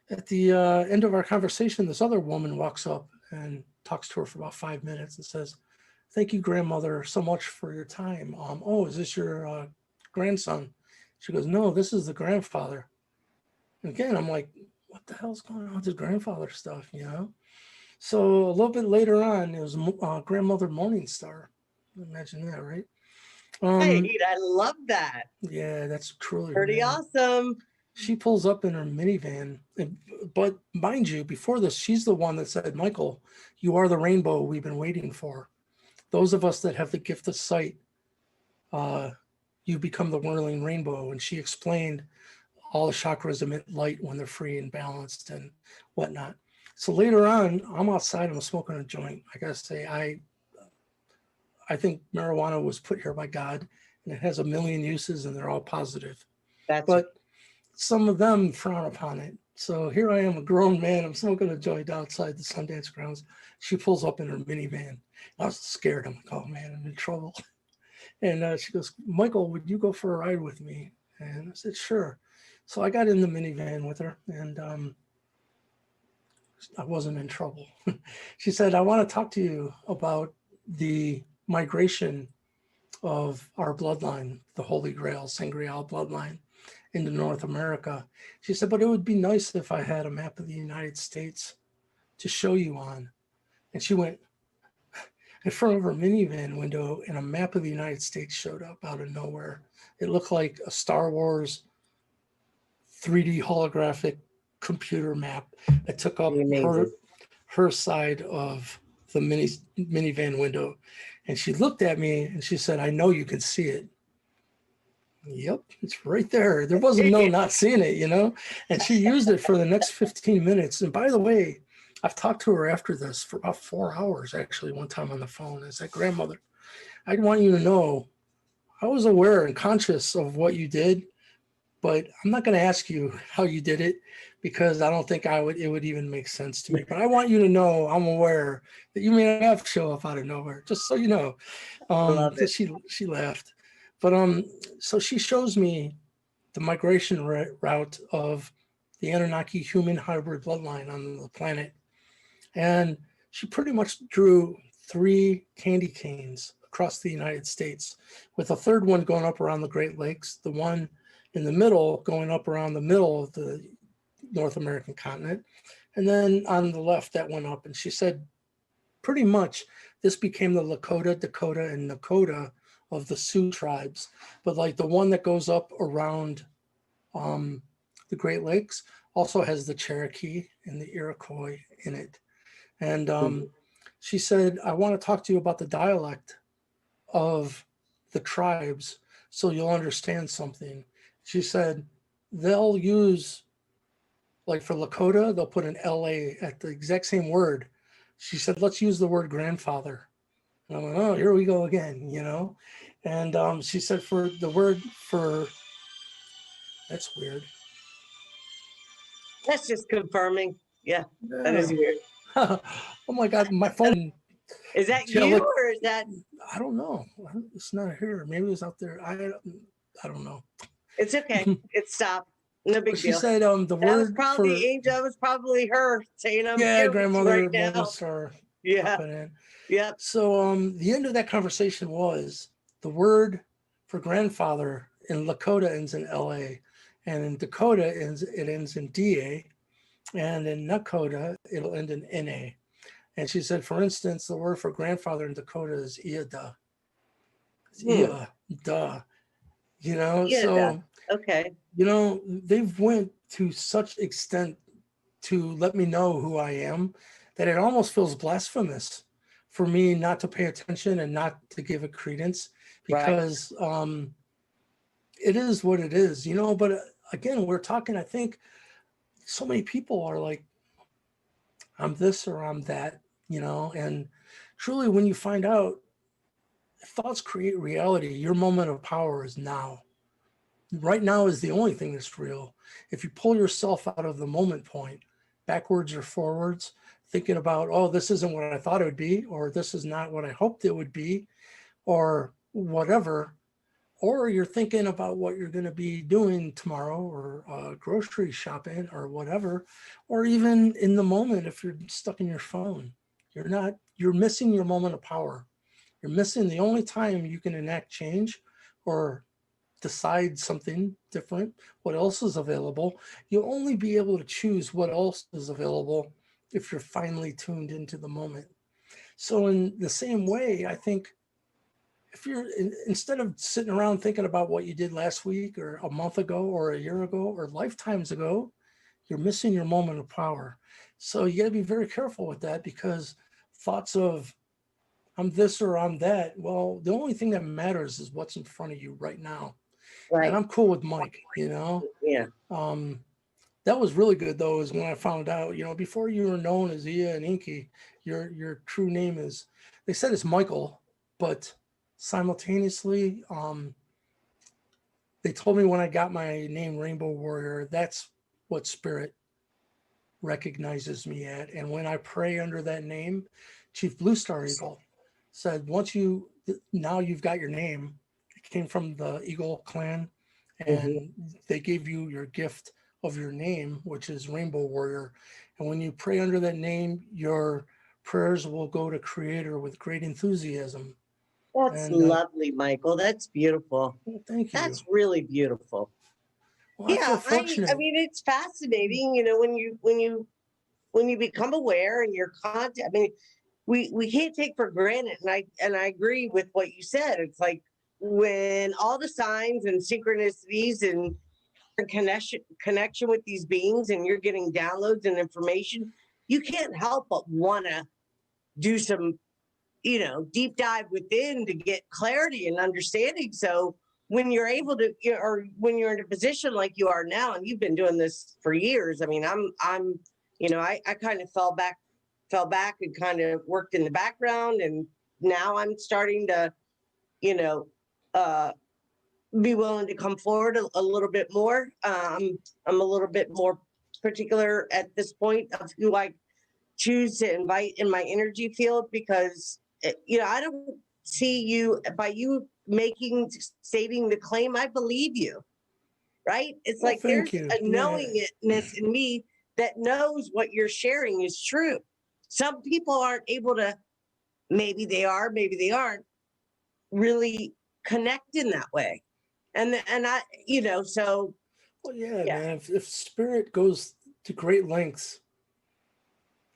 at the end of our conversation, this other woman walks up and talks to her for about 5 minutes and says, "Thank you, grandmother, so much for your time. Oh, is this your grandson?" She goes, "No, this is the grandfather." And again, I'm like, what the hell's going on with this grandfather stuff, you know? So a little bit later on, it was grandmother Morningstar. Imagine that, right? Right. I love that. Yeah, that's truly her Pretty name. awesome. She pulls up in her minivan, but mind you, before this, she's the one that said, Michael, you are the rainbow we've been waiting for. Those of us that have the gift of sight, you become the whirling rainbow. And she explained all the chakras emit light when they're free and balanced and whatnot. So later on, I'm outside, I'm smoking a joint. I gotta say, I think marijuana was put here by God, and it has a million uses, and they're all positive. That's But some of them frown upon it. So here I am, a grown man. I'm smoking a joint outside the Sundance grounds. She pulls up in her minivan. I was scared. I'm like, oh man, I'm in trouble. And she goes, Michael, would you go for a ride with me? And I said, sure. So I got in the minivan with her, and I wasn't in trouble. She said, I want to talk to you about the migration of our bloodline, the Holy Grail, Sangreal bloodline, into North America. She said, but it would be nice if I had a map of the United States to show you on. And she went in front of her minivan window, and a map of the United States showed up out of nowhere. It looked like a Star Wars 3D holographic computer map that took up her side of the minivan window. And she looked at me and she said, I know you can see it. Yep, it's right there. There wasn't no not seeing it, you know? And she used it for the next 15 minutes. And by the way, I've talked to her after this for about 4 hours, actually, one time on the phone. I said, grandmother, I want you to know I was aware and conscious of what you did, but I'm not going to ask you how you did it because I don't think it would even make sense to me. But I want you to know I'm aware that you may not have to show up out of nowhere, just so you know. love it. She laughed. But so she shows me the migration route of the Annunaki human hybrid bloodline on the planet. And she pretty much drew 3 candy canes across the United States, with a third one going up around the Great Lakes, the one in the middle going up around the middle of the North American continent, and then on the left that went up. And she said, pretty much this became the Lakota, Dakota, and Nakota of the Sioux tribes. But like the one that goes up around the Great Lakes also has the Cherokee and the Iroquois in it. And she said, I want to talk to you about the dialect of the tribes so you'll understand something. She said, they'll use, like for Lakota, they'll put an LA at the exact same word. She said, let's use the word grandfather. And I went, oh, here we go again, you know? And she said, for the word for, that's weird. That's just confirming. Yeah, that is weird. Oh my God, my phone. Is that you or is that? I don't know. It's not here. Maybe it was out there. I don't know. It's okay. It stopped. No big She deal. said the That word was probably for, Angel. That was probably her saying, "I'm yeah, here with you grandmother right now." Lone Star Yeah. popping in. Yep. So the end of that conversation was the word for grandfather in Lakota ends in LA, and in Dakota it ends in DA, and in Nakota it'll end in NA. And she said, for instance, the word for grandfather in Dakota is Iada. It's Iada, you know. Yeah. So Okay. you know, they've went to such extent to let me know who I am that it almost feels blasphemous for me not to pay attention and not to give it credence, because it is what it is, you know. But again, we're talking, I think so many people are like, I'm this or I'm that, you know. And truly, when you find out thoughts create reality, your moment of power is now. Right now is the only thing that's real. If you pull yourself out of the moment point, backwards or forwards, thinking about, oh, this isn't what I thought it would be, or this is not what I hoped it would be, or whatever, or you're thinking about what you're going to be doing tomorrow, or grocery shopping or whatever, or even in the moment, if you're stuck in your phone, you're missing your moment of power. You're missing the only time you can enact change or decide something different, what else is available. You'll only be able to choose what else is available if you're finally tuned into the moment. So in the same way, I think if you're instead of sitting around thinking about what you did last week or a month ago or a year ago or lifetimes ago, you're missing your moment of power. So you got to be very careful with that, because thoughts of I'm this or I'm that, well, the only thing that matters is what's in front of you right now. And Right. I'm cool with Mike, you know. Yeah. That was really good though, is when I found out, before you were known as Ia and Enki, your true name is, they said it's Michael, but simultaneously, they told me when I got my name Rainbow Warrior, that's what spirit recognizes me at. And when I pray under that name, Chief Blue Star Eagle said, now you've got your name. It came from the Eagle clan, Mhm. and they gave you your gift of your name, which is Rainbow Warrior. And when you pray under that name, your prayers will go to Creator with great enthusiasm. That's And lovely, Michael. That's beautiful. well, thank you. That's really beautiful. Well, I feel Yeah, I fortunate. mean, it's fascinating, when you become aware and you're content. I mean, we can't take for granted, and I agree with what you said. It's like when all the signs and synchronicities and connection with these beings, and you're getting downloads and information, you can't help but want to do some deep dive within to get clarity and understanding. So when you're able to, or when you're in a position like you are now, and you've been doing this for years, I mean, I kind of fell back and kind of worked in the background, and now I'm starting to, you know, uh, be willing to come forward a little bit more. I'm a little bit more particular at this point of who I choose to invite in my energy field, because I don't see you by you stating the claim. I believe you, right? It's Well, like thank there's you. a Yeah. knowingness in me that knows what you're sharing is true. Some people aren't able to, maybe they are, maybe they aren't really connect in that way. And I, so Well, yeah, yeah, man. If spirit goes to great lengths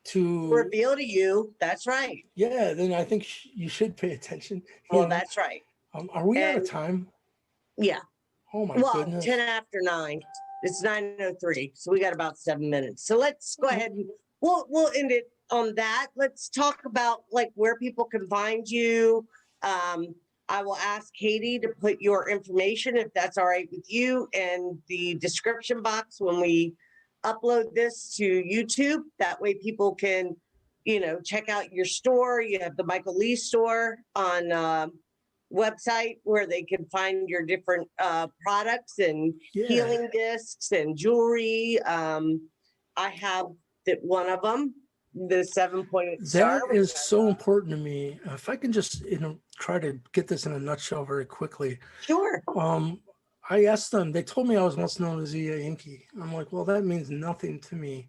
to, reveal to you, that's right. yeah, then I think you should pay attention. Well, that's right. Are we out of And time? yeah, Oh my well, 10 goodness. after 9. It's 9:03, so we got about 7 minutes. So let's go ahead and we'll end it on that. Let's talk about like where people can find you. Um, I will ask Katie to put your information, if that's all right with you, in the description box when we upload this to YouTube. That way people can, check out your store. You have the Michael Lee store on website where they can find your different products and Yeah, healing discs and jewelry. I have one of them, the 7-pointed star. that is so important to me. If I can just, try to get this in a nutshell very quickly. Sure. I asked them, they told me I was once known as Ia Inky. I'm like, well, that means nothing to me.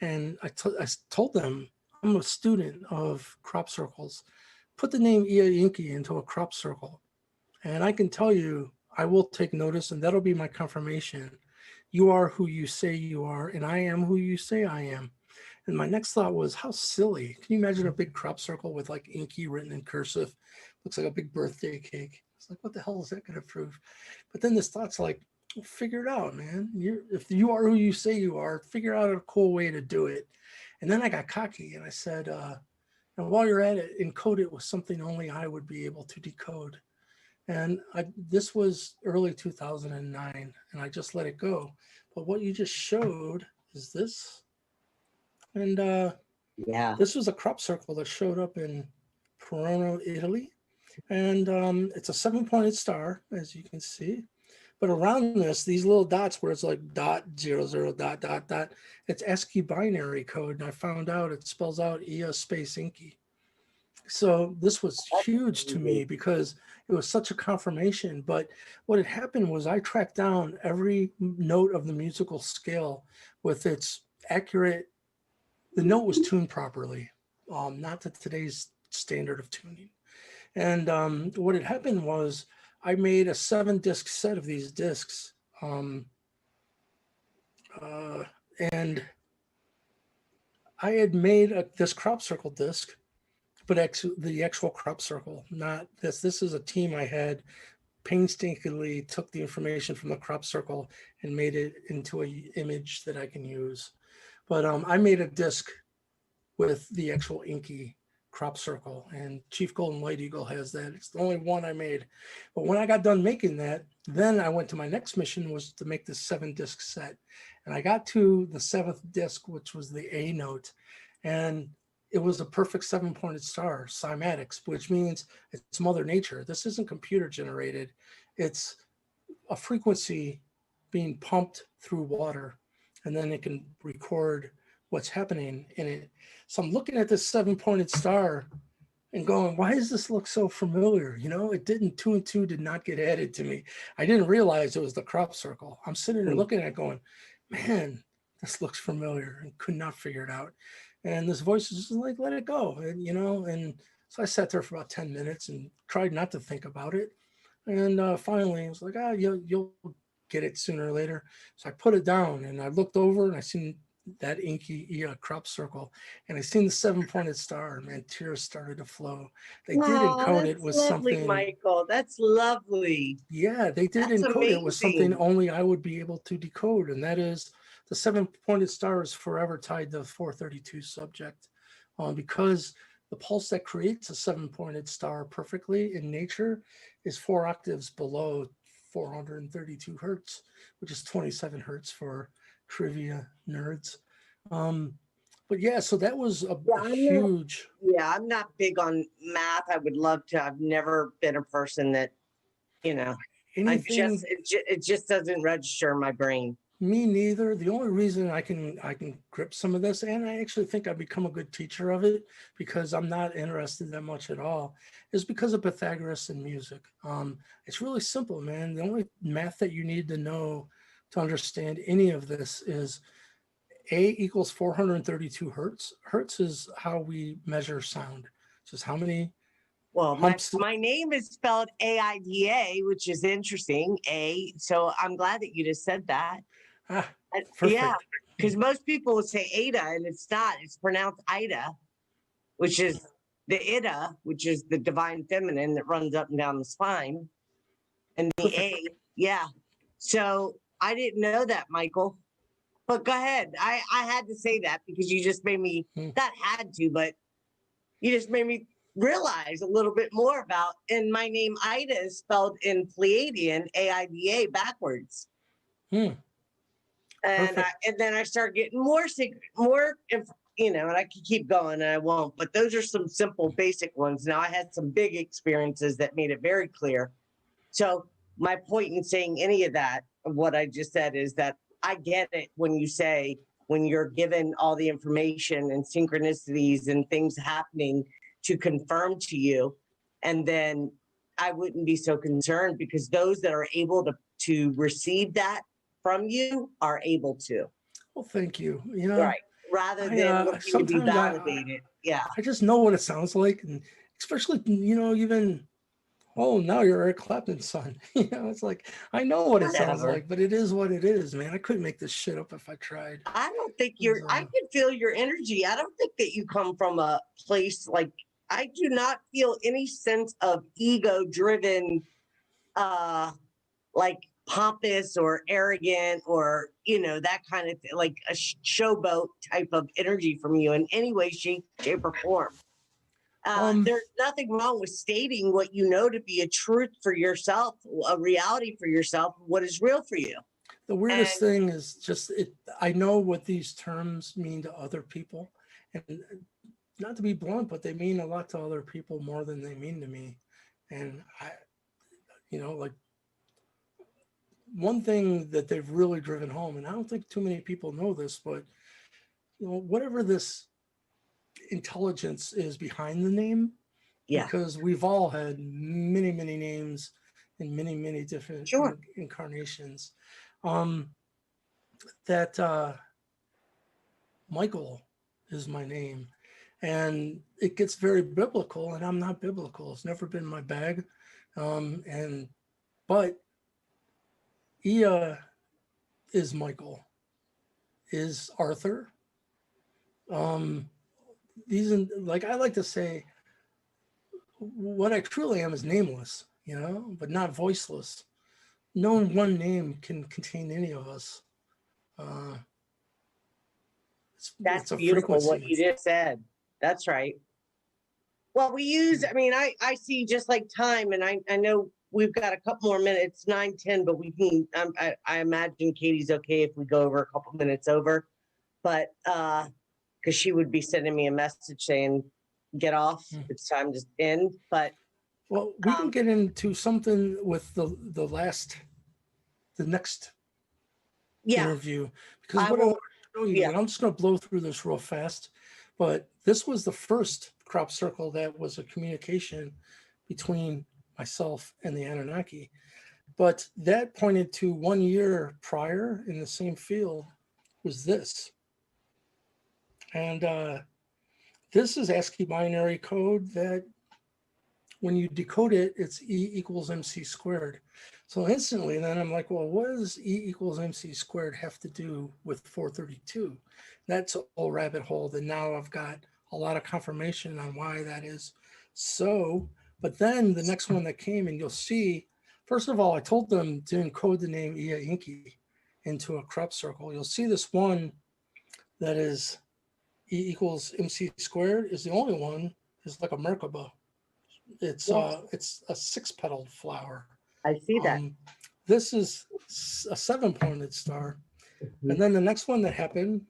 And I told them I'm a student of crop circles. Put the name Ia Inky into a crop circle, and I can tell you, I will take notice, and that'll be my confirmation. You are who you say you are, and I am who you say I am. And my next thought was, how silly. Can you imagine a big crop circle with like Inky written in cursive? Looks like a big birthday cake. It's like, what the hell is that going to prove? But then this thought's like, well, figure it out, man. If you are who you say you are, figure out a cool way to do it. And then I got cocky and I said, and while you're at it, encode it with something only I would be able to decode. And this was early 2009, and I just let it go. But what you just showed is this. And Yeah. this was a crop circle that showed up in Palermo, Italy. And it's a 7-pointed star, as you can see. But around this, these little dots where it's like dot, 00, dot, dot, dot, it's ASCII binary code. And I found out it spells out Ia space Inky. So this was huge to me because it was such a confirmation. But what had happened was I tracked down every note of the musical scale with its accurate, the note was tuned properly, not to today's standard of tuning. And what had happened was I made a 7-disc set of these discs. And I had made this crop circle disc but the actual crop circle, not this. This is a team I had painstakingly took the information from the crop circle and made it into a image that I can use. But I made a disc with the actual Enki crop circle, and Chief Golden Light Eagle has that. It's the only one I made. But when I got done making that, then I went to my next mission, was to make this 7-disc set. And I got to the 7th disc, which was the A note, and it was a perfect 7-pointed star, cymatics, which means it's Mother Nature. This isn't computer generated. It's a frequency being pumped through water, and then it can record what's happening in it. So I'm looking at this 7-pointed star and going, why does this look so familiar? You know, it didn't, 2 and 2 did not get added to me. I didn't realize it was the crop circle. I'm sitting there looking at it going, man, this looks familiar, and could not figure it out. And this voice is just like, let it go. And, you know, and so I sat there for about 10 minutes and tried not to think about it. And finally I was like, you'll get it sooner or later. So I put it down and I looked over and I seen that Enki crop circle, and I seen the 7-pointed star, and man, tears started to flow. They did encode it with lovely, something. Michael. That's lovely. Yeah, they did That's encode it with something amazing. only I would be able to decode, and that is the 7-pointed star is forever tied to 432 subject, because the pulse that creates a 7-pointed star perfectly in nature is 4 octaves below 432 hertz, which is 27 hertz for trivia nerds. But yeah, so that was a huge. I'm not big on math. I would love to. I've never been a person that, you know, Anything. it just doesn't register in my brain. Me neither. The only reason I can grip some of this, and I actually think I've become a good teacher of it because I'm not interested that much at all, is because of Pythagoras and music. It's really simple, man. The only math that you need to know to understand any of this is A equals 432 hertz. Hertz is how we measure sound. Just how many Well, humps. my name is spelled AIDA, which is interesting. So I'm glad that you just said that. Perfect. Yeah, because most people would say Ada, and it's not. It's pronounced Ida, which is the Ida, which is the divine feminine that runs up and down the spine, and the Perfect. A. Yeah. So I didn't know that, Michael. But go ahead. I had to say that because you just made me, not had to, but you just made me realize a little bit more about, and my name Ida is spelled in Pleiadian, AIDA, backwards. And then I start getting more secret, you know, and I can keep going and I won't, but those are some simple basic ones. Now I had some big experiences that made it very clear. So my point in saying any of that, what I just said, is that I get it when you say, when you're given all the information and synchronicities and things happening to confirm to you, and then I wouldn't be so concerned because those that are able to receive that from you are able to. Well, thank you. You know, right. Rather than looking to be validated. I just know what it sounds like, and especially, you know, even, oh, now you're Eric Clapton's son. You know, it's like, I know what it sounds like, but it is what it is, man. I couldn't make this shit up if I tried. I don't think I can feel your energy. I don't think that you come from a place like, I do not feel any sense of ego driven, like pompous or arrogant or, you know, that kind of thing, like a showboat type of energy from you in any way, shape or form. There's nothing wrong with stating what you know to be a truth for yourself, a reality for yourself, what is real for you. The weirdest thing is just I know what these terms mean to other people, and not to be blunt, but they mean a lot to other people more than they mean to me. And I, you know, like, one thing that they've really driven home, and I don't think too many people know this, but, you know, whatever this intelligence is behind the name, because we've all had many names in many different incarnations, that Michael is my name, and it gets very biblical, and I'm not biblical. It's never been my bag, but Ia is Michael, is Arthur. These, like I like to say, what I truly am is nameless, but not voiceless. No one name can contain any of us. Uh, That's it's a beautiful frequency. what you just said. That's right. Well, we use, I mean, I see just like time, and I know we've got a couple more minutes, 9:10, but we can, I imagine Katie's okay if we go over a couple minutes over, but, because she would be sending me a message saying, get off, it's time to end, but. Well, we can get into something with the next Yeah, interview, because I what I will, want to show you, yeah. and I'm just going to blow through this real fast, but this was the first crop circle that was a communication between myself and the Anunnaki. But that pointed to 1 year prior in the same field was this. And this is ASCII binary code that when you decode it, it's E equals MC squared. So instantly, then I'm like, well, what does E equals MC squared have to do with 432? That's a whole rabbit hole that now I've got a lot of confirmation on why that is so. But then the next one that came, and you'll see, first of all, I told them to encode the name Enki into a crop circle. You'll see this one that is E equals MC squared is the only one, is like a Merkaba. It's a 6-petaled flower. I see that. This is a 7-pointed star. And then the next one that happened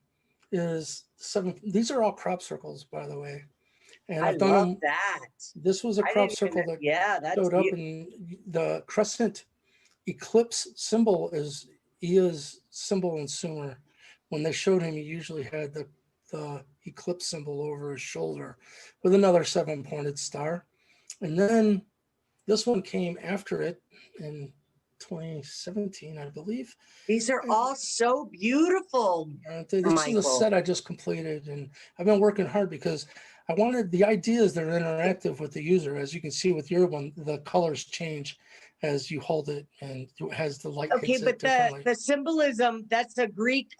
is 7. These are all crop circles, by the way. And I I've done love them. that. This was a I crop didn't circle even, that yeah, that's showed up, and the crescent eclipse symbol is Ia's symbol in Sumer. When they showed him, he usually had the eclipse symbol over his shoulder with another 7-pointed star. And then this one came after it in 2017, I believe. These are all so beautiful. This is a set I just completed, and I've been working hard because I wanted the ideas that are interactive with the user. As you can see with your one, the colors change as you hold it, and it has the light Okay, hits but it differently. the symbolism, that's a Greek,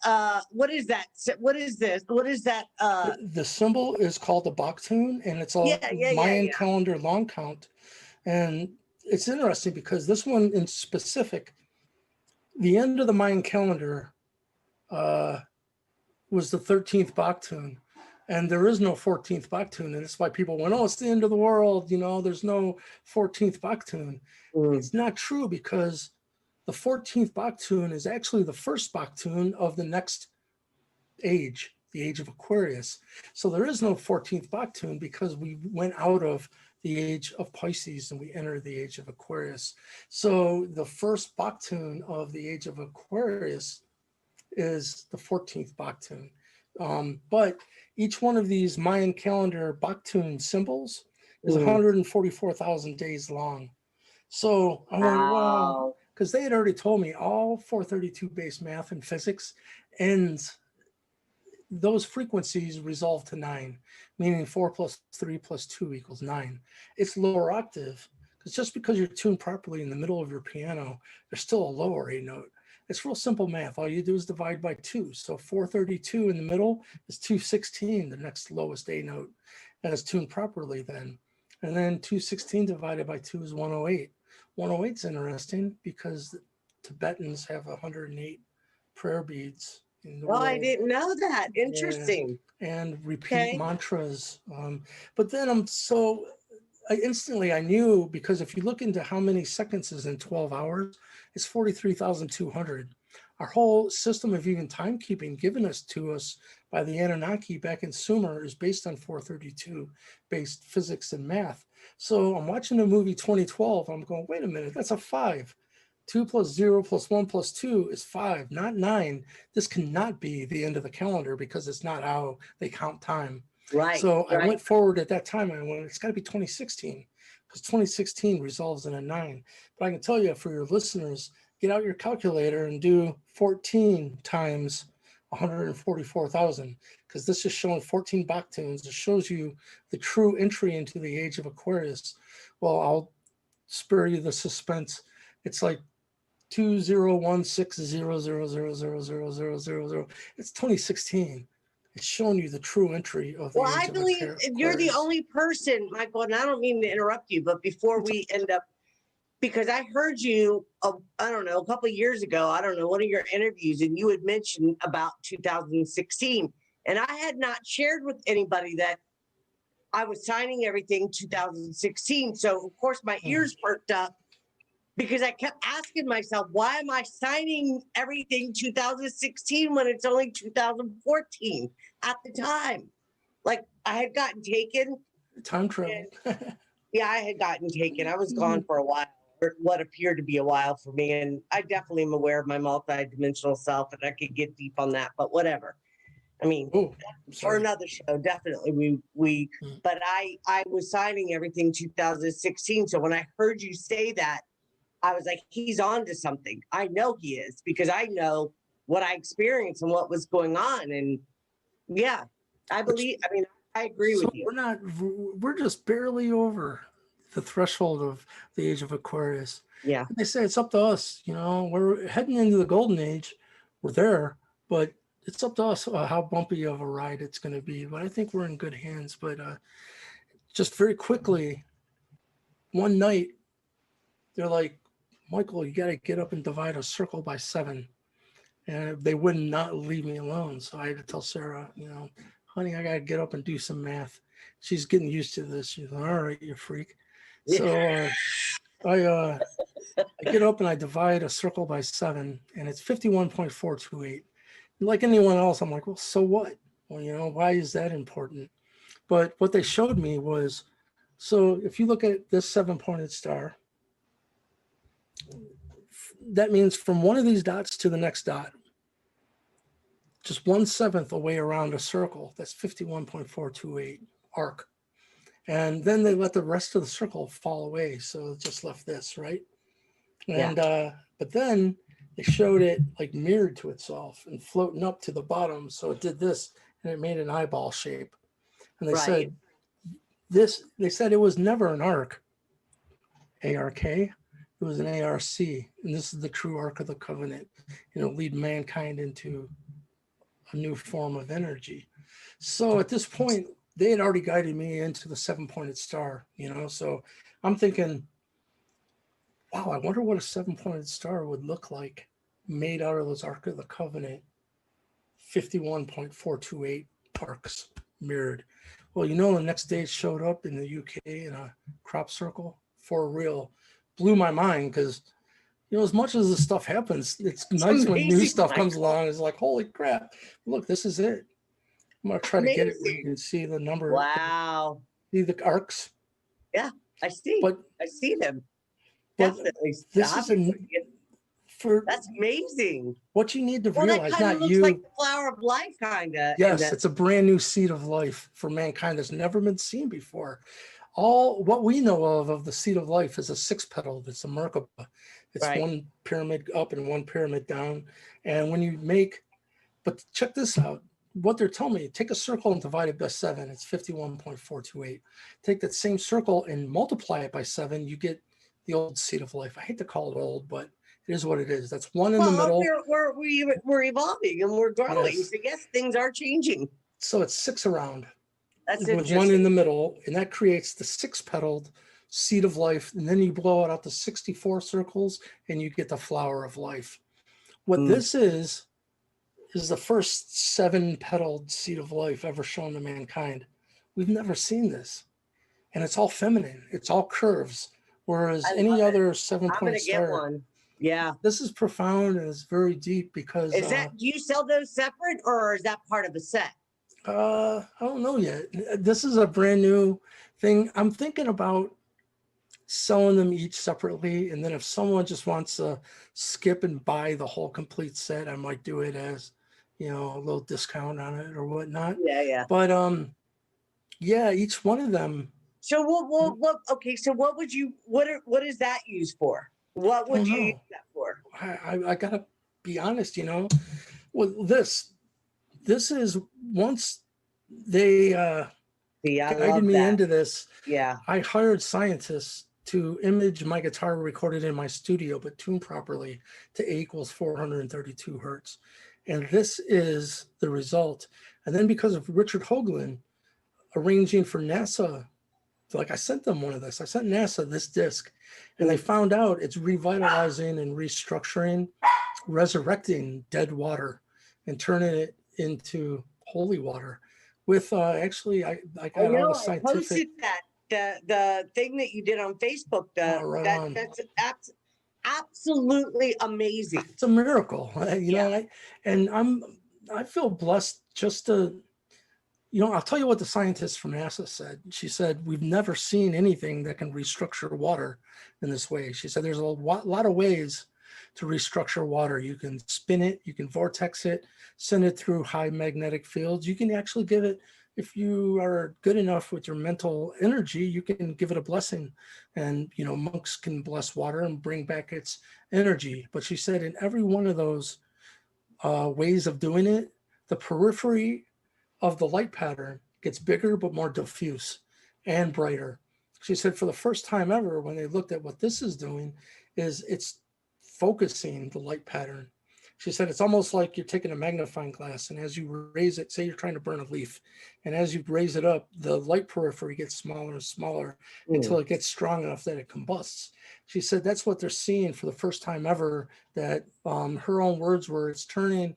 what is that? What is this? What is that? The symbol is called the Baktun, and it's a Mayan calendar long count. And it's interesting because this one in specific, the end of the Mayan calendar was the 13th Baktun. And there is no 14th Baktun. And that's why people went, oh, it's the end of the world. There's no 14th Baktun. It's not true, because the 14th Baktun is actually the first Baktun of the next age, the age of Aquarius. So there is no 14th Baktun because we went out of the age of Pisces and we entered the age of Aquarius. So the first Baktun of the age of Aquarius is the 14th Baktun. But each one of these Mayan calendar Baktun symbols is 144,000 days long. So I went, wow, because they had already told me all 432 based math and physics ends, those frequencies resolve to 9, meaning 4 plus 3 plus 2 equals 9. It's lower octave, because just because you're tuned properly in the middle of your piano, there's still a lower A note. It's real simple math. All you do is divide by 2. So 432 in the middle is 216, the next lowest A note, and it's tuned properly then. And then 216 divided by 2 is 108. 108 is interesting because Tibetans have 108 prayer beads. Well, I didn't know that. Interesting. Yeah. And repeat mantras. But then I knew, because if you look into how many seconds is in 12 hours, it's 43,200. Our whole system of even timekeeping given to us by the Anunnaki back in Sumer is based on 432 based physics and math. So I'm watching the movie 2012. I'm going, wait a minute, that's a 5. 2 plus 0 plus 1 plus 2 is 5, not 9. This cannot be the end of the calendar because it's not how they count time. Right. So I went forward at that time. I went, it's got to be 2016, because 2016 resolves in a 9. But I can tell you, for your listeners, get out your calculator and do 14 times 144,000, because this is showing 14 Baktuns. It shows you the true entry into the age of Aquarius. Well, I'll spare you the suspense. It's like 201600000000. It's 2016. it's showing you the true entry of the Well, I age of believe you're the Aquarius. only person, Michael, and I don't mean to interrupt you, but before we end up, because I heard you, I don't know, a couple of years ago, I don't know, one of your interviews, and you had mentioned about 2016. And I had not shared with anybody that I was signing everything 2016. So, of course, my ears perked up because I kept asking myself, why am I signing everything 2016 when it's only 2014 at the time? Like I had gotten taken. Time travel. Yeah, I had gotten taken. I was gone for a while, or what appeared to be a while for me. And I definitely am aware of my multidimensional self, and I could get deep on that, but whatever. I mean, Oh, I'm for sorry. another show, definitely. But I was signing everything 2016. So when I heard you say that, I was like, he's on to something. I know he is because I know what I experienced and what was going on. And yeah, I mean, I agree So with you. we're just barely over the threshold of the age of Aquarius. Yeah. And they say it's up to us, we're heading into the golden age. We're there, but it's up to us how bumpy of a ride it's going to be. But I think we're in good hands. But just very quickly, one night, they're like, Michael, you got to get up and divide a circle by 7. And they would not leave me alone. So I had to tell Sarah, honey, I got to get up and do some math. She's getting used to this. She's like, all right, you freak. So I get up and I divide a circle by 7, and it's 51.428. Like anyone else, I'm like, well, so what? Well, why is that important? But what they showed me was, so if you look at this 7-pointed star, that means from one of these dots to the next dot, just 1/7 away around a circle. That's 51.428 arc. And then they let the rest of the circle fall away. So it just left this, right? And but then they showed it like mirrored to itself and floating up to the bottom. So it did this and it made an eyeball shape. And they said it was never an arc, ARK. It was an ARC. And this is the true arc of the covenant. Lead mankind into a new form of energy. So at this point, they had already guided me into the 7-pointed star, so I'm thinking, wow, I wonder what a 7-pointed star would look like made out of those Ark of the Covenant 51.428 arcs mirrored. Well, the next day it showed up in the UK in a crop circle for real. Blew my mind because as much as this stuff happens, it's nice when new amazing, stuff comes Michael. along. It's like, holy crap, look, this is it. I'm going to try to get it where you Amazing. can see the number. Wow. See the arcs. Yeah, I see. But I see them. But Definitely. this is for That's amazing. what you need to Well, that realize, kind of not looks you. like the flower of life, kind of. Yes, it's a brand new seed of life for mankind that's never been seen before. All what we know of the seed of life is a 6-petaled. It's a Merkaba. It's Right. one pyramid up and one pyramid down. And when you but check this out. What they're telling me, take a circle and divide it by 7. It's 51.428. Take that same circle and multiply it by 7. You get the old seed of life. I hate to call it old, but it is what it is. That's one in the middle. We're evolving and we're growing. Yes. So yes, things are changing. So it's 6 around. That's with interesting. one in the middle, and that creates the 6-petaled seed of life. And then you blow it out to 64 circles, and you get the flower of life. What this is the first 7-petaled seed of life ever shown to mankind. We've never seen this, and it's all feminine. It's all curves, whereas any other 7-point star. Get one. Yeah. This is profound and it's very deep because. Do you sell those separate, or is that part of a set? I don't know yet. This is a brand new thing. I'm thinking about selling them each separately. And then if someone just wants to skip and buy the whole complete set, I might do it as, a little discount on it or whatnot. Yeah. But yeah, each one of them. So what okay, so what is that used for? What would you use that for? I gotta be honest, with this is once they guided me into this. Yeah. I hired scientists to image my guitar recorded in my studio, but tuned properly to A = 432 hertz. And this is the result. And then because of Richard Hoagland arranging for NASA, like I sent them one of this, I sent NASA this disc, and they found out it's revitalizing and restructuring, resurrecting dead water and turning it into holy water. With actually, I I got all know, the I scientific. posted that, the thing that you did on Facebook, Right on. that's absolutely amazing. It's a miracle, you know. Yeah. I feel blessed just to, you know, I'll tell you what the scientist from NASA said. She said, we've never seen anything that can restructure water in this way. She said, there's a lot of ways to restructure water. You can spin it, you can vortex it, send it through high magnetic fields. You can actually give it, if you are good enough with your mental energy, you can give it a blessing. And, you know, monks can bless water and bring back its energy. But she said, in every one of those ways of doing it, the periphery of the light pattern gets bigger but more diffuse and brighter. She said for the first time ever, when they looked at what this is doing, is it's focusing the light pattern. She said it's almost like you're taking a magnifying glass, and as you raise it, say you're trying to burn a leaf, and as you raise it up, the light periphery gets smaller and smaller until it gets strong enough that it combusts. She said that's what they're seeing for the first time ever, that her own words were, it's turning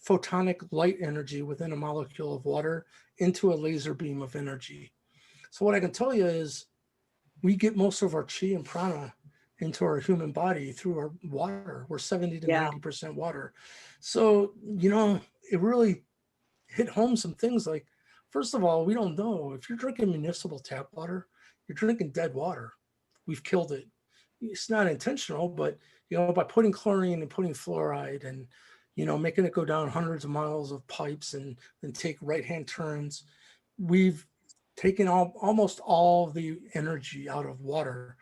photonic light energy within a molecule of water into a laser beam of energy. So what I can tell you is we get most of our chi and prana into our human body through our water. We're 70 to 90% water. So, you know, it really hit home some things like, first of all, we don't know if you're drinking municipal tap water, you're drinking dead water. We've killed it. It's not intentional, but, you know, by putting chlorine and putting fluoride and, you know, making it go down hundreds of miles of pipes and then take right-hand turns, we've taken almost all the energy out of water.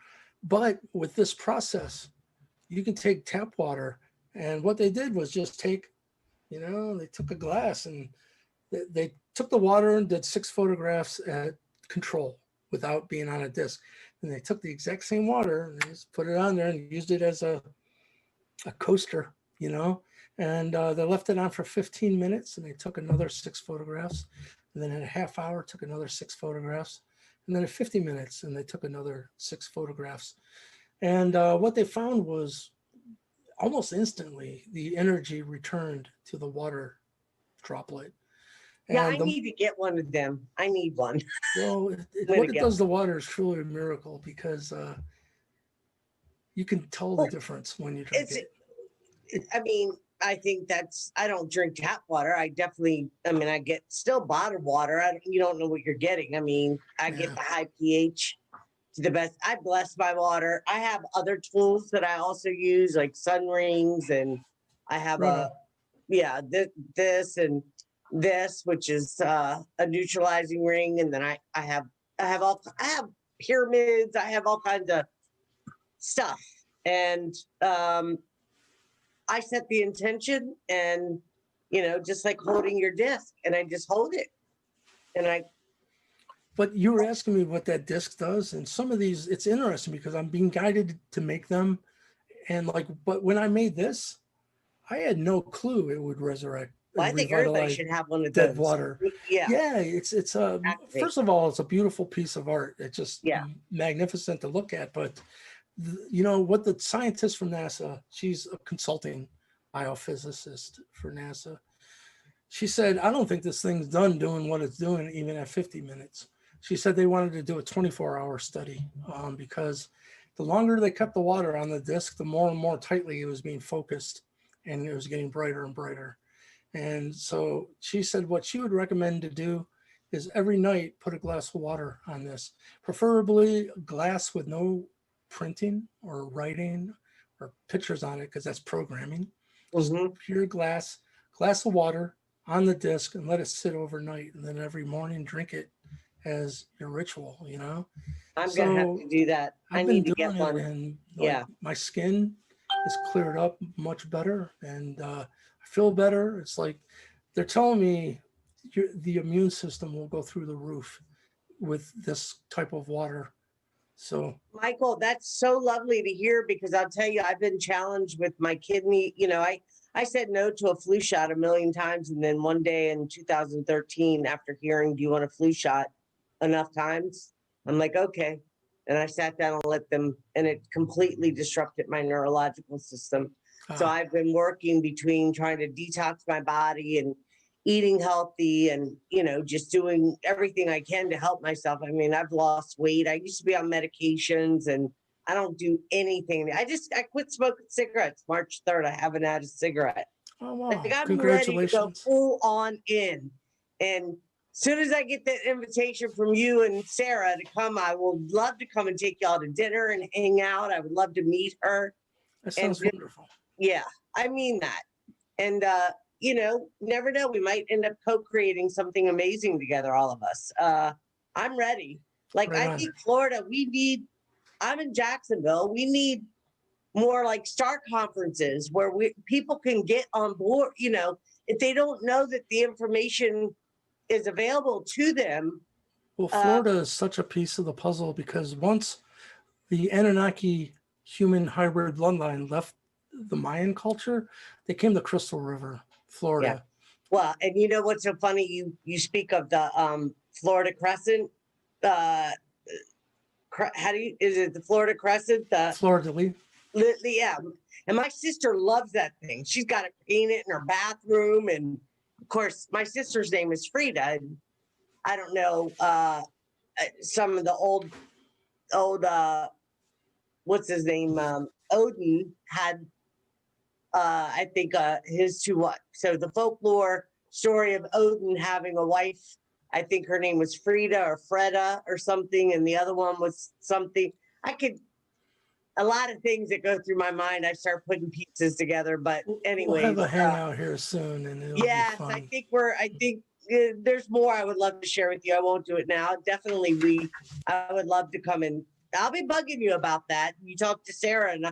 But with this process, you can take tap water, and what they did was just take, you know, they took a glass and they took the water and did 6 photographs at control without being on a disc. And they took the exact same water and they just put it on there and used it as a coaster, you know, and they left it on for 15 minutes and they took another 6 photographs. And then in a half hour, took another 6 photographs. And then at 50 minutes, and they took another 6 photographs. And what they found was almost instantly, the energy returned to the water droplet. Yeah, And I need to get one of them. I need one. well, what it does to water is truly a miracle because you can tell the difference when you drink it. I mean, I think I don't drink tap water. I get still bottled water. You don't know what you're getting. I mean, I get the high pH to the best. I bless my water. I have other tools that I also use, like sun rings, and I have this and this, which is a neutralizing ring, and then I have pyramids. I have all kinds of stuff, and I set the intention, and you know, just like holding your disc, and I just hold it, and But you were asking me what that disc does, and some of these, it's interesting because I'm being guided to make them, and like, but when I made this, I had no clue it would resurrect. I think everybody should have one of those. Dead water. Yeah, it's a first of all, it's a beautiful piece of art. It's just magnificent to look at. But you know what, the scientist from NASA, she's a consulting biophysicist for NASA. She said, I don't think this thing's done doing what it's doing even at 50 minutes. She said they wanted to do a 24-hour study because the longer they kept the water on the disc, the more and more tightly it was being focused, and it was getting brighter and brighter. And so she said what she would recommend to do is every night put a glass of water on this, preferably a glass with no printing or writing or pictures on it, because that's programming. Just pure glass of water on the disc and let it sit overnight. And then every morning drink it as your ritual, you know? I'm going to have to do that. I need to get one. And my skin is cleared up much better, and I feel better. It's like they're telling me the immune system will go through the roof with this type of water. So, Michael, that's so lovely to hear, because I'll tell you, I've been challenged with my kidney. You know, I said no to a flu shot a million times. And then one day in 2013, after hearing, do you want a flu shot enough times? I'm like, okay. And I sat down and let them, and it completely disrupted my neurological system. So I've been working between trying to detox my body and eating healthy and, just doing everything I can to help myself. I mean, I've lost weight. I used to be on medications and I don't do anything. I quit smoking cigarettes March 3rd. I haven't had a cigarette. Oh, wow. Like I'm ready to go Congratulations. full on in. And as soon as I get that invitation from you and Sarah to come, I would love to come and take y'all to dinner and hang out. I would love to meet her. That And sounds wonderful. yeah, I mean that. And, never know. We might end up co-creating something amazing together, all of us. I'm ready. Like, Right I on. think Florida, I'm in Jacksonville. We need more like STAR conferences where people can get on board, if they don't know that the information is available to them. Well, Florida is such a piece of the puzzle because once the Anunnaki human hybrid bloodline left the Mayan culture, they came to Crystal River, Florida. Well, and you know what's so funny? You speak of the Florida Crescent. Is it the Florida Crescent? Florida Lee. Yeah. And my sister loves that thing. She's got it painted in her bathroom. And of course, my sister's name is Frida. And I don't know, some of the old, what's his name? Odin had, I think, his two what? So the folklore story of Odin having a wife, I think her name was Frida or Freda or something. And the other one was something. A lot of things that go through my mind. I start putting pieces together, but anyways. We'll have a hangout here soon and it'll be fun. I think there's more I would love to share with you. I won't do it now. Definitely I would love to come and I'll be bugging you about that. You talk to Sarah and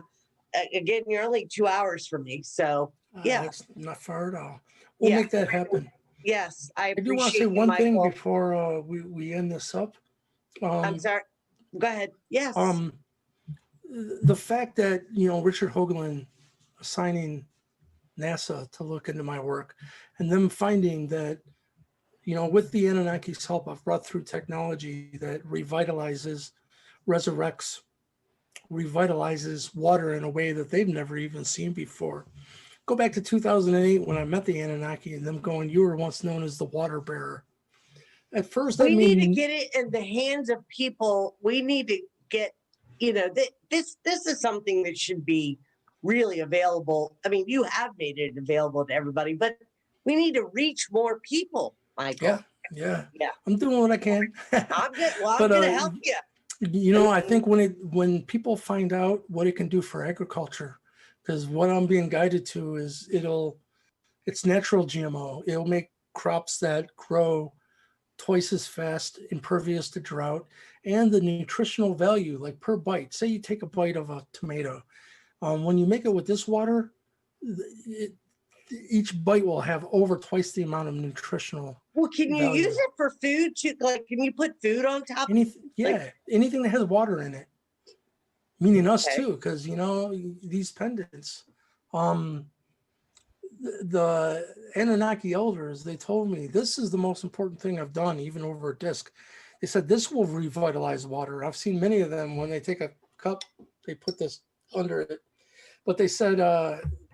again, you're only 2 hours from me. So yeah. That's not far at all. We'll make that happen. Yes. I do want to appreciate say you, one thing Michael. before we end this up. I'm sorry. Go ahead. Yes. The fact that, Richard Hoagland assigning NASA to look into my work and them finding that, with the Anunnaki's help, I've brought through technology that revitalizes water in a way that they've never even seen before. Go back to 2008 when I met the Anunnaki and them going, you were once known as the water bearer. At first, we need to get it in the hands of people. We need to get, this is something that should be really available. I mean, you have made it available to everybody, but we need to reach more people, Michael. Yeah. I'm doing what I can. I'm good. Well, I'm going to help you. I think when people find out what it can do for agriculture, because what I'm being guided to is it's natural GMO. It'll make crops that grow twice as fast, impervious to drought, and the nutritional value, like per bite. Say you take a bite of a tomato. When you make it with this water, each bite will have over twice the amount of nutritional. Well, can you value. use it for food too? Like, can you put food on top? Anything that has water in it, meaning us too, because these pendants. The Anunnaki elders, they told me this is the most important thing I've done, even over a disc. They said this will revitalize water. I've seen many of them when they take a cup, they put this under it. But they said,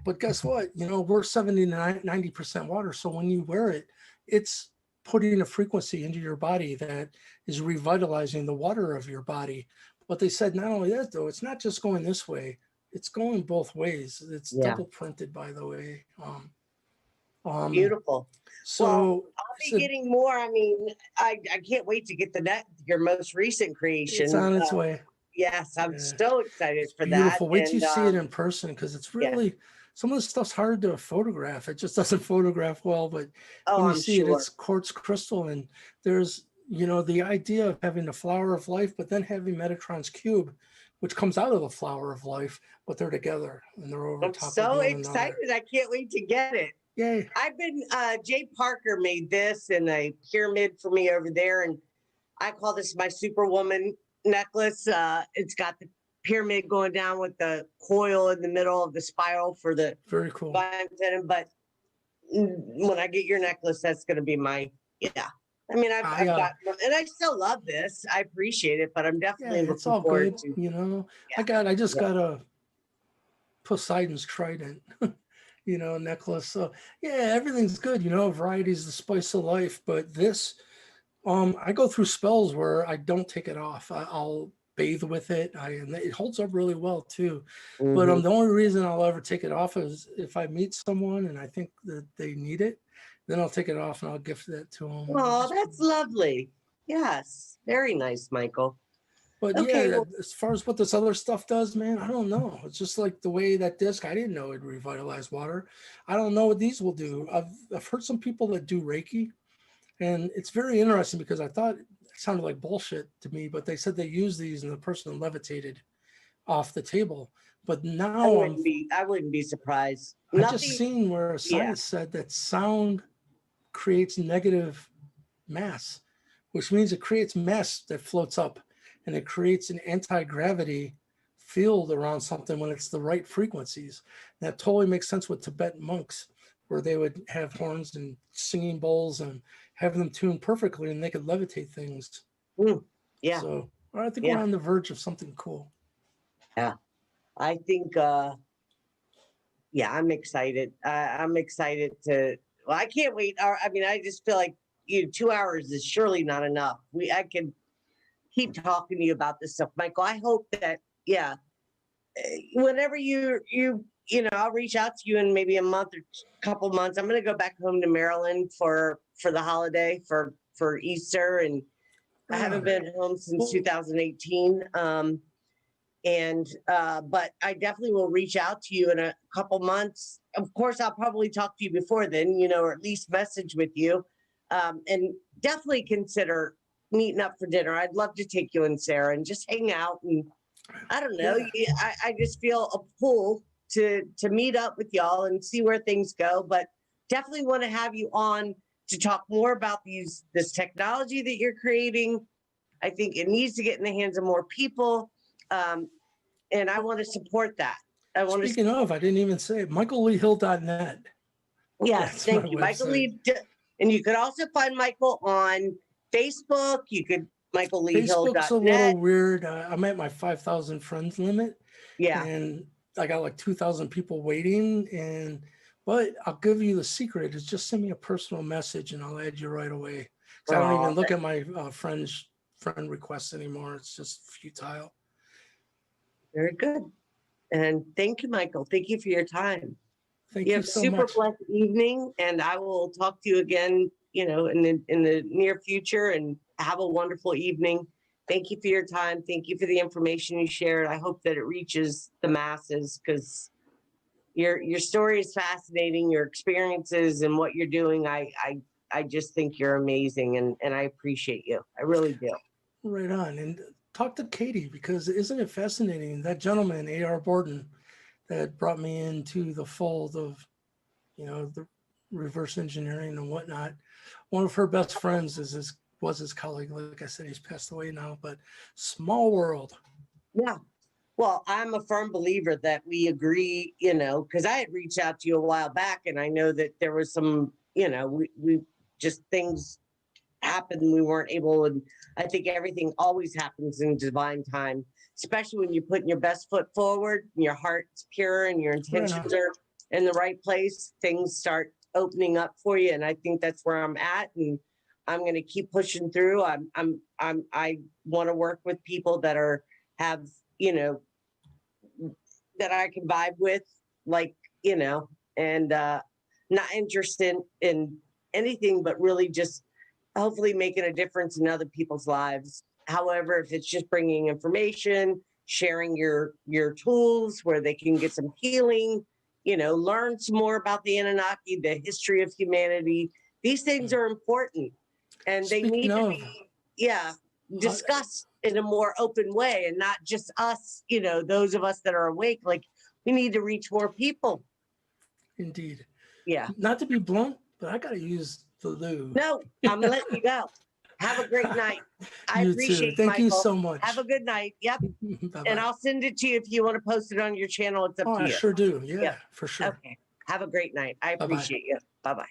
but guess what? We're 70 to 90% water. So when you wear it, it's putting a frequency into your body that is revitalizing the water of your body. But they said not only that, though, it's not just going this way. It's going both ways. It's double printed, by the way. Beautiful. So I'll be getting more. I mean, I can't wait to get your most recent creation. It's on its way. Yes, I'm so excited for that. Beautiful. Wait till you see it in person, because it's really some of the stuff's hard to photograph. It just doesn't photograph well, but when you see it, it's quartz crystal, and there's the idea of having the flower of life, but then having Metatron's cube, which comes out of the flower of life, but they're together and they're over top of one another. I'm so excited. I can't wait to get it. Yay. I've been, Jay Parker made this and a pyramid for me over there. And I call this my Superwoman necklace. It's got pyramid going down with the coil in the middle of the spiral for the Very cool. divine feminine. But when I get your necklace, that's going to be my, yeah. I mean, I've got, and I still love this. I appreciate it, but I'm definitely It's looking all forward good. to. You know, Yeah. I just got a Poseidon's trident, you know, necklace. So yeah, everything's good. You know, variety is the spice of life. But this, I go through spells where I don't take it off. I'll bathe with it. And it holds up really well too. But Mhm. the only reason I'll ever take it off is if I meet someone and I think that they need it, then I'll take it off and I'll gift that to them. Oh, that's lovely. Yes. Very nice, Michael. But Okay. yeah, Well, as far as what this other stuff does, man, I don't know. It's just like the way that disc, I didn't know it revitalized water. I don't know what these will do. I've heard some people that do Reiki, and it's very interesting because I thought it sounded like bullshit to me, but they said they use these and the person levitated off the table. But now I wouldn't be surprised. I just Nothing. seen where a Yeah. scientist said that sound creates negative mass, which means it creates mass that floats up and it creates an anti-gravity field around something when it's the right frequencies. That totally makes sense with Tibetan monks, where they would have horns and singing bowls and have them tuned perfectly and they could levitate things. Yeah. So I think Yeah. we're on the verge of something cool. Yeah. I think, yeah, I'm excited. I'm excited to, well, I can't wait. I mean, I just feel like 2 hours is surely not enough. I can keep talking to you about this stuff, Michael. I hope that, yeah, whenever I'll reach out to you in maybe a month or couple months. I'm going to go back home to Maryland for the holiday for Easter, and I haven't been home since 2018. But I definitely will reach out to you in a couple months. Of course, I'll probably talk to you before then, or at least message with you, and definitely consider meeting up for dinner. I'd love to take you and Sarah and just hang out. And I don't know. Yeah. I just feel a pull to meet up with y'all and see where things go. But definitely want to have you on to talk more about this technology that you're creating. I think it needs to get in the hands of more people. And I want to support that. Speaking of, I didn't even say it, michaelleehill.net. Yes, That's thank my you, Michael website. Lee. And you could also find Michael on Facebook. You could Facebook's a little michaelleehill.net. weird. I'm at my 5,000 friends limit, Yeah. and I got like 2,000 people waiting. But I'll give you the secret: is just send me a personal message, and I'll add you right away. Because I don't even look at my friend requests anymore. It's just futile. Very good. And thank you, Michael. Thank you for your time. Thank You you have a so super much. blessed evening, and I will talk to you again, in the near future. And have a wonderful evening. Thank you for your time. Thank you for the information you shared. I hope that it reaches the masses because your story is fascinating. Your experiences and what you're doing, I just think you're amazing, and I appreciate you. I really do. Right on. And talk to Katie, because isn't it fascinating? That gentleman, A.R. Borden, that brought me into the fold of, the reverse engineering and whatnot. One of her best friends was his colleague. Like I said, he's passed away now, but small world. Yeah. Well, I'm a firm believer that we agree, because I had reached out to you a while back, and I know that there was some, we just things happened. We weren't able, and I think everything always happens in divine time, especially when you're putting your best foot forward and your heart's pure and your intentions are in the right place. Things start opening up for you, and I think that's where I'm at, and I'm going to keep pushing through. I want to work with people that have that I can vibe with, like, and not interested in anything but really just hopefully making a difference in other people's lives. However, if it's just bringing information, sharing your tools where they can get some healing, learn some more about the Anunnaki, the history of humanity. These things are important, and they need to be, discussed in a more open way, and not just us, those of us that are awake. Like, we need to reach more people. Indeed. Yeah. Not to be blunt, but I got to use the loo. No, I'm letting you go. Have a great night. I You appreciate too. Thank you Michael. so much. Have a good night. Yep. Bye-bye. And I'll send it to you if you want to post it on your channel. It's up Oh, to I you. sure do. Yeah, Yep. for sure. Okay. Have a great night. I Bye-bye. appreciate you. Bye bye.